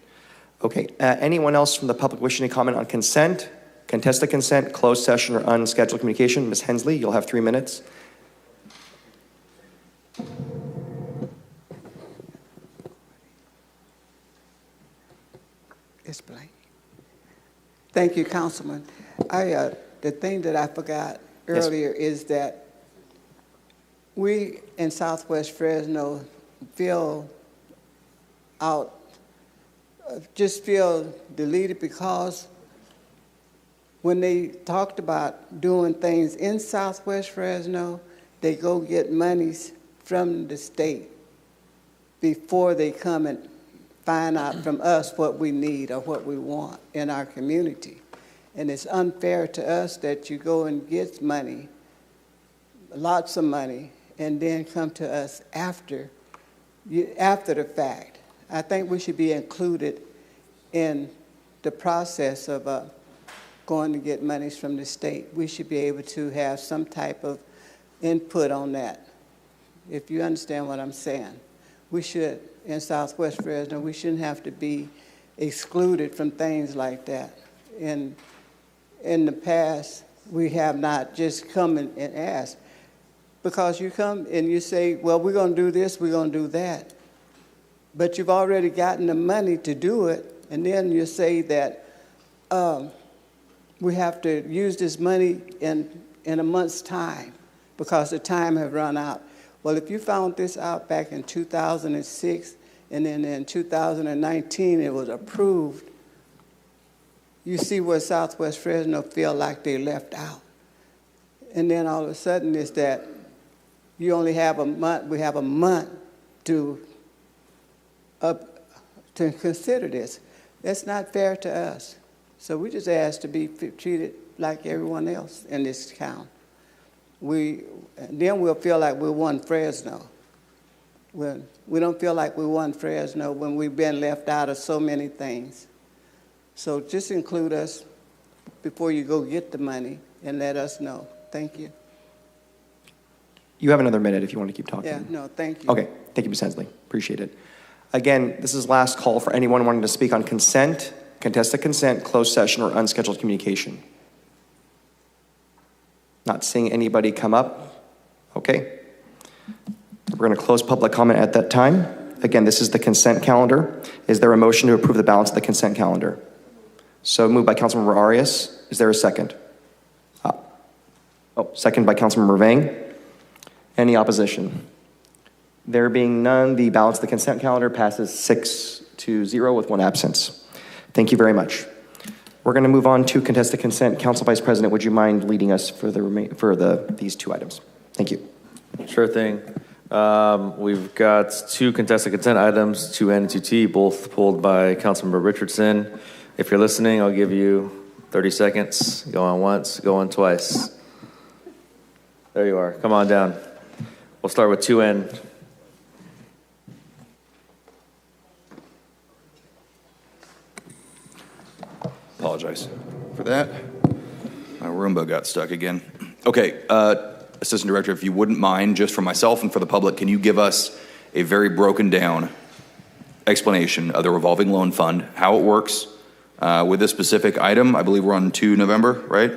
Okay, anyone else from the public wishing to comment on consent, contested consent, closed session, or unscheduled communication? Ms. Hensley, you'll have 3 minutes. It's blank. Thank you, Councilman. The thing that I forgot earlier is that we in Southwest Fresno just feel deleted because when they talked about doing things in Southwest Fresno, they go get monies from the state before they come and find out from us what we need or what we want in our community. And it's unfair to us that you go and get money, lots of money, and then come to us after the fact. I think we should be included in the process of going to get monies from the state. We should be able to have some type of input on that, if you understand what I'm saying. We should, in Southwest Fresno, we shouldn't have to be excluded from things like that. In the past, we have not just come and asked, because you come and you say, well, we're going to do this, we're going to do that. But you've already gotten the money to do it, and then you say that we have to use this money in a month's time because the time has run out. Well, if you found this out back in 2006, and then in 2019 it was approved, you see where Southwest Fresno feel like they left out. And then all of a sudden it's that you only have a month, we have a month to consider this. That's not fair to us. So we just ask to be treated like everyone else in this town. Then we'll feel like we won Fresno. We don't feel like we won Fresno when we've been left out of so many things. So just include us before you go get the money and let us know. Thank you. You have another minute if you want to keep talking. Yeah, no, thank you. Okay, thank you, Ms. Hensley. Appreciate it. Again, this is last call for anyone wanting to speak on consent, contested consent, closed session, or unscheduled communication. Not seeing anybody come up. Okay. We're going to close public comment at that time. Again, this is the consent calendar. Is there a motion to approve the balance of the consent calendar? So moved by Councilmember Arias. Is there a second? Second by Councilmember Vang. Any opposition? There being none, the balance of the consent calendar passes 6-0 with 1 absence. Thank you very much. We're going to move on to contested consent. Council Vice President, would you mind leading us for these 2 items? Thank you. Sure thing. We've got 2 contested consent items, 2N and 2T, both pulled by Councilmember Richardson. If you're listening, I'll give you 30 seconds. Go on once, go on twice. There you are. Come on down. We'll start with 2N. Apologize for that. My Roomba got stuck again. Okay, Assistant Director, if you wouldn't mind, just for myself and for the public, can you give us a very broken down explanation of the revolving loan fund, how it works with this specific item? I believe we're on 2 November, right?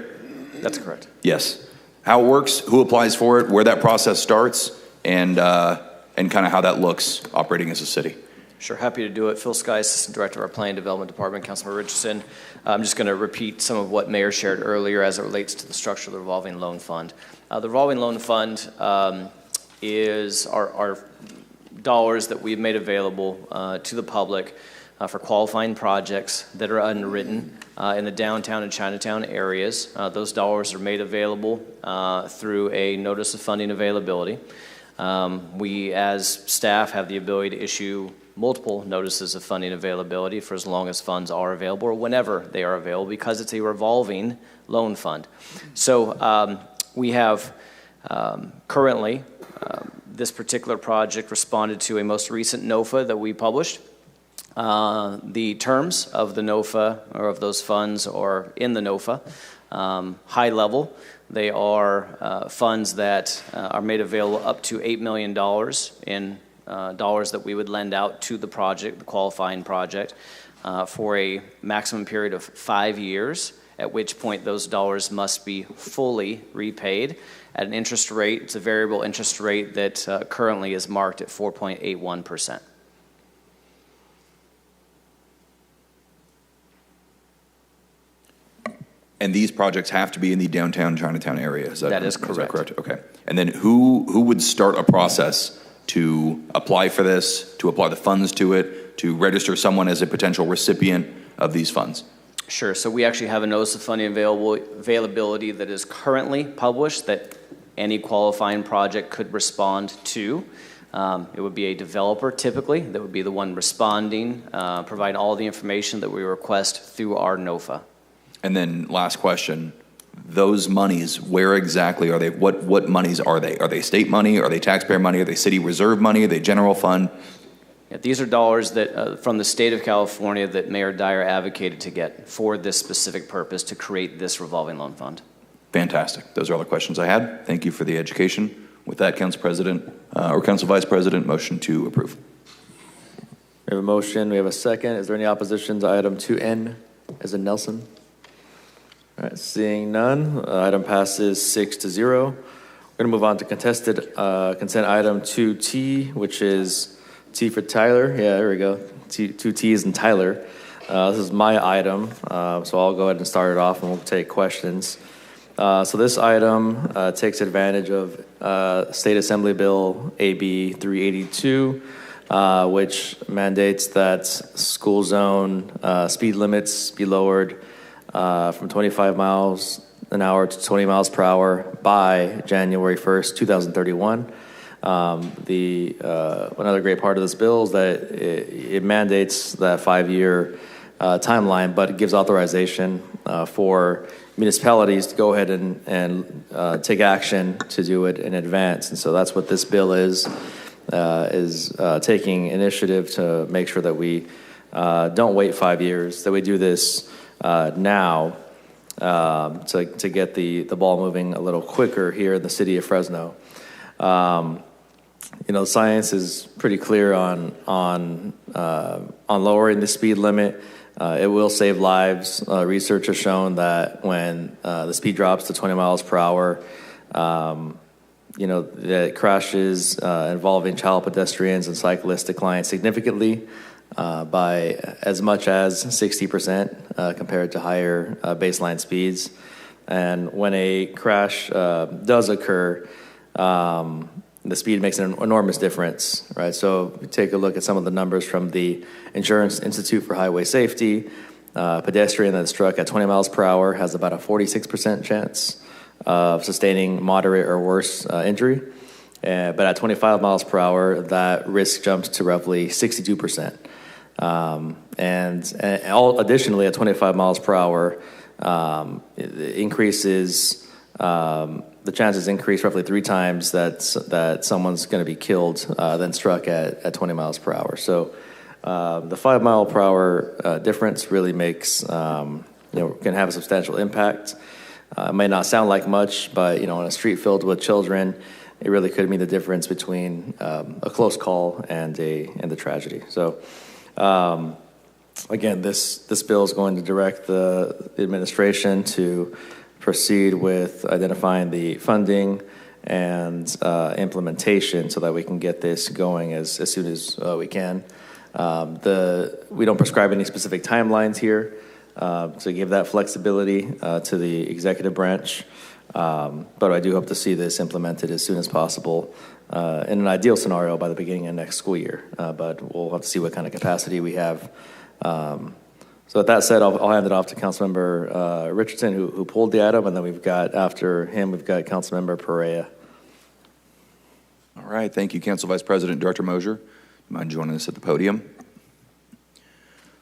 That's correct. Yes. How it works, who applies for it, where that process starts, and kind of how that looks operating as a city. Sure, happy to do it. Phil Sky, Assistant Director of our Planning Development Department, Councilmember Richardson. I'm just going to repeat some of what Mayor shared earlier as it relates to the structure of the revolving loan fund. The revolving loan fund is our dollars that we've made available to the public for qualifying projects that are underwritten in the downtown and Chinatown areas. Those dollars are made available through a notice of funding availability. We, as staff, have the ability to issue multiple notices of funding availability for as long as funds are available or whenever they are available, because it's a revolving loan fund. So we have currently this particular project responded to a most recent NOFA that we published. The terms of the NOFA or of those funds are in the NOFA. High level, they are funds that are made available up to $8 million in dollars that we would lend out to the project, the qualifying project, for a maximum period of 5 years, at which point those dollars must be fully repaid at an interest rate. It's a variable interest rate that currently is marked at 4.81%. And these projects have to be in the downtown Chinatown area. That is correct. Is that correct? Okay. And then who would start a process to apply for this, to apply the funds to it, to register someone as a potential recipient of these funds? Sure. So we actually have a notice of funding availability that is currently published that any qualifying project could respond to. It would be a developer typically that would be the one responding, providing all the information that we request through our NOFA. And then last question, those monies, where exactly are they? What monies are they? Are they state money? Are they taxpayer money? Are they city reserve money? Are they general fund? Yeah, these are dollars that from the state of California that Mayor Dyer advocated to get for this specific purpose to create this revolving loan fund. Fantastic. Those are all the questions I had. Thank you for the education. With that, Council President or Council Vice President, motion to approve. We have a motion. We have a second. Is there any opposition to item 2N as in Nelson? All right, seeing none, item passes 6-0. We're going to move on to contested consent item 2T, which is T for Tyler. Yeah, there we go. Two T's and Tyler. This is my item, so I'll go ahead and start it off and we'll take questions. So this item takes advantage of State Assembly Bill AB 382, which mandates that school zone speed limits be lowered from 25 miles an hour to 20 miles per hour by January 1st, 2031. Another great part of this bill is that it mandates that 5-year timeline, but it gives authorization for municipalities to go ahead and take action to do it in advance. And so that's what this bill is taking initiative to make sure that we don't wait 5 years, that we do this now to get the ball moving a little quicker here in the city of Fresno. The science is pretty clear on lowering the speed limit. It will save lives. Research has shown that when the speed drops to 20 miles per hour, that crashes involving child pedestrians and cyclists decline significantly by as much as 60% compared to higher baseline speeds. And when a crash does occur, the speed makes an enormous difference, right? So take a look at some of the numbers from the Insurance Institute for Highway Safety. Pedestrian that's struck at 20 miles per hour has about a 46% chance of sustaining moderate or worse injury. But at 25 miles per hour, that risk jumps to roughly 62%. Additionally, at 25 miles per hour, it increases, the chances increase roughly 3 times that someone's going to be killed than struck at 20 miles per hour. So the 5 mile per hour difference really makes, can have a substantial impact. It may not sound like much, but on a street filled with children, it really could mean the difference between a close call and a tragedy. So again, this bill is going to direct the administration to proceed with identifying the funding and implementation so that we can get this going as soon as we can. We don't prescribe any specific timelines here to give that flexibility to the executive branch. But I do hope to see this implemented as soon as possible. In an ideal scenario, by the beginning of next school year. But we'll have to see what kind of capacity we have. So with that said, I'll hand it off to Councilmember Richardson, who pulled the item, and then we've got, after him, we've got Councilmember Perea. All right, thank you, Council Vice President Director Mosier. Do you mind joining us at the podium?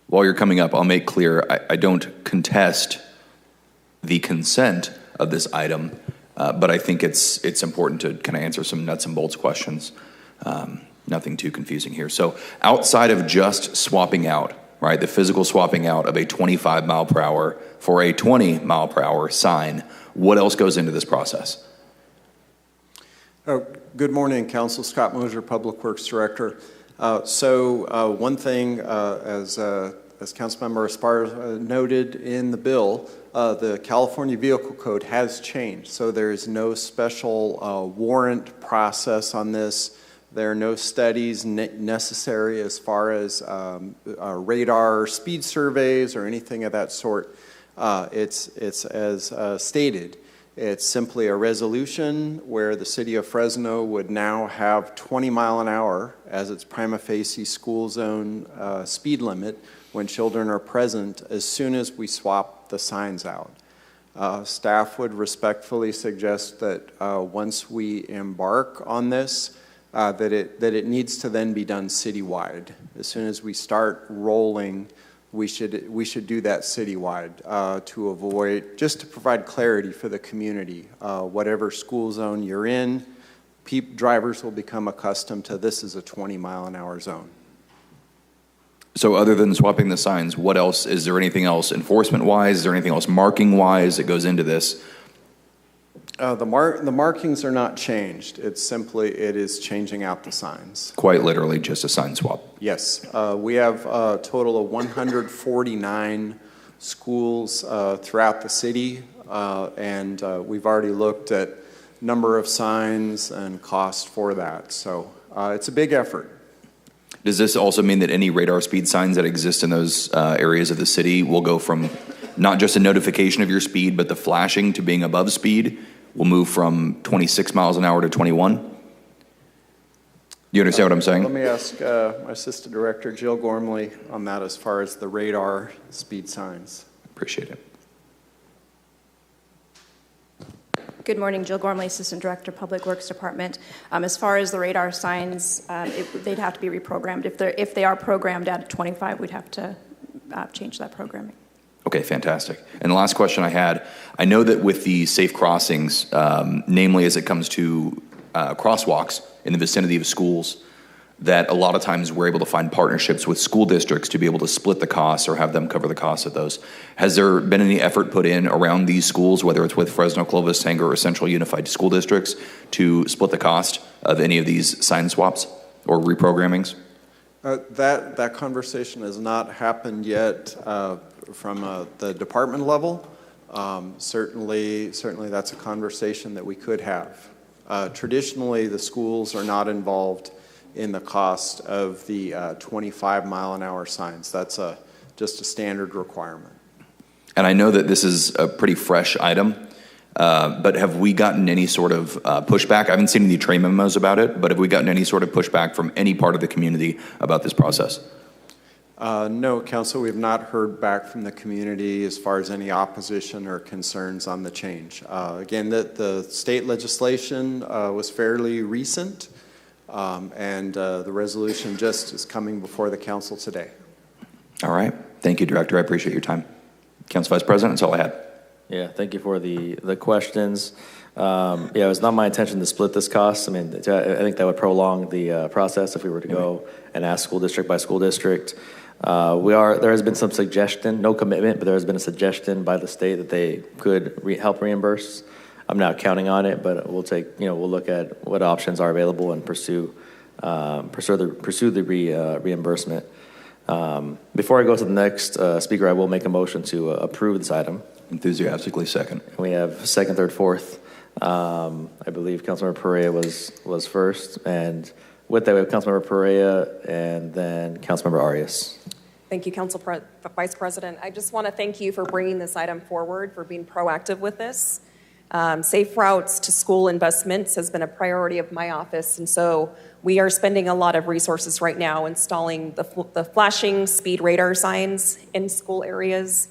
While you're coming up, I'll make clear I don't contest the consent of this item, but I think it's important to kind of answer some nuts and bolts questions. Nothing too confusing here. So outside of just swapping out, right, the physical swapping out of a 25 mile per hour for a 20 mile per hour sign, what else goes into this process? Good morning, Council. Scott Mosier, Public Works Director. One thing, as Councilmember Esparza noted in the bill, the California Vehicle Code has changed. So there is no special warrant process on this. There are no studies necessary as far as radar speed surveys or anything of that sort. It's as stated. It's simply a resolution where the city of Fresno would now have 20 mile an hour as its prima facie school zone speed limit when children are present as soon as we swap the signs out. Staff would respectfully suggest that once we embark on this, that it needs to then be done citywide. As soon as we start rolling, we should do that citywide to avoid, just to provide clarity for the community. Whatever school zone you're in, drivers will become accustomed to this is a 20 mile an hour zone. So other than swapping the signs, what else, is there anything else enforcement-wise? Is there anything else marking-wise that goes into this? The markings are not changed. It is changing out the signs. Quite literally just a sign swap. Yes. We have a total of 149 schools throughout the city, and we've already looked at number of signs and cost for that. So it's a big effort. Does this also mean that any radar speed signs that exist in those areas of the city will go from not just a notification of your speed, but the flashing to being above speed? Will move from 26 miles an hour to 21? You understand what I'm saying? Let me ask my Assistant Director, Jill Gormley, on that as far as the radar speed signs. Appreciate it. Good morning, Jill Gormley, Assistant Director, Public Works Department. As far as the radar signs, they'd have to be reprogrammed. If they are programmed at 25, we'd have to change that programming. Okay, fantastic. And the last question I had, I know that with the safe crossings, namely as it comes to crosswalks in the vicinity of schools, that a lot of times we're able to find partnerships with school districts to be able to split the costs or have them cover the costs of those. Has there been any effort put in around these schools, whether it's with Fresno, Clovis, Sanger, or Central Unified School Districts, to split the cost of any of these sign swaps or reprogrammings? That conversation has not happened yet from the department level. Certainly that's a conversation that we could have. Traditionally, the schools are not involved in the cost of the 25 mile an hour signs. That's just a standard requirement. And I know that this is a pretty fresh item, but have we gotten any sort of pushback? I haven't seen any trade memos about it, but have we gotten any sort of pushback from any part of the community about this process? No, Council, we have not heard back from the community as far as any opposition or concerns on the change. Again, the state legislation was fairly recent, and the resolution just is coming before the Council today. All right. Thank you, Director. I appreciate your time. Council Vice President, that's all I had. Yeah, thank you for the questions. Yeah, it was not my intention to split this cost. I mean, I think that would prolong the process if we were to go and ask school district by school district. There has been some suggestion, no commitment, but there has been a suggestion by the state that they could help reimburse. I'm not counting on it, but we'll look at what options are available and pursue the reimbursement. Before I go to the next speaker, I will make a motion to approve this item. Enthusiastically second. We have second, third, fourth. I believe Councilmember Perea was first, and with that, we have Councilmember Perea and then Councilmember Arias. Thank you, Vice President. I just want to thank you for bringing this item forward, for being proactive with this. Safe routes to school investments has been a priority of my office, and so we are spending a lot of resources right now installing the flashing speed radar signs in school areas,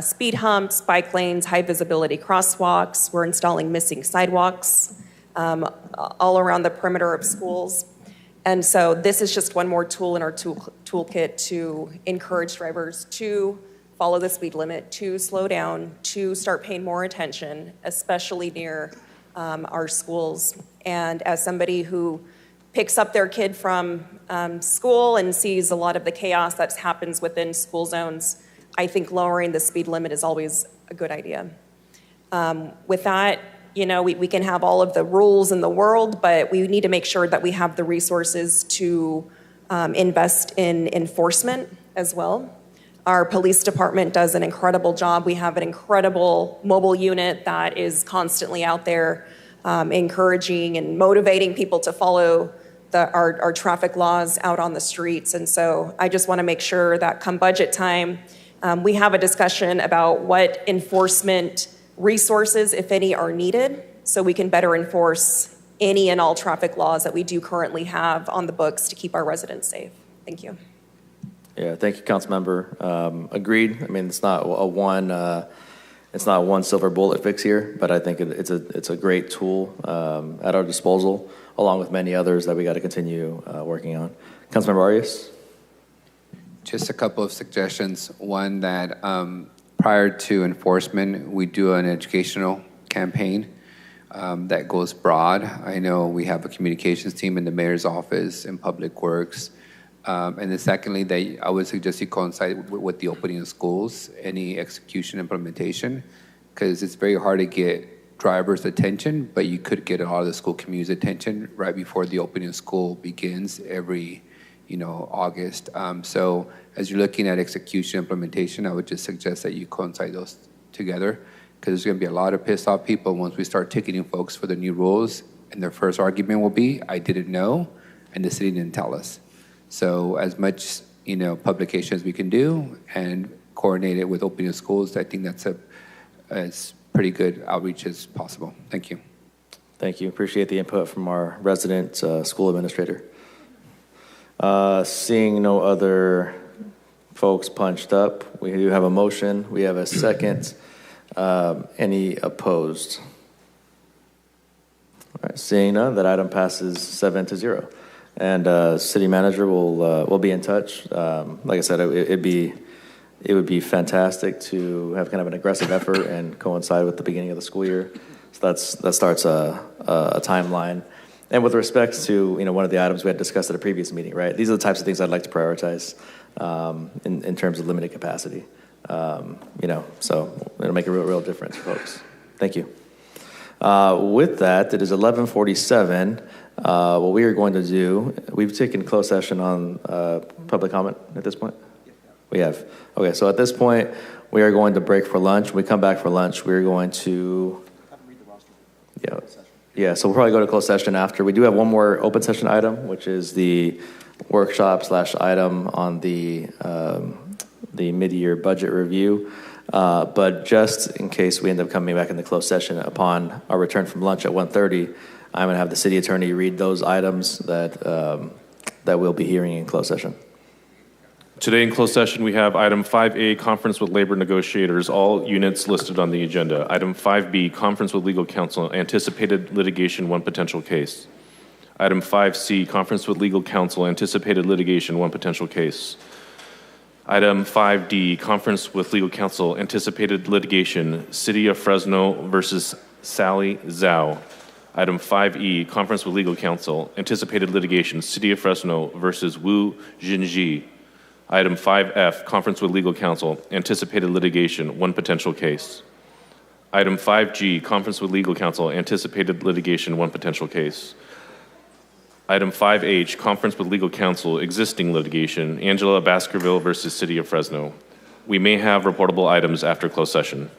speed humps, bike lanes, high visibility crosswalks. We're installing missing sidewalks all around the perimeter of schools. And so this is just one more tool in our toolkit to encourage drivers to follow the speed limit, to slow down, to start paying more attention, especially near our schools. And as somebody who picks up their kid from school and sees a lot of the chaos that happens within school zones, I think lowering the speed limit is always a good idea. With that, you know, we can have all of the rules in the world, but we need to make sure that we have the resources to invest in enforcement as well. Our police department does an incredible job. We have an incredible mobile unit that is constantly out there encouraging and motivating people to follow our traffic laws out on the streets. And so I just want to make sure that come budget time, we have a discussion about what enforcement resources, if any, are needed so we can better enforce any and all traffic laws that we do currently have on the books to keep our residents safe. Thank you. Yeah, thank you, Councilmember. Agreed. I mean, it's not a one silver bullet fix here, but I think it's a great tool at our disposal, along with many others that we got to continue working on. Councilmember Arias. Just a couple of suggestions. One, that prior to enforcement, we do an educational campaign that goes broad. I know we have a communications team in the mayor's office and Public Works. And then secondly, that I would suggest you coincide with the opening of schools, any execution implementation, because it's very hard to get drivers' attention, but you could get a lot of the school community's attention right before the opening of school begins every, August. So as you're looking at execution implementation, I would just suggest that you coincide those together, because there's going to be a lot of pissed off people once we start ticketing folks for the new rules, and their first argument will be, I didn't know, and the city didn't tell us. So as much, publication as we can do and coordinate it with opening of schools, I think that's as pretty good outreach as possible. Thank you. Thank you. Appreciate the input from our resident school administrator. Seeing no other folks punched up, we do have a motion. We have a second. Any opposed? All right, seeing none, that item passes 7-0. And city manager will be in touch. Like I said, it would be fantastic to have kind of an aggressive effort and coincide with the beginning of the school year. So that starts a timeline. And with respect to one of the items we had discussed at a previous meeting, right? These are the types of things I'd like to prioritize in terms of limited capacity. So it'll make a real difference, folks. Thank you. With that, it is 11:47. What we are going to do, we've taken closed session on public comment at this point? We have. Okay, so at this point, we are going to break for lunch. When we come back for lunch, we're going to... Yeah, so we'll probably go to closed session after. We do have one more open session item, which is the workshop/item on the mid-year budget review. But just in case we end up coming back in the closed session upon our return from lunch at 1:30, I'm going to have the city attorney read those items that we'll be hearing in closed session. Today in closed session, we have item 5A, conference with labor negotiators, all units listed on the agenda. Item 5B, conference with legal counsel, anticipated litigation, one potential case. Item 5C, conference with legal counsel, anticipated litigation, one potential case. Item 5D, conference with legal counsel, anticipated litigation, City of Fresno versus Sally Zhao. Item 5E, conference with legal counsel, anticipated litigation, City of Fresno versus Wu Jinji. Item 5F, conference with legal counsel, anticipated litigation, one potential case. Item 5G, conference with legal counsel, anticipated litigation, one potential case. Item 5H, conference with legal counsel, existing litigation, Angela Baskerville versus City of Fresno. We may have reportable items after closed session.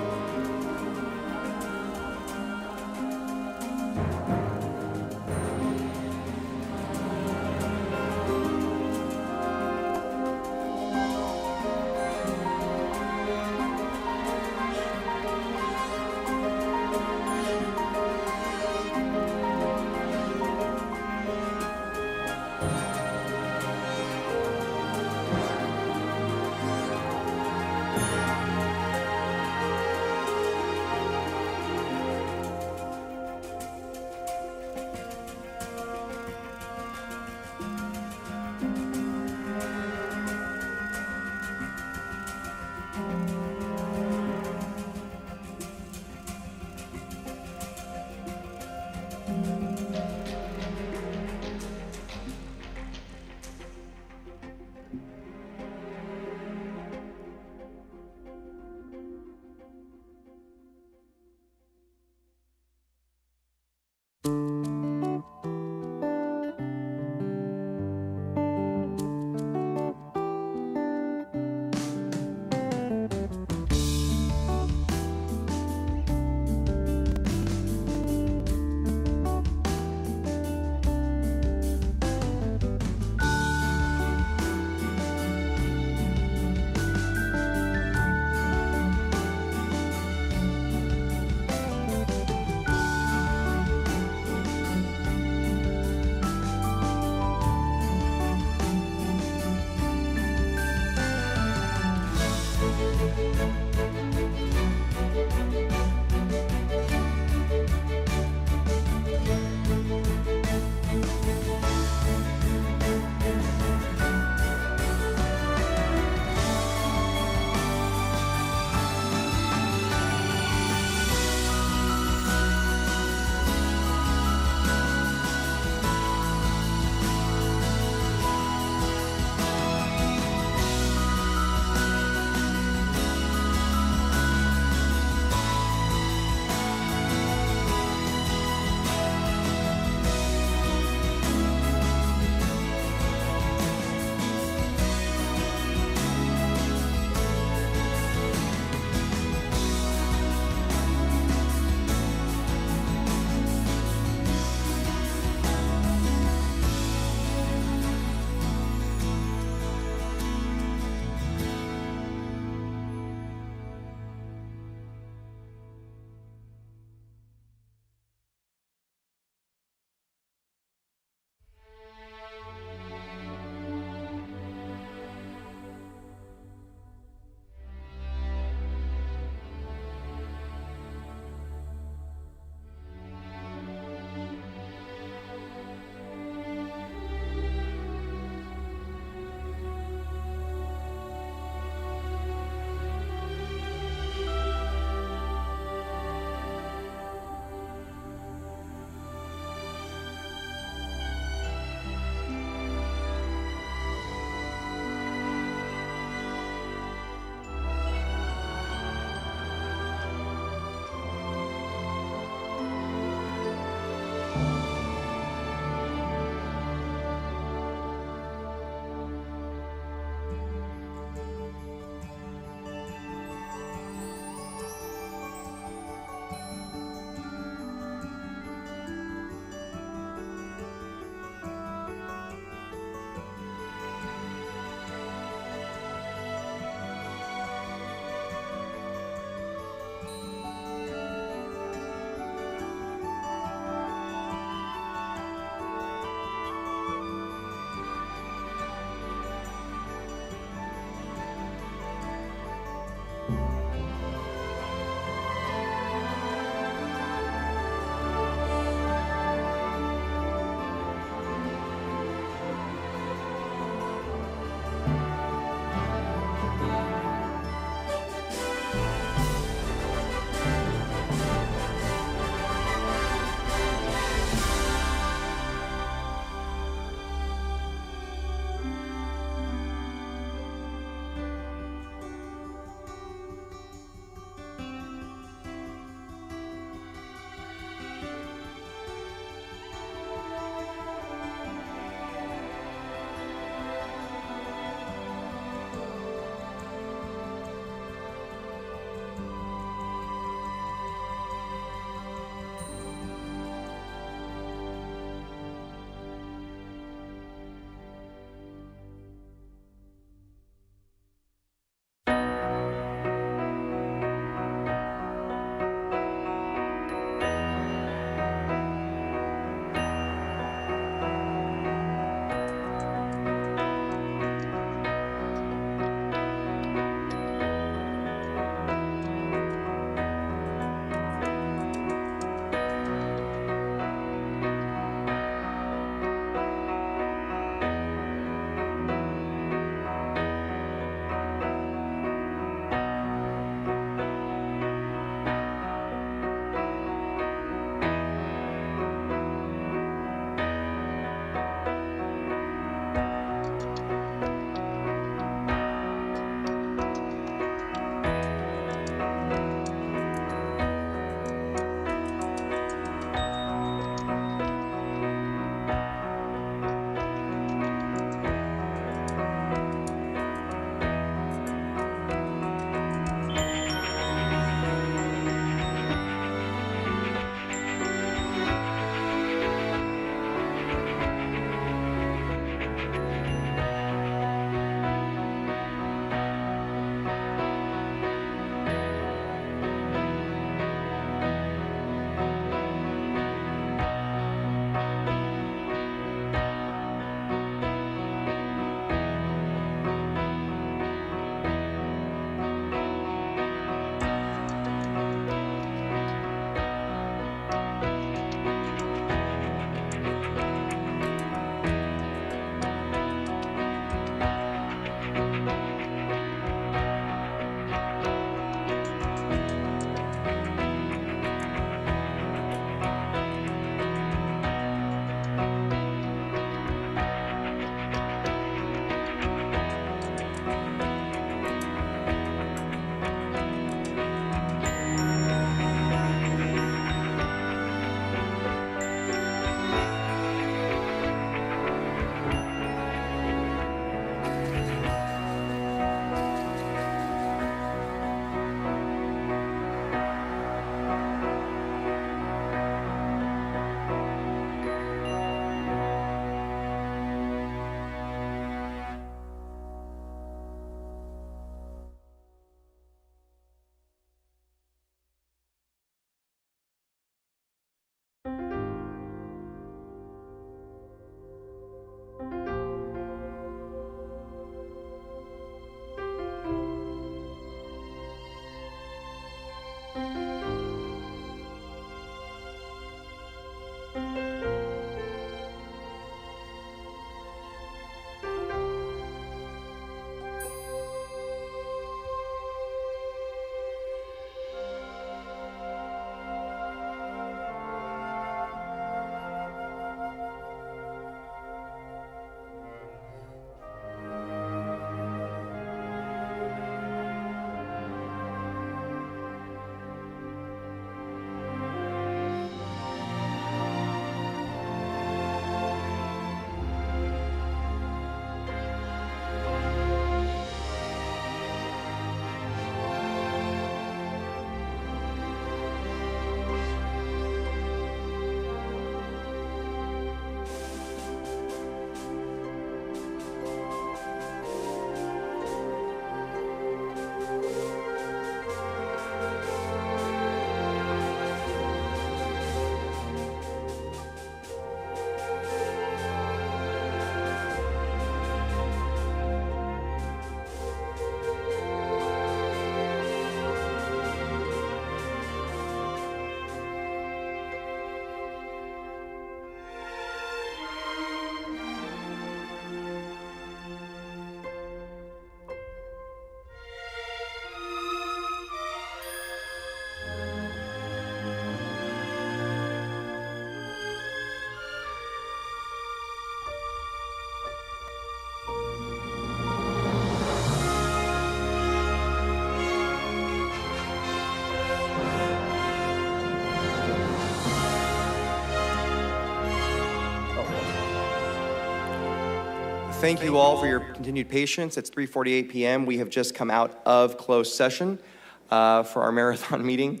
thank you all for your continued patience. It's 3:48 p.m. We have just come out of closed session for our marathon meeting.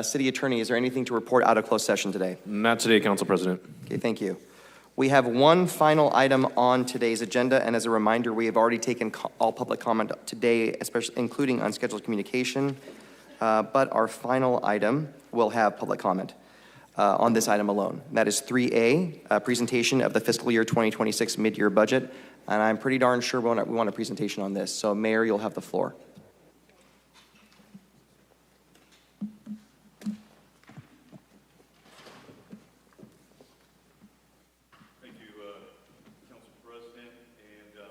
City Attorney, is there anything to report out of closed session today? Not today, Council President. Okay, thank you. We have one final item on today's agenda, and as a reminder, we have already taken all public comment today, especially including unscheduled communication. But our final item will have public comment on this item alone. That is 3A, a presentation of the fiscal year 2026 mid-year budget. And I'm pretty darn sure we want a presentation on this. So Mayor, you'll have the floor. Thank you, Council President. And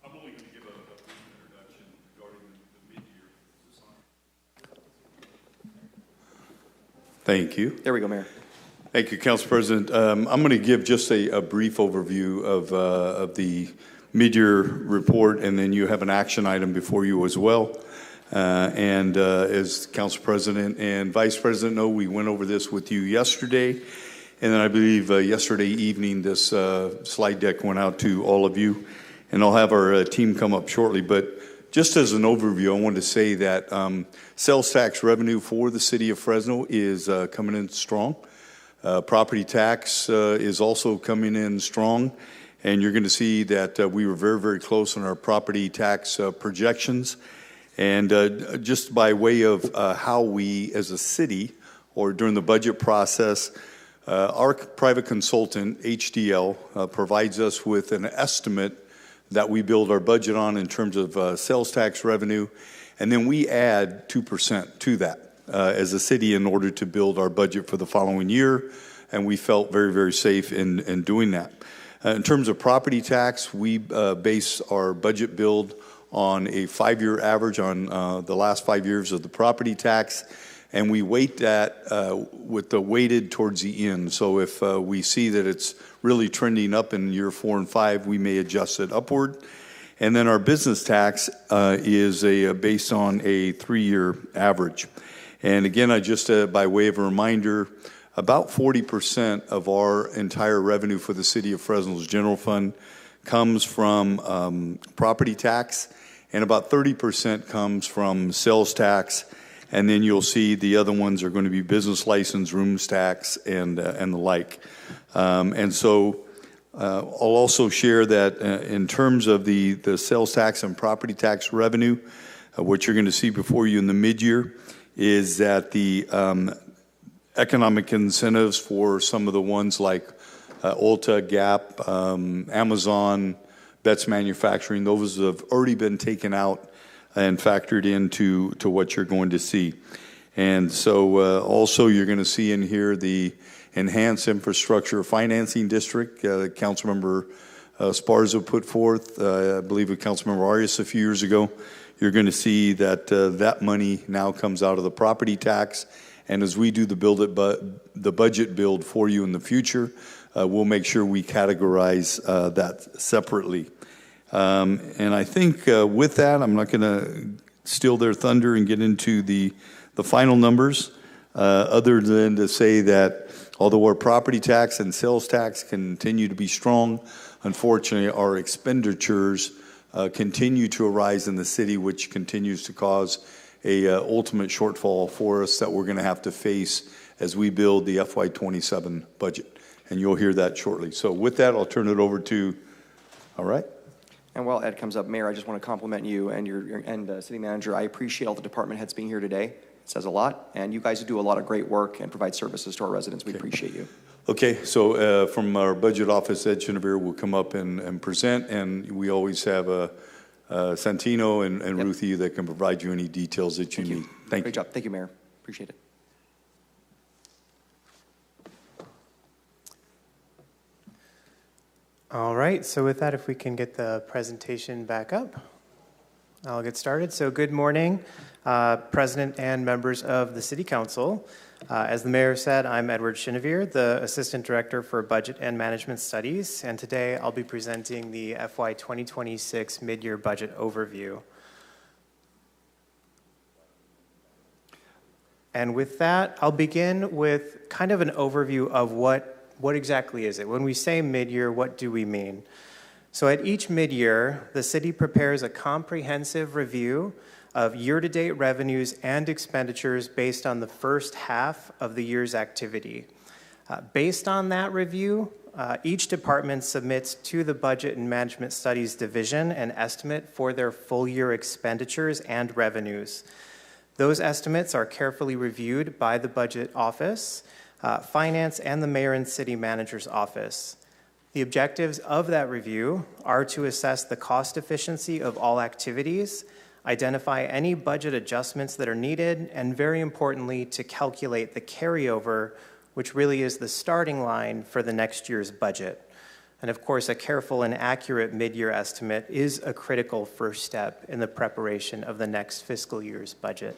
I'm only going to give a brief introduction regarding the mid-year. Thank you. There we go, Mayor. Thank you, Council President. I'm going to give just a brief overview of the mid-year report, and then you have an action item before you as well. As Council President and Vice President know, we went over this with you yesterday, and then I believe yesterday evening this slide deck went out to all of you, and I'll have our team come up shortly. But just as an overview, I wanted to say that sales tax revenue for the city of Fresno is coming in strong. Property tax is also coming in strong, and you're going to see that we were very, very close on our property tax projections. And just by way of how we, as a city, or during the budget process, our private consultant, HDL, provides us with an estimate that we build our budget on in terms of sales tax revenue, and then we add 2% to that as a city in order to build our budget for the following year, and we felt very, very safe in doing that. In terms of property tax, we base our budget build on a 5-year average on the last 5 years of the property tax, and we weight that with the weighted towards the end. So if we see that it's really trending up in year 4 and 5, we may adjust it upward. And then our business tax is based on a 3-year average. And again, I just, by way of a reminder, about 40% of our entire revenue for the city of Fresno's general fund comes from property tax, and about 30% comes from sales tax. And then you'll see the other ones are going to be business license, rooms tax, and the like. And so I'll also share that in terms of the sales tax and property tax revenue, what you're going to see before you in the mid-year is that the economic incentives for some of the ones like Ulta, Gap, Amazon, Betts Manufacturing, those have already been taken out and factored into what you're going to see. And so also you're going to see in here the Enhanced Infrastructure Financing District, Councilmember Esparza put forth, I believe with Councilmember Arias a few years ago. You're going to see that that money now comes out of the property tax. And as we do the budget build for you in the future, we'll make sure we categorize that separately. And I think with that, I'm not going to steal their thunder and get into the final numbers, other than to say that although our property tax and sales tax continue to be strong, unfortunately, our expenditures continue to arise in the city, which continues to cause a ultimate shortfall for us that we're going to have to face as we build the FY27 budget. And you'll hear that shortly. So with that, I'll turn it over to, all right. And while Ed comes up, Mayor, I just want to compliment you and your City Manager. I appreciate all the department heads being here today. It says a lot. And you guys do a lot of great work and provide services to our residents. We appreciate you. Okay, so from our budget office, Ed Chenevere will come up and present. And we always have Santino and Ruthie that can provide you any details that you need. Thank you. Great job. Thank you, Mayor. Appreciate it. All right, so with that, if we can get the presentation back up, I'll get started. So good morning, President and members of the City Council. As the Mayor said, I'm Edward Chenevere, the Assistant Director for Budget and Management Studies, and today I'll be presenting the FY 2026 Mid-Year Budget Overview. And with that, I'll begin with kind of an overview of what exactly is it. When we say mid-year, what do we mean? So at each mid-year, the city prepares a comprehensive review of year-to-date revenues and expenditures based on the first half of the year's activity. Based on that review, each department submits to the Budget and Management Studies Division an estimate for their full-year expenditures and revenues. Those estimates are carefully reviewed by the Budget Office, Finance, and the Mayor and City Manager's Office. The objectives of that review are to assess the cost efficiency of all activities, identify any budget adjustments that are needed, and very importantly, to calculate the carryover, which really is the starting line for the next year's budget. And of course, a careful and accurate mid-year estimate is a critical first step in the preparation of the next fiscal year's budget.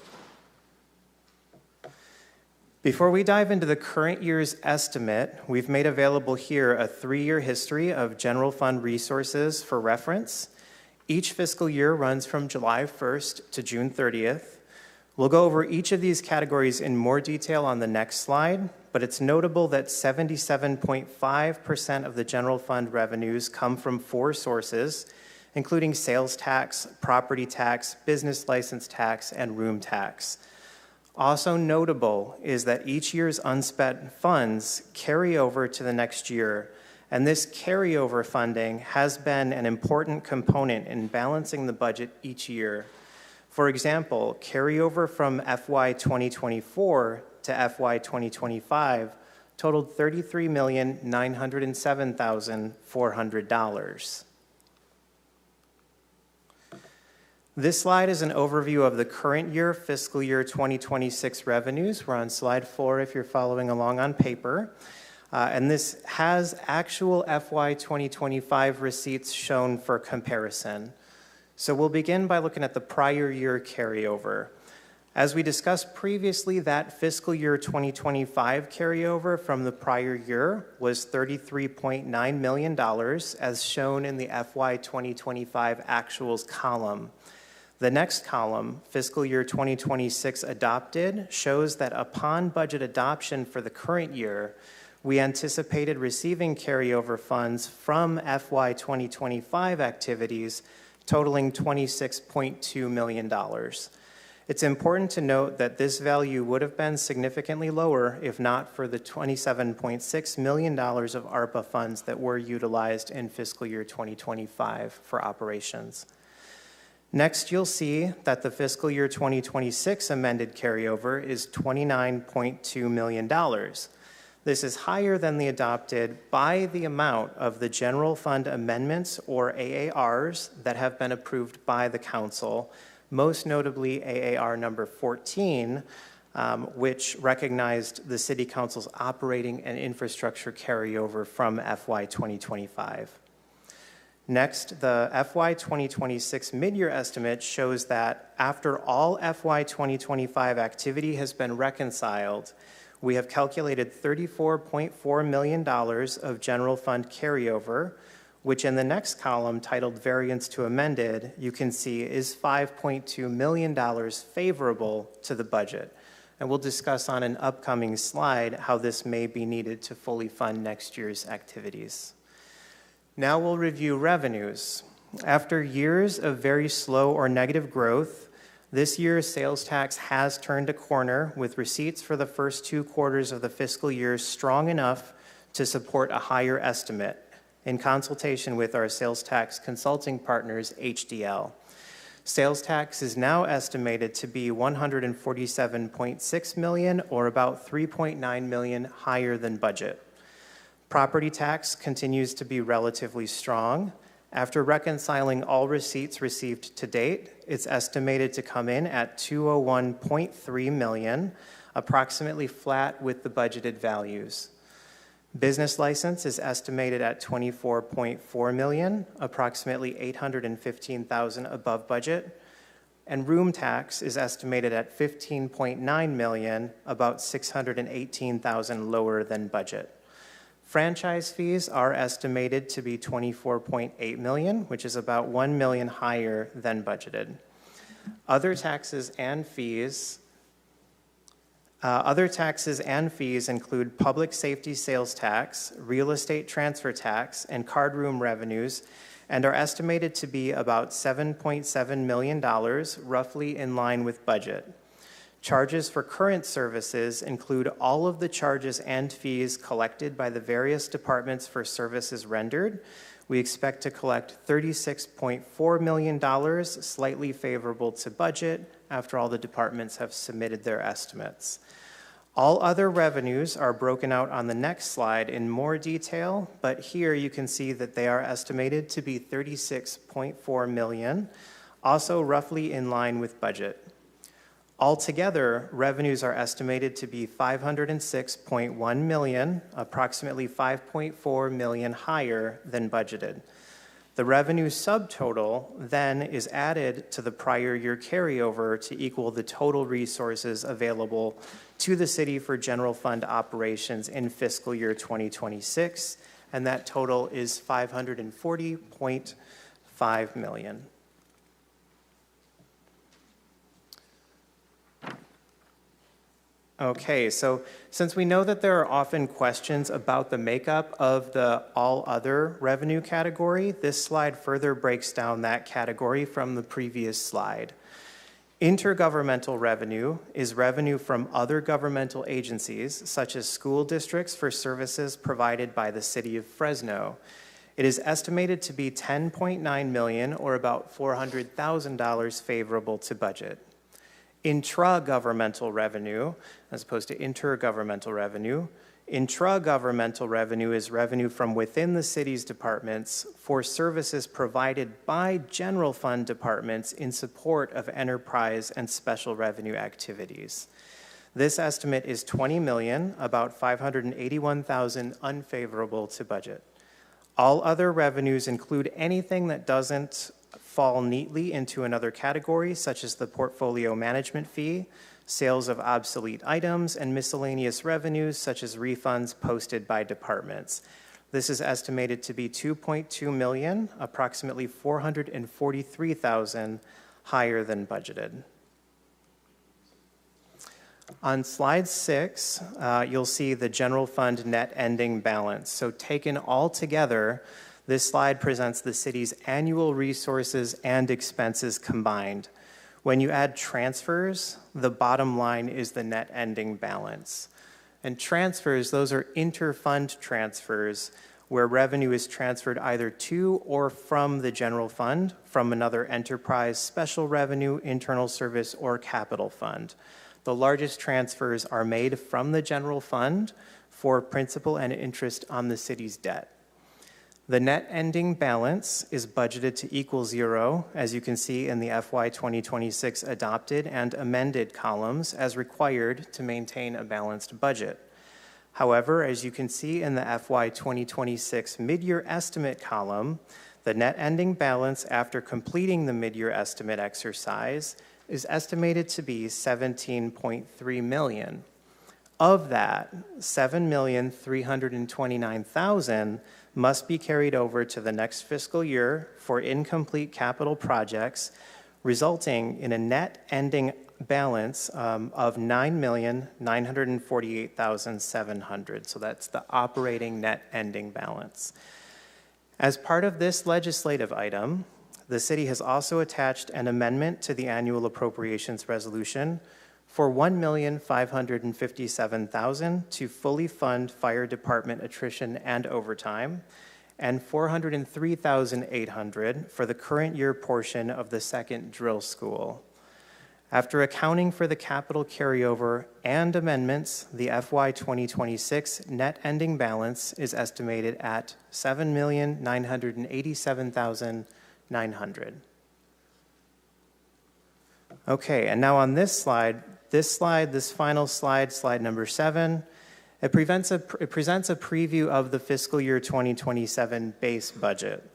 Before we dive into the current year's estimate, we've made available here a 3-year history of general fund resources for reference. Each fiscal year runs from July 1st to June 30th. We'll go over each of these categories in more detail on the next slide, but it's notable that 77.5% of the general fund revenues come from 4 sources, including sales tax, property tax, business license tax, and room tax. Also notable is that each year's unspent funds carry over to the next year, and this carryover funding has been an important component in balancing the budget each year. For example, carryover from FY 2024 to FY 2025 totaled $33,907,400. This slide is an overview of the current year, fiscal year 2026 revenues. We're on slide 4 if you're following along on paper. And this has actual FY 2025 receipts shown for comparison. So we'll begin by looking at the prior year carryover. As we discussed previously, that fiscal year 2025 carryover from the prior year was $33.9 million, as shown in the FY 2025 actuals column. The next column, fiscal year 2026 adopted, shows that upon budget adoption for the current year, we anticipated receiving carryover funds from FY 2025 activities totaling $26.2 million. It's important to note that this value would have been significantly lower if not for the $27.6 million of ARPA funds that were utilized in fiscal year 2025 for operations. Next, you'll see that the fiscal year 2026 amended carryover is $29.2 million. This is higher than the adopted by the amount of the general fund amendments, or AARs, that have been approved by the council, most notably AAR number 14, which recognized the City Council's operating and infrastructure carryover from FY 2025. Next, the FY 2026 mid-year estimate shows that after all FY 2025 activity has been reconciled, we have calculated $34.4 million of general fund carryover, which in the next column, titled Variance to Amended, you can see is $5.2 million favorable to the budget. And we'll discuss on an upcoming slide how this may be needed to fully fund next year's activities. Now we'll review revenues. After years of very slow or negative growth, this year's sales tax has turned a corner, with receipts for the first 2 quarters of the fiscal year strong enough to support a higher estimate, in consultation with our sales tax consulting partners, HDL. Sales tax is now estimated to be $147.6 million, or about $3.9 million higher than budget. Property tax continues to be relatively strong. After reconciling all receipts received to date, it's estimated to come in at $201.3 million, approximately flat with the budgeted values. Business license is estimated at $24.4 million, approximately $815,000 above budget. And room tax is estimated at $15.9 million, about $618,000 lower than budget. Franchise fees are estimated to be $24.8 million, which is about $1 million higher than budgeted. Other taxes and fees include public safety sales tax, real estate transfer tax, and card room revenues, and are estimated to be about $7.7 million, roughly in line with budget. Charges for current services include all of the charges and fees collected by the various departments for services rendered. We expect to collect $36.4 million, slightly favorable to budget, after all the departments have submitted their estimates. All other revenues are broken out on the next slide in more detail, but here you can see that they are estimated to be $36.4 million, also roughly in line with budget. Altogether, revenues are estimated to be $506.1 million, approximately $5.4 million higher than budgeted. The revenue subtotal then is added to the prior year carryover to equal the total resources available to the city for general fund operations in fiscal year 2026, and that total is $540.5 million. Okay, so since we know that there are often questions about the makeup of the all other revenue category, this slide further breaks down that category from the previous slide. Intergovernmental revenue is revenue from other governmental agencies, such as school districts for services provided by the city of Fresno. It is estimated to be $10.9 million, or about $400,000 favorable to budget. Intra-governmental revenue, as opposed to intergovernmental revenue, intra-governmental revenue is revenue from within the city's departments for services provided by general fund departments in support of enterprise and special revenue activities. This estimate is $20 million, about $581,000 unfavorable to budget. All other revenues include anything that doesn't fall neatly into another category, such as the portfolio management fee, sales of obsolete items, and miscellaneous revenues, such as refunds posted by departments. This is estimated to be $2.2 million, approximately $443,000 higher than budgeted. On slide 6, you'll see the general fund net ending balance. So taken all together, this slide presents the city's annual resources and expenses combined. When you add transfers, the bottom line is the net ending balance. And transfers, those are inter-fund transfers where revenue is transferred either to or from the general fund, from another enterprise, special revenue, internal service, or capital fund. The largest transfers are made from the general fund for principal and interest on the city's debt. The net ending balance is budgeted to equal zero, as you can see in the FY 2026 adopted and amended columns, as required to maintain a balanced budget. However, as you can see in the FY 2026 mid-year estimate column, the net ending balance after completing the mid-year estimate exercise is estimated to be $17.3 million. Of that, $7,329,000 must be carried over to the next fiscal year for incomplete capital projects, resulting in a net ending balance of $9,948,700. So that's the operating net ending balance. As part of this legislative item, the city has also attached an amendment to the annual appropriations resolution for $1,557,000 to fully fund fire department attrition and overtime, and $403,800 for the current year portion of the second drill school. After accounting for the capital carryover and amendments, the FY 2026 net ending balance is estimated at $7,987,900. Okay, and now on this final slide, slide number 7, it presents a preview of the fiscal year 2027 base budget.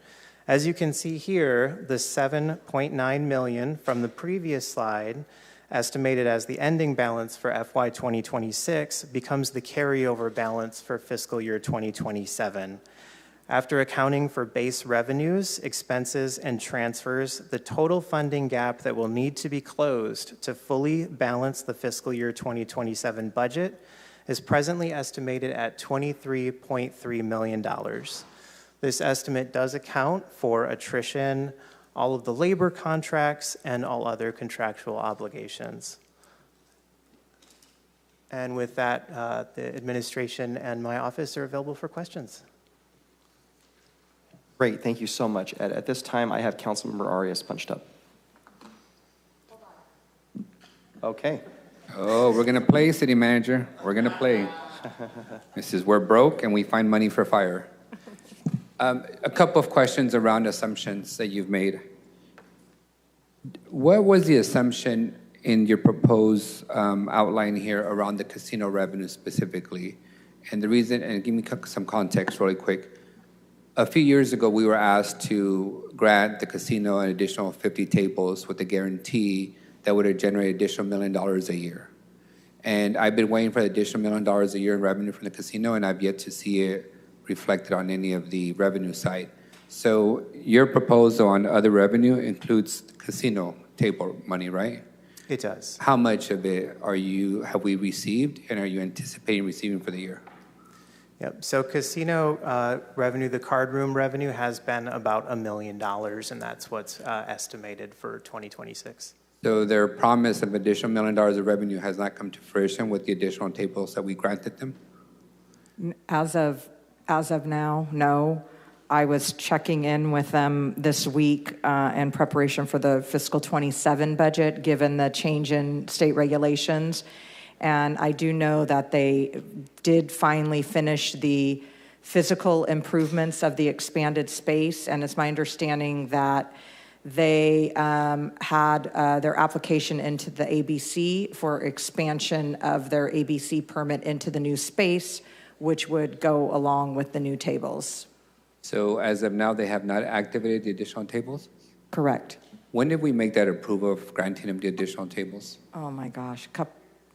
As you can see here, the $7.9 million from the previous slide, estimated as the ending balance for FY 2026, becomes the carryover balance for fiscal year 2027. After accounting for base revenues, expenses, and transfers, the total funding gap that will need to be closed to fully balance the fiscal year 2027 budget is presently estimated at $23.3 million. This estimate does account for attrition, all of the labor contracts, and all other contractual obligations. And with that, the administration and my office are available for questions. Great, thank you so much, Ed. At this time, I have Councilmember Arias punched up. Okay. Oh, we're going to play, City Manager. We're going to play. This is we're broke and we find money for fire. A couple of questions around assumptions that you've made. What was the assumption in your proposed outline here around the casino revenue specifically? And the reason, and give me some context really quick. A few years ago, we were asked to grant the casino an additional 50 tables with a guarantee that would have generated additional $1 million a year. And I've been waiting for the additional $1 million a year in revenue from the casino, and I've yet to see it reflected on any of the revenue side. So your proposal on other revenue includes casino table money, right? It does. How much of it have we received, and are you anticipating receiving for the year? Yep. So casino revenue, the card room revenue, has been about $1 million, and that's what's estimated for 2026. So their promise of additional $1 million of revenue has not come to fruition with the additional tables that we granted them? As of now, no. I was checking in with them this week in preparation for the fiscal 27 budget, given the change in state regulations. And I do know that they did finally finish the physical improvements of the expanded space. And it's my understanding that they had their application into the ABC for expansion of their ABC permit into the new space, which would go along with the new tables. So as of now, they have not activated the additional tables? Correct. When did we make that approval of granting them the additional tables? Oh my gosh,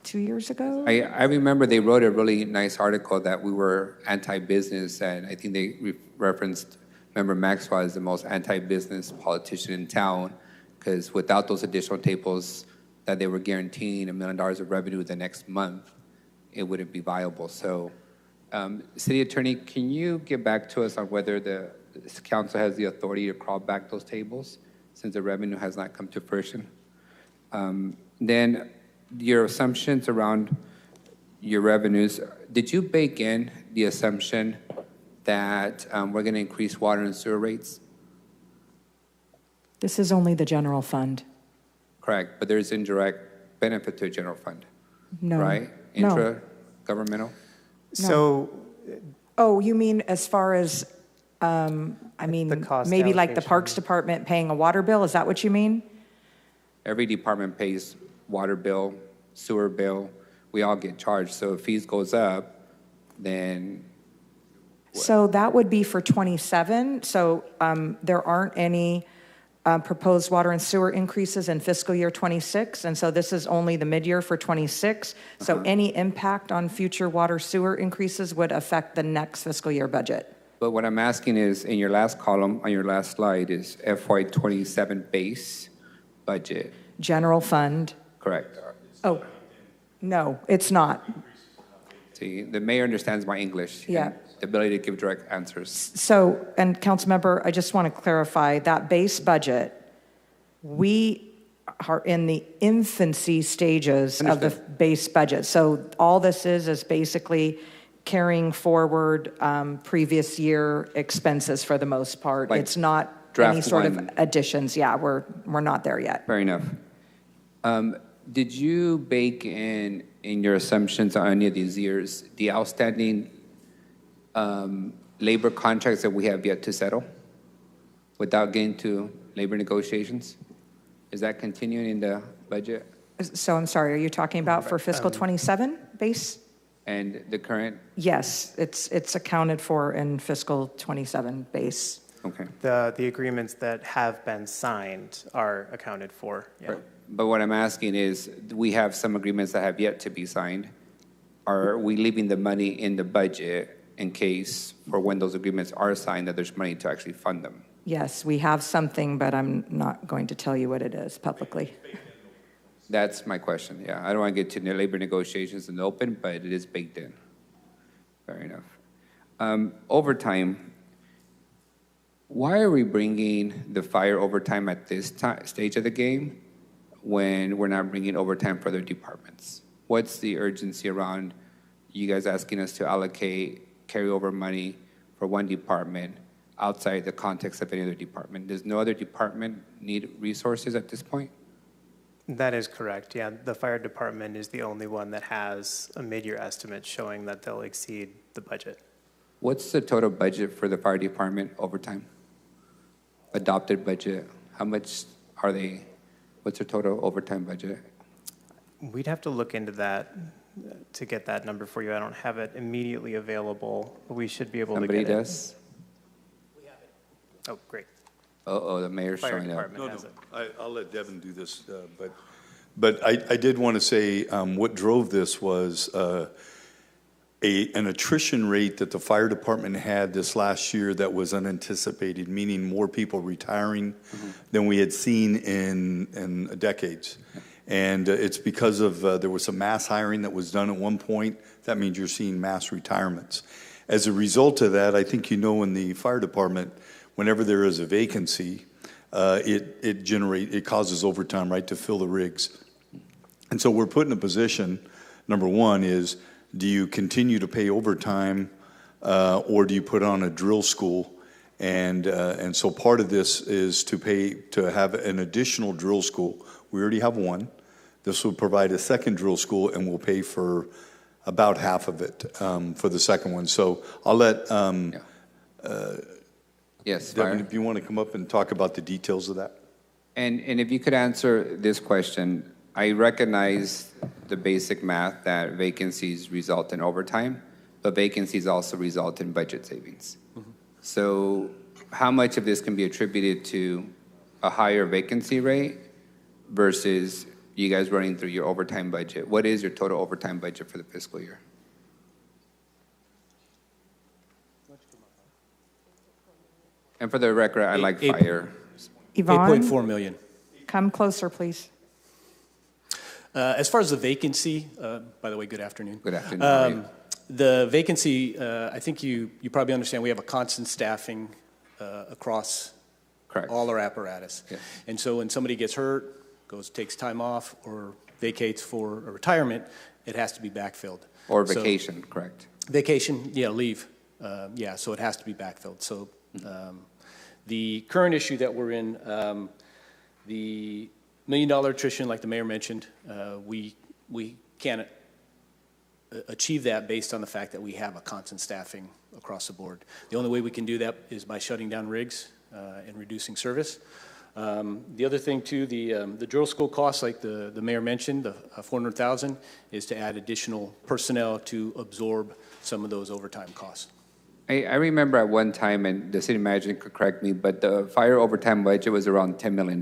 2 years ago? I remember they wrote a really nice article that we were anti-business, and I think they referenced Member Maxwell as the most anti-business politician in town, because without those additional tables that they were guaranteeing $1 million of revenue the next month, it wouldn't be viable. So, City Attorney, can you get back to us on whether the council has the authority to crawl back those tables since the revenue has not come to fruition? Then your assumptions around your revenues, did you bake in the assumption that we're going to increase water and sewer rates? This is only the general fund. Correct, but there's indirect benefit to a general fund, No. right? No. Intra-governmental? So, oh, you mean as far as, maybe like the Parks Department paying a water bill? Is that what you mean? Every department pays water bill, sewer bill. We all get charged. So if fees goes up, then So that would be for 27. So there aren't any proposed water and sewer increases in fiscal year 26. And so this is only the mid-year for 26. So any impact on future water sewer increases would affect the next fiscal year budget. But what I'm asking is, in your last column, on your last slide, is FY 27 base budget. General fund. Correct. Oh, no, it's not. See, the mayor understands my English. Yeah. And the ability to give direct answers. So, and Councilmember, I just want to clarify that base budget, we are in the infancy stages of the base budget. So all this is basically carrying forward previous year expenses for the most part. Like it's not draft any sort one. of additions. Yeah, we're not there yet. Fair enough. Did you bake in your assumptions on any of these years the outstanding labor contracts that we have yet to settle without getting to labor negotiations? Is that continuing in the budget? So I'm sorry, are you talking about for fiscal 27 base? And the current? Yes, it's accounted for in fiscal 27 base. Okay. The agreements that have been signed are accounted for. Yeah. Right. But what I'm asking is, we have some agreements that have yet to be signed. Are we leaving the money in the budget in case for when those agreements are signed that there's money to actually fund them? Yes, we have something, but I'm not going to tell you what it is publicly. That's my question, yeah. I don't want to get to the labor negotiations in the open, but it is baked in. Fair enough. Overtime, Why are we bringing the fire overtime at this stage of the game when we're not bringing overtime for other departments? What's the urgency around you guys asking us to allocate carryover money for one department outside the context of any other department? Does no other department need resources at this point? That is correct. Yeah, the fire department is the only one that has a mid-year estimate showing that they'll exceed the budget. What's the total budget for the fire department overtime? Adopted budget. How much are they? What's their total overtime budget? We'd have to look into that to get that number for you. I don't have it immediately available, but we should be able to get it. Somebody does? We have it. Oh, great. Uh-oh, the mayor's Fire showing up. department has it. I'll let Devin do this, but I did want to say what drove this was an attrition rate that the fire department had this last year that was unanticipated, meaning more people retiring than we had seen in decades. And it's because of there was some mass hiring that was done at one point. That means you're seeing mass retirements. As a result of that, I think in the fire department, whenever there is a vacancy, it causes overtime, right, to fill the rigs. And so we're put in a position, number one is, do you continue to pay overtime or do you put on a drill school? And so part of this is to have an additional drill school. We already have one. This will provide a second drill school, and we'll pay for about half of it for the second one. So I'll let yes, Devin, if you want to come up and talk about the details of that. And if you could answer this question, I recognize the basic math that vacancies result in overtime, but vacancies also result in budget savings. So how much of this can be attributed to a higher vacancy rate versus you guys running through your overtime budget? What is your total overtime budget for the fiscal year? And for the record, I like fire. Yvonne? 8.4 million. Come closer, please. As far as the vacancy, by the way, good afternoon. Good afternoon. How are you? The vacancy, I think you probably understand we have a constant staffing across all our apparatus. Yes. And so when somebody gets hurt, takes time off, or vacates for a retirement, it has to be backfilled. Or vacation, correct? Vacation, leave. So it has to be backfilled. So the current issue that we're in, the $1 million attrition, like the mayor mentioned, we can't achieve that based on the fact that we have a constant staffing across the board. The only way we can do that is by shutting down rigs and reducing service. The other thing too, the drill school costs, like the mayor mentioned, the $400,000 is to add additional personnel to absorb some of those overtime costs. I remember at one time, and the city manager could correct me, but the fire overtime budget was around $10 million.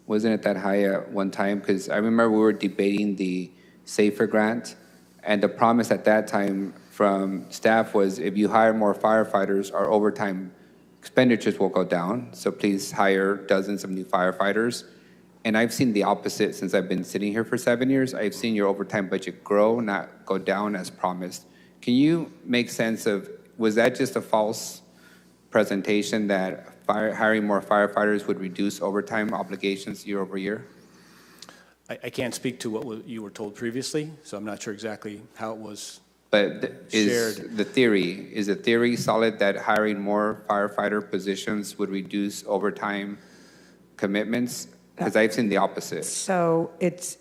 Wasn't it that high at one time? Because I remember we were debating the SAFER grant, and the promise at that time from staff was if you hire more firefighters, our overtime expenditures will go down, so please hire dozens of new firefighters. And I've seen the opposite since I've been sitting here for 7 years. I've seen your overtime budget grow, not go down as promised. Can you make sense of, was that just a false presentation that hiring more firefighters would reduce overtime obligations year over year? I can't speak to what you were told previously, so I'm not sure exactly how it was But shared. is the theory solid that hiring more firefighter positions would reduce overtime commitments? Because I've seen the opposite. So it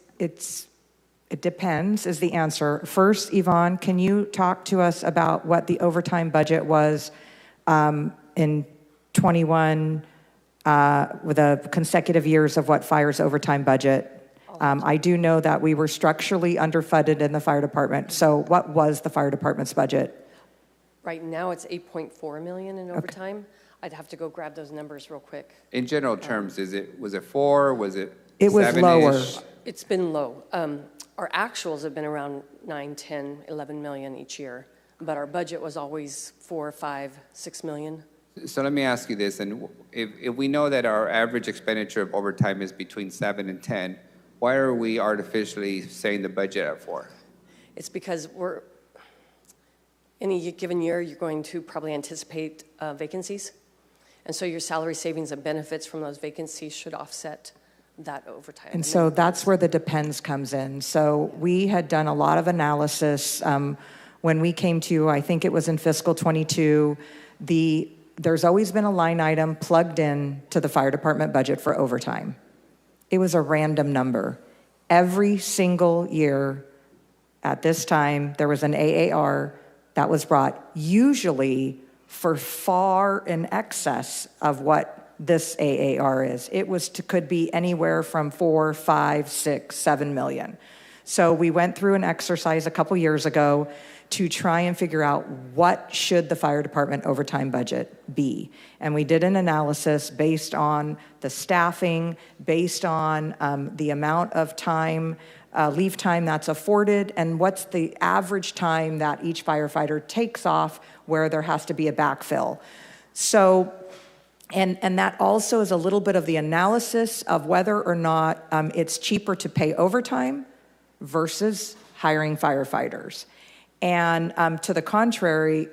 depends is the answer. First, Yvonne, can you talk to us about what the overtime budget was in 21 with the consecutive years of what fire's overtime budget? I do know that we were structurally underfunded in the fire department. So what was the fire department's budget? Right now, it's 8.4 million in overtime. I'd have to go grab those numbers real quick. In general terms, was it 4? Was it? It was 7-ish? lower. It's been low. Our actuals have been around 9, 10, 11 million each year, but our budget was always 4, 5, 6 million. So let me ask you this, and if we know that our average expenditure of overtime is between 7 and 10, why are we artificially saying the budget at 4? It's because any given year, you're going to probably anticipate vacancies. And so your salary savings and benefits from those vacancies should offset that overtime. And so that's where the depends comes in. So we had done a lot of analysis when we came to you, I think it was in fiscal 22, there's always been a line item plugged in to the fire department budget for overtime. It was a random number. Every single year at this time, there was an AAR that was brought, usually for far in excess of what this AAR is. It could be anywhere from 4, 5, 6, 7 million. So we went through an exercise a couple years ago to try and figure out what should the fire department overtime budget be. And we did an analysis based on the staffing, based on the amount of time, leave time that's afforded, and what's the average time that each firefighter takes off where there has to be a backfill. So, and that also is a little bit of the analysis of whether or not it's cheaper to pay overtime versus hiring firefighters. And to the contrary,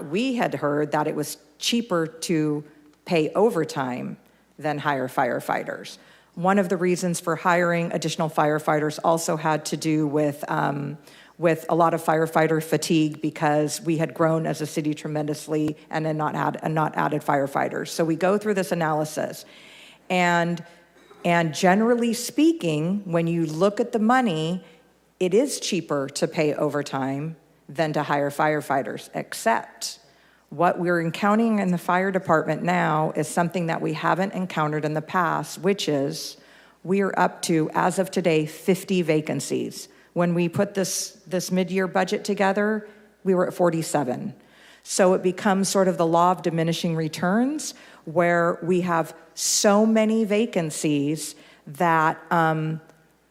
we had heard that it was cheaper to pay overtime than hire firefighters. One of the reasons for hiring additional firefighters also had to do with a lot of firefighter fatigue, because we had grown as a city tremendously and then not added firefighters. So we go through this analysis. And generally speaking, when you look at the money, it is cheaper to pay overtime than to hire firefighters, except what we're encountering in the fire department now is something that we haven't encountered in the past, which is we are up to, as of today, 50 vacancies. When we put this mid-year budget together, we were at 47. So it becomes sort of the law of diminishing returns, where we have so many vacancies that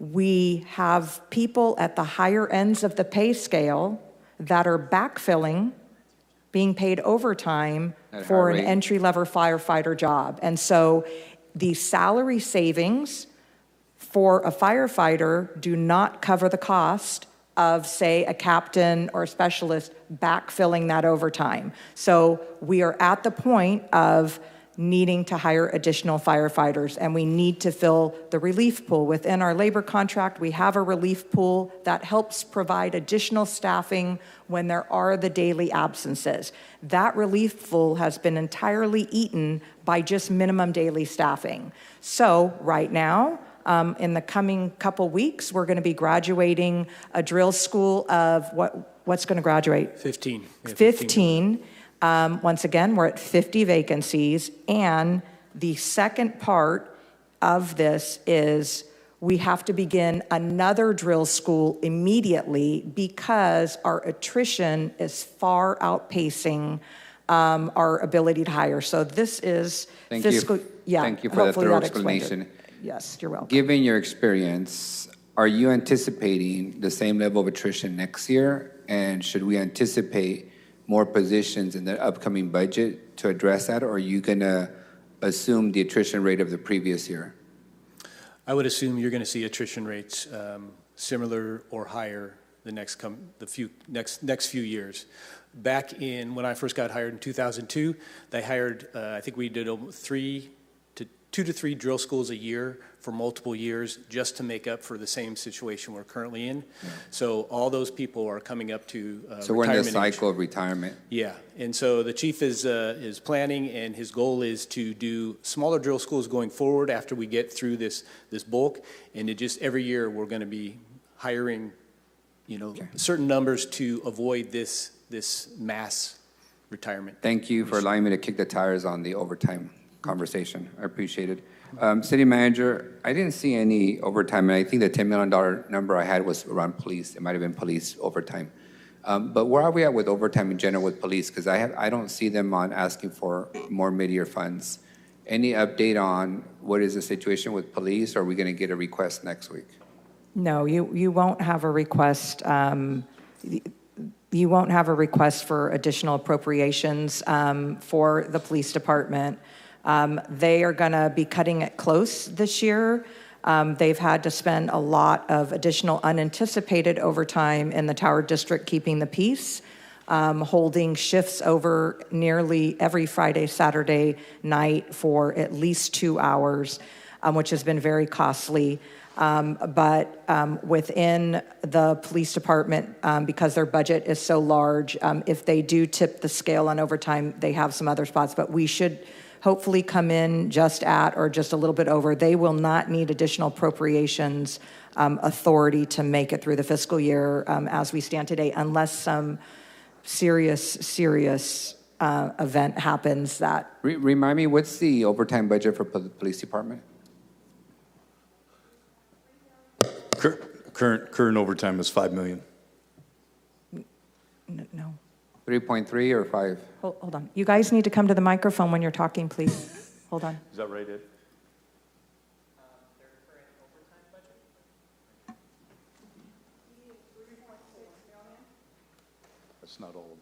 we have people at the higher ends of the pay scale that are backfilling, being paid overtime for an entry-level firefighter job. And so the salary savings for a firefighter do not cover the cost of, say, a captain or a specialist backfilling that overtime. So we are at the point of needing to hire additional firefighters, and we need to fill the relief pool. Within our labor contract, we have a relief pool that helps provide additional staffing when there are the daily absences. That relief pool has been entirely eaten by just minimum daily staffing. So right now, in the coming couple weeks, we're going to be graduating a drill school of what's going to graduate? 15. Yeah, 15. Once again, we're at 50 vacancies, and the second part of this is we have to begin another drill school immediately because our attrition is far outpacing our ability to hire. So this is fiscal. Yeah, thank you for that thorough explained it. explanation. Yes, you're welcome. Given your experience, are you anticipating the same level of attrition next year? And should we anticipate more positions in the upcoming budget to address that, or are you going to assume the attrition rate of the previous year? I would assume you're going to see attrition rates similar or higher the next few years. Back in when I first got hired in 2002, they hired I think we did 2 to 3 drill schools a year for multiple years just to make up for the same situation we're currently in. Yeah. So all those people are coming up to so we're in the cycle age. of retirement. Yeah, and so the chief is planning, and his goal is to do smaller drill schools going forward after we get through this bulk, and it just every year we're going to be hiring, certain numbers to avoid this mass retirement. Thank you for allowing me to kick the tires on the overtime conversation. I appreciate it. City Manager, I didn't see any overtime, and I think the $10 million number I had was around police. It might have been police overtime. But where are we at with overtime in general with police? Because I don't see them on asking for more mid-year funds. Any update on what is the situation with police, or are we going to get a request next week? No, you won't have a request. You won't have a request for additional appropriations for the police department. They are going to be cutting it close this year. They've had to spend a lot of additional unanticipated overtime in the Tower District keeping the peace. holding shifts over nearly every Friday, Saturday night for at least 2 hours, which has been very costly. But within the police department, because their budget is so large, if they do tip the scale on overtime, they have some other spots. But we should hopefully come in just at or just a little bit over. They will not need additional appropriations authority to make it through the fiscal year as we stand today, unless some serious event happens that. Remind me, what's the overtime budget for the police department? Current overtime is $5 million. No. 3.3 or 5? Hold on. You guys need to come to the microphone when you're talking, please. Hold on. Is that right, Ed? That's not all of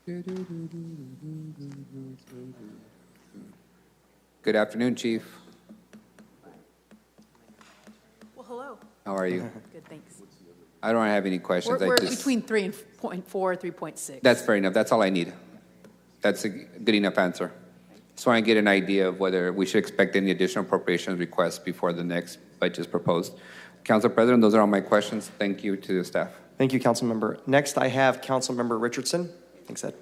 it. Good afternoon, Chief. Well, hello. How are you? Good, thanks. I don't have any questions. We're between 3.4 and 3.6. That's fair enough. That's all I need. That's a good enough answer. Just want to get an idea of whether we should expect any additional appropriations requests before the next budget is proposed. Council President, those are all my questions. Thank you to the staff. Thank you, Councilmember. Next, I have Councilmember Richardson. Thanks, Ed.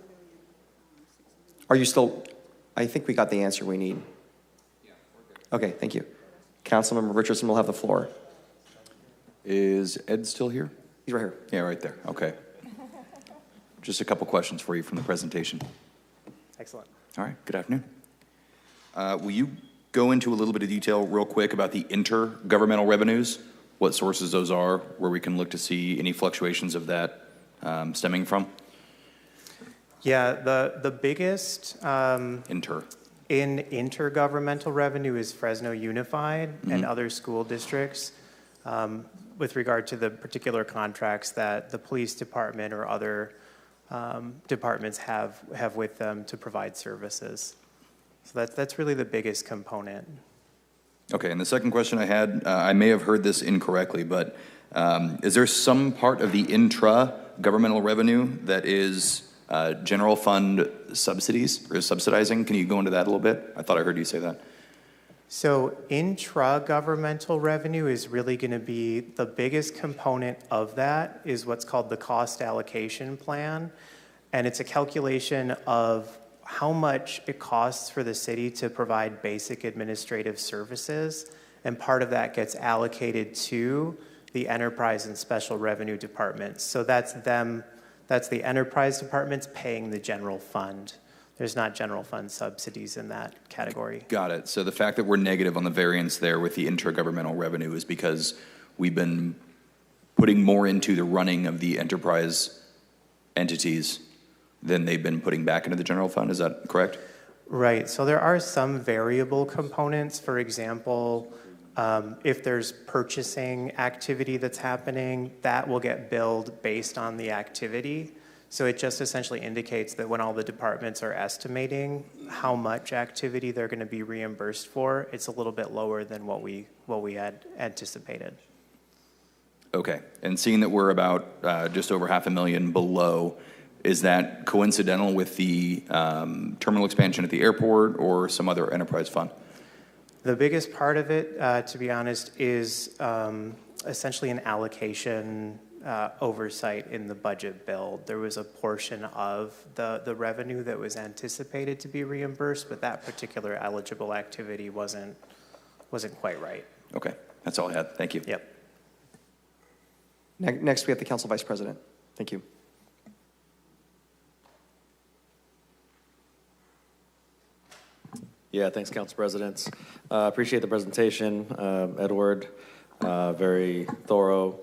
Are you still? I think we got the answer we need. Yeah, we're good. Okay, thank you. Councilmember Richardson will have the floor. Is Ed still here? He's right here. Yeah, right there. Okay. Just a couple questions for you from the presentation. Excellent. All right, good afternoon. Will you go into a little bit of detail real quick about the intergovernmental revenues, what sources those are, where we can look to see any fluctuations of that stemming from? Yeah, the biggest in intergovernmental revenue is Fresno Unified and other school districts with regard to the particular contracts that the police department or other departments have with them to provide services. So that's really the biggest component. Okay, and the second question I had, I may have heard this incorrectly, but is there some part of the intra-governmental revenue that is general fund subsidies or subsidizing? Can you go into that a little bit? I thought I heard you say that. So intra-governmental revenue is really going to be the biggest component of that is what's called the cost allocation plan. And it's a calculation of how much it costs for the city to provide basic administrative services. And part of that gets allocated to the enterprise and special revenue departments. So that's the enterprise departments paying the general fund. There's not general fund subsidies in that category. Got it. So the fact that we're negative on the variance there with the intergovernmental revenue is because we've been putting more into the running of the enterprise entities than they've been putting back into the general fund. Is that correct? Right. So there are some variable components. For example, if there's purchasing activity that's happening, that will get billed based on the activity. So it just essentially indicates that when all the departments are estimating how much activity they're going to be reimbursed for, it's a little bit lower than what we had anticipated. Okay. And seeing that we're about just over $500,000 below, is that coincidental with the terminal expansion at the airport or some other enterprise fund? The biggest part of it, to be honest, is essentially an allocation oversight in the budget bill. There was a portion of the revenue that was anticipated to be reimbursed, but that particular eligible activity wasn't quite right. Okay, that's all I had. Thank you. Yep. Next, we have the Council Vice President. Thank you. Yeah, thanks, Council Presidents. Appreciate the presentation, Edward. Very thorough.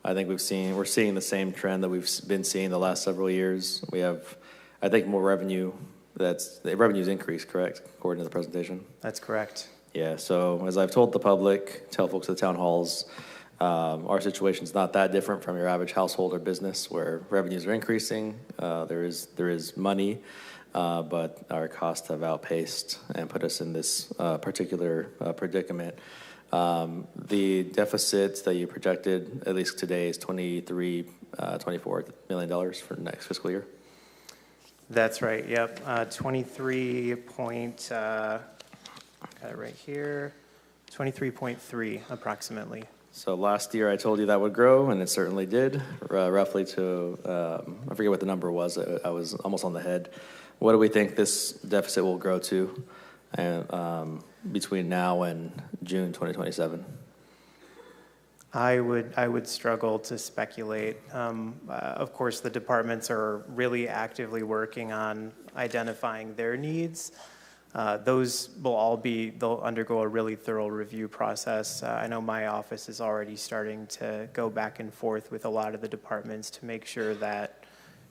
I think we're seeing the same trend that we've been seeing the last several years. We have, I think, more revenue. The revenue's increased, correct, according to the presentation? That's correct. Yeah. So as I've told the public, tell folks at the town halls, our situation's not that different from your average household or business where revenues are increasing. There is money. But our costs have outpaced and put us in this particular predicament. The deficit that you projected, at least today, is $24 million for next fiscal year. That's right, yep. 23 point, got it right here, 23.3 approximately. So last year I told you that would grow, and it certainly did, roughly to, I forget what the number was, I was almost on the head. What do we think this deficit will grow to between now and June 2027? I would struggle to speculate. Of course, the departments are really actively working on identifying their needs. Those will they'll undergo a really thorough review process. I know my office is already starting to go back and forth with a lot of the departments to make sure that,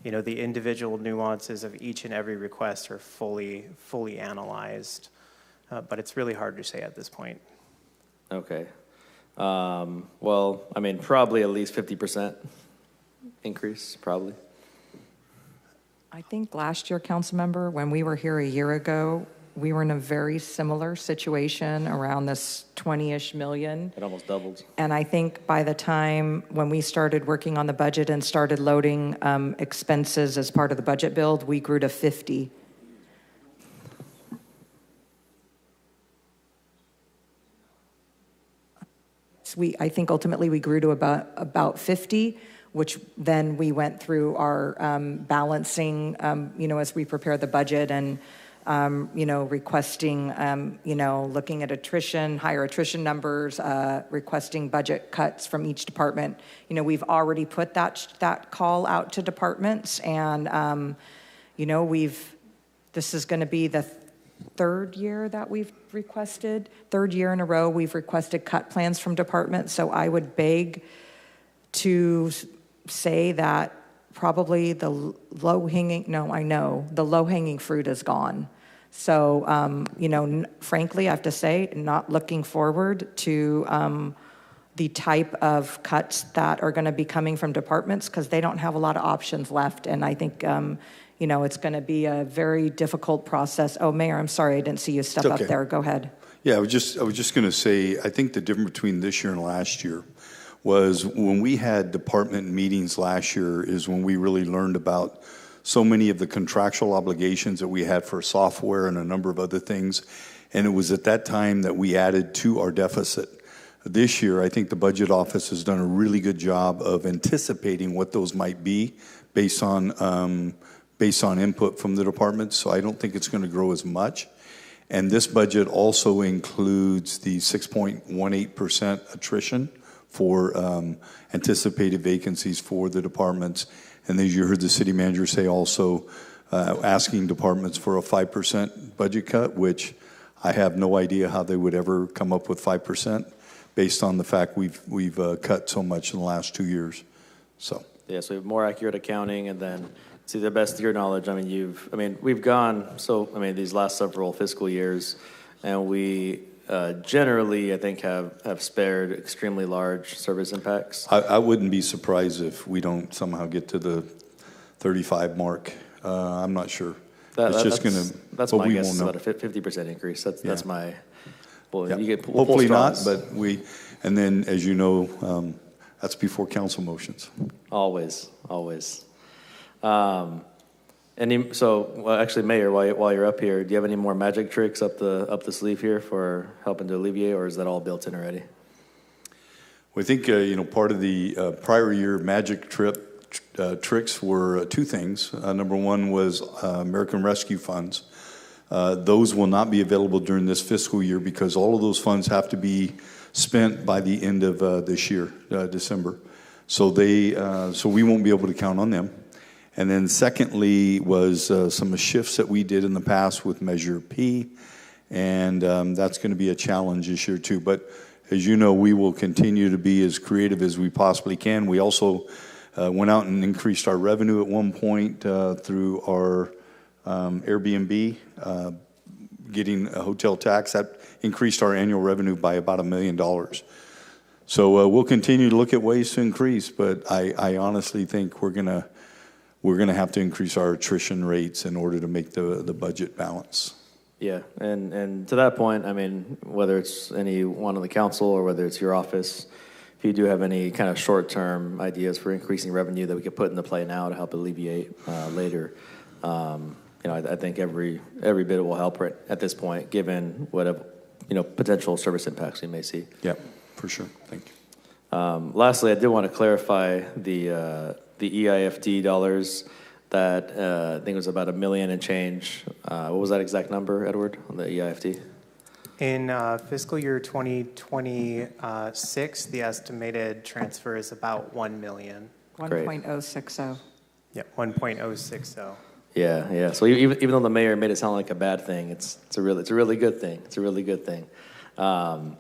you know, the individual nuances of each and every request are fully analyzed. But it's really hard to say at this point. Okay. Well, I mean, probably at least 50% increase, probably. I think last year, Councilmember, when we were here a year ago, we were in a very similar situation around this 20-ish million. It almost doubled. And I think by the time when we started working on the budget and started loading expenses as part of the budget build, we grew to 50. I think ultimately we grew to about 50, which then we went through our balancing, as we prepared the budget and, requesting, looking at attrition, higher attrition numbers, requesting budget cuts from each department. We've already put that call out to departments, and, this is going to be the third year in a row we've requested cut plans from departments. So I would beg to say that probably the low-hanging fruit is gone. So, frankly, I have to say, not looking forward to the type of cuts that are going to be coming from departments, because they don't have a lot of options left. And I think, it's going to be a very difficult process. Oh, Mayor, I'm sorry, I didn't see you step up there. Go ahead. Yeah, I was just going to say, I think the difference between this year and last year was when we had department meetings last year is when we really learned about so many of the contractual obligations that we had for software and a number of other things. And it was at that time that we added to our deficit. This year, I think the budget office has done a really good job of anticipating what those might be based on input from the departments. So I don't think it's going to grow as much. And this budget also includes the 6.18% attrition for anticipated vacancies for the departments. And as you heard the city manager say, also asking departments for a 5% budget cut, which I have no idea how they would ever come up with 5% based on the fact we've cut so much in the last 2 years. So yeah, so we have more accurate accounting, and then to the best of your knowledge, we've gone these last several fiscal years, and we generally, I think, have spared extremely large service impacts. I wouldn't be surprised if we don't somehow get to the 35 mark. I'm not sure. That's my guess. It's about a 50% increase. That's my. Well, yeah. You get hopefully not, but and then as you know, that's before council motions. Always. Actually, Mayor, while you're up here, do you have any more magic tricks up the sleeve here for helping to alleviate, or is that all built in already? Well, I think part of the prior year magic tricks were two things. Number one was American Rescue Funds. Those will not be available during this fiscal year because all of those funds have to be spent by the end of this year, December. So we won't be able to count on them. And then secondly was some shifts that we did in the past with Measure P, and that's going to be a challenge this year too. But as you know, we will continue to be as creative as we possibly can. We also went out and increased our revenue at one point through our Airbnb, getting a hotel tax. That increased our annual revenue by about $1 million. So we'll continue to look at ways to increase, but I honestly think we're gonna have to increase our attrition rates in order to make the budget balance. Yeah, and to that point, I mean, whether it's anyone on the council or whether it's your office, if you do have any kind of short-term ideas for increasing revenue that we could put into play now to help alleviate later, I think every bit will help at this point, given what potential service impacts we may see. Yep, for sure. Thank you. Lastly, I did want to clarify the EIFD dollars that I think it was about $1 million and change. What was that exact number, Edward, on the EIFD? In fiscal year 2026, the estimated transfer is about $1 million. 1.060. Yeah, 1.060. Yeah. So even though the mayor made it sound like a bad thing, it's a really good thing. It's a really good thing. So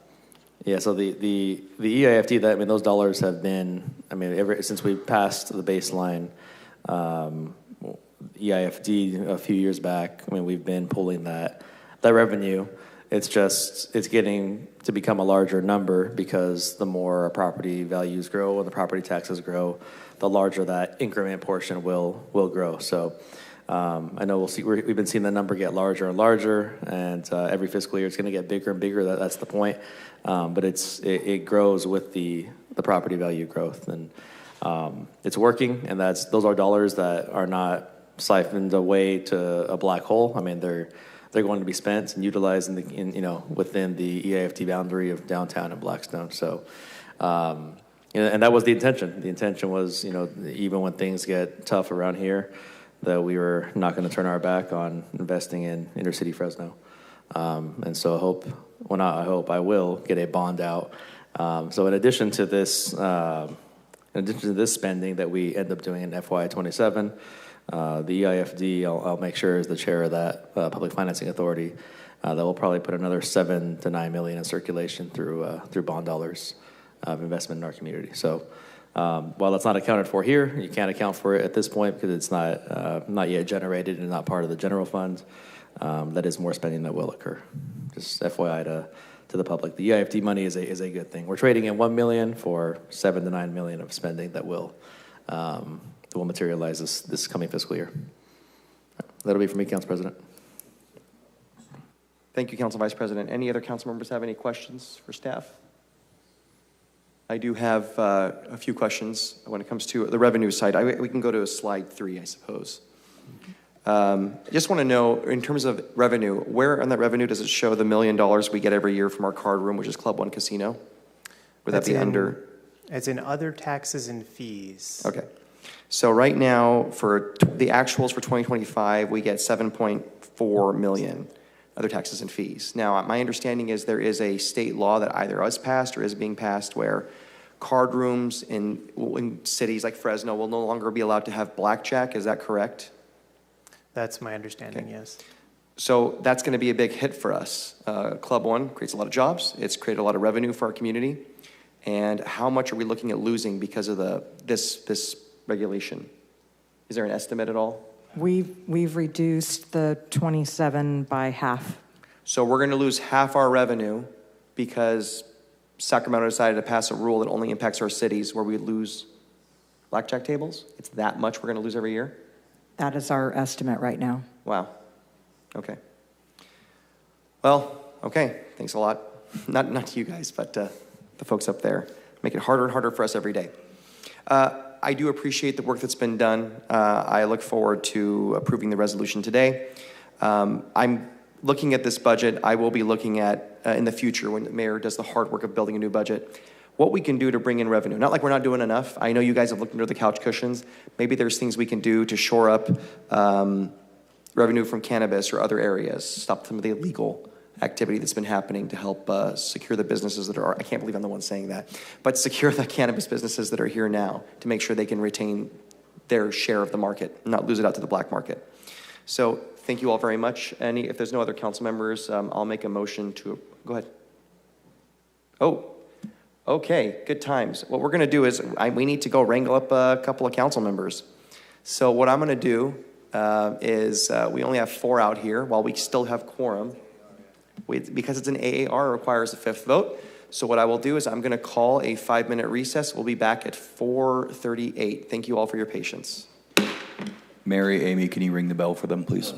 the EIFD, those dollars have been, ever since we passed the baseline EIFD a few years back, we've been pulling that revenue. It's getting to become a larger number because the more our property values grow and the property taxes grow, the larger that increment portion will grow. So I know we've been seeing the number get larger and larger, and every fiscal year it's going to get bigger and bigger. That's the point. But it grows with the property value growth, and it's working. And those are dollars that are not siphoned away to a black hole. They're going to be spent and utilized within the EIFD boundary of downtown and Blackstone. So, and that was the intention. The intention was, even when things get tough around here, that we were not going to turn our back on investing in intercity Fresno. And so I will get a bond out. So in addition to this spending that we end up doing in FY27, the EIFD, I'll make sure, is the chair of that Public Financing Authority, that will probably put another $7 to $9 million in circulation through bond dollars of investment in our community. So while that's not accounted for here, you can't account for it at this point because it's not yet generated and not part of the general fund. That is more spending that will occur. Just FYI to the public, the EIFD money is a good thing. We're trading in $1 million for $7 to $9 million of spending that will materialize this coming fiscal year. That'll be for me, Council President. Thank you, Council Vice President. Any other council members have any questions for staff? I do have a few questions when it comes to the revenue side. We can go to slide 3, I suppose. I just want to know, in terms of revenue, where on that revenue does it show the $1 million we get every year from our card room, which is Club One Casino? Would that be under? It's in other taxes and fees. Okay. So right now, for the actuals for 2025, we get $7.4 million, other taxes and fees. Now, my understanding is there is a state law that either was passed or is being passed where card rooms in cities like Fresno will no longer be allowed to have blackjack. Is that correct? That's my understanding, okay. Yes. So that's going to be a big hit for us. Club One creates a lot of jobs. It's created a lot of revenue for our community. And how much are we looking at losing because of this regulation? Is there an estimate at all? We've reduced the 27 by half. So we're going to lose half our revenue because Sacramento decided to pass a rule that only impacts our cities where we lose blackjack tables? It's that much we're going to lose every year? That is our estimate right now. Wow. Okay. Well, okay. Thanks a lot. Not to you guys, but the folks up there. Make it harder and harder for us every day. I do appreciate the work that's been done. I look forward to approving the resolution today. I'm looking at this budget. I will be looking at, in the future, when the mayor does the hard work of building a new budget, what we can do to bring in revenue. Not like we're not doing enough. I know you guys have looked under the couch cushions. Maybe there's things we can do to shore up revenue from cannabis or other areas, stop some of the illegal activity that's been happening to help secure the businesses that are, I can't believe I'm the one saying that, but secure the cannabis businesses that are here now to make sure they can retain their share of the market, not lose it out to the black market. So thank you all very much. If there's no other council members, I'll make a motion to, go ahead. Oh, okay, good times. What we're gonna do is, we need to go wrangle up a couple of council members. So what I'm gonna do is, we only have 4 out here while we still have quorum. Because it's an AAR, it requires a 5th vote. So what I will do is I'm going to call a 5-minute recess. We'll be back at 4:38. Thank you all for your patience. Mary, Amy, can you ring the bell for them, please?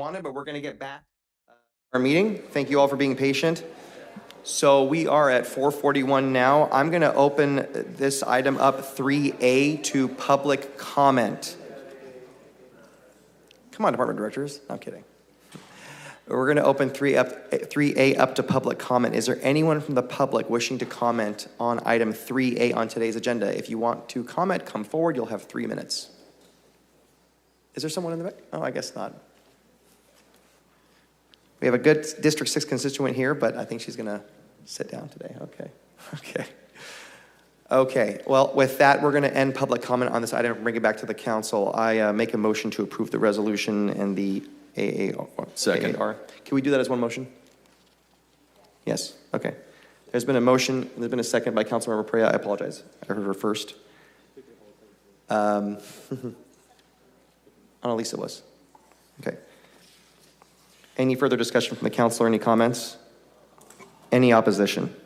wanted, but we're going to get back our meeting. Thank you all for being patient. So we are at 4:41 now. I'm going to open this item up 3A to public comment. Come on, department directors. No, I'm kidding. We're going to open 3A up to public comment. Is there anyone from the public wishing to comment on item 3A on today's agenda? If you want to comment, come forward. You'll have 3 minutes. Is there someone in the back? Oh, I guess not. We have a good District 6 constituent here, but I think she's going to sit down today. Okay. Well, with that, we're going to end public comment on this item and bring it back to the council. I make a motion to approve the resolution and the AAR. Second. AAR. Can we do that as one motion? Yes. Okay. There's been a motion. There's been a second by Councilmember Perea. I apologize. I heard her first. Annalisa was. Okay. Any further discussion from the council or any comments? Any opposition?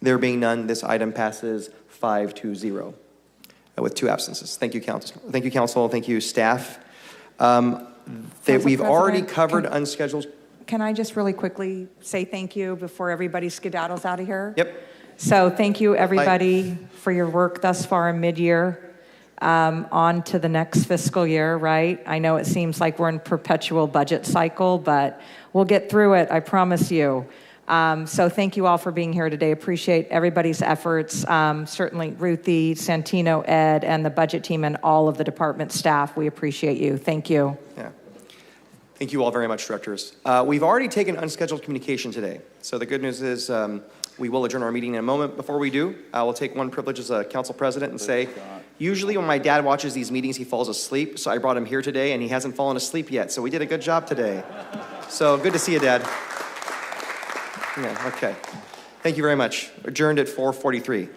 There being none, this item passes 5-0 with 2 absences. Thank you, council. Thank you, council. Thank you, staff. We've already covered unscheduled. Can I just really quickly say thank you before everybody skedaddles out of here? Yep. So thank you, everybody, for your work thus far in mid-year. On to the next fiscal year, right? I know it seems like we're in perpetual budget cycle, but we'll get through it, I promise you. So thank you all for being here today. Appreciate everybody's efforts. Certainly Ruthie, Santino, Ed, and the budget team and all of the department staff. We appreciate you. Thank you. Yeah. Thank you all very much, directors. We've already taken unscheduled communication today. So the good news is we will adjourn our meeting in a moment. Before we do, I will take one privilege as a council president and say, usually when my dad watches these meetings, he falls asleep. So I brought him here today, and he hasn't fallen asleep yet. So we did a good job today. So good to see you, Dad. Yeah, okay. Thank you very much. Adjourned at 4:43.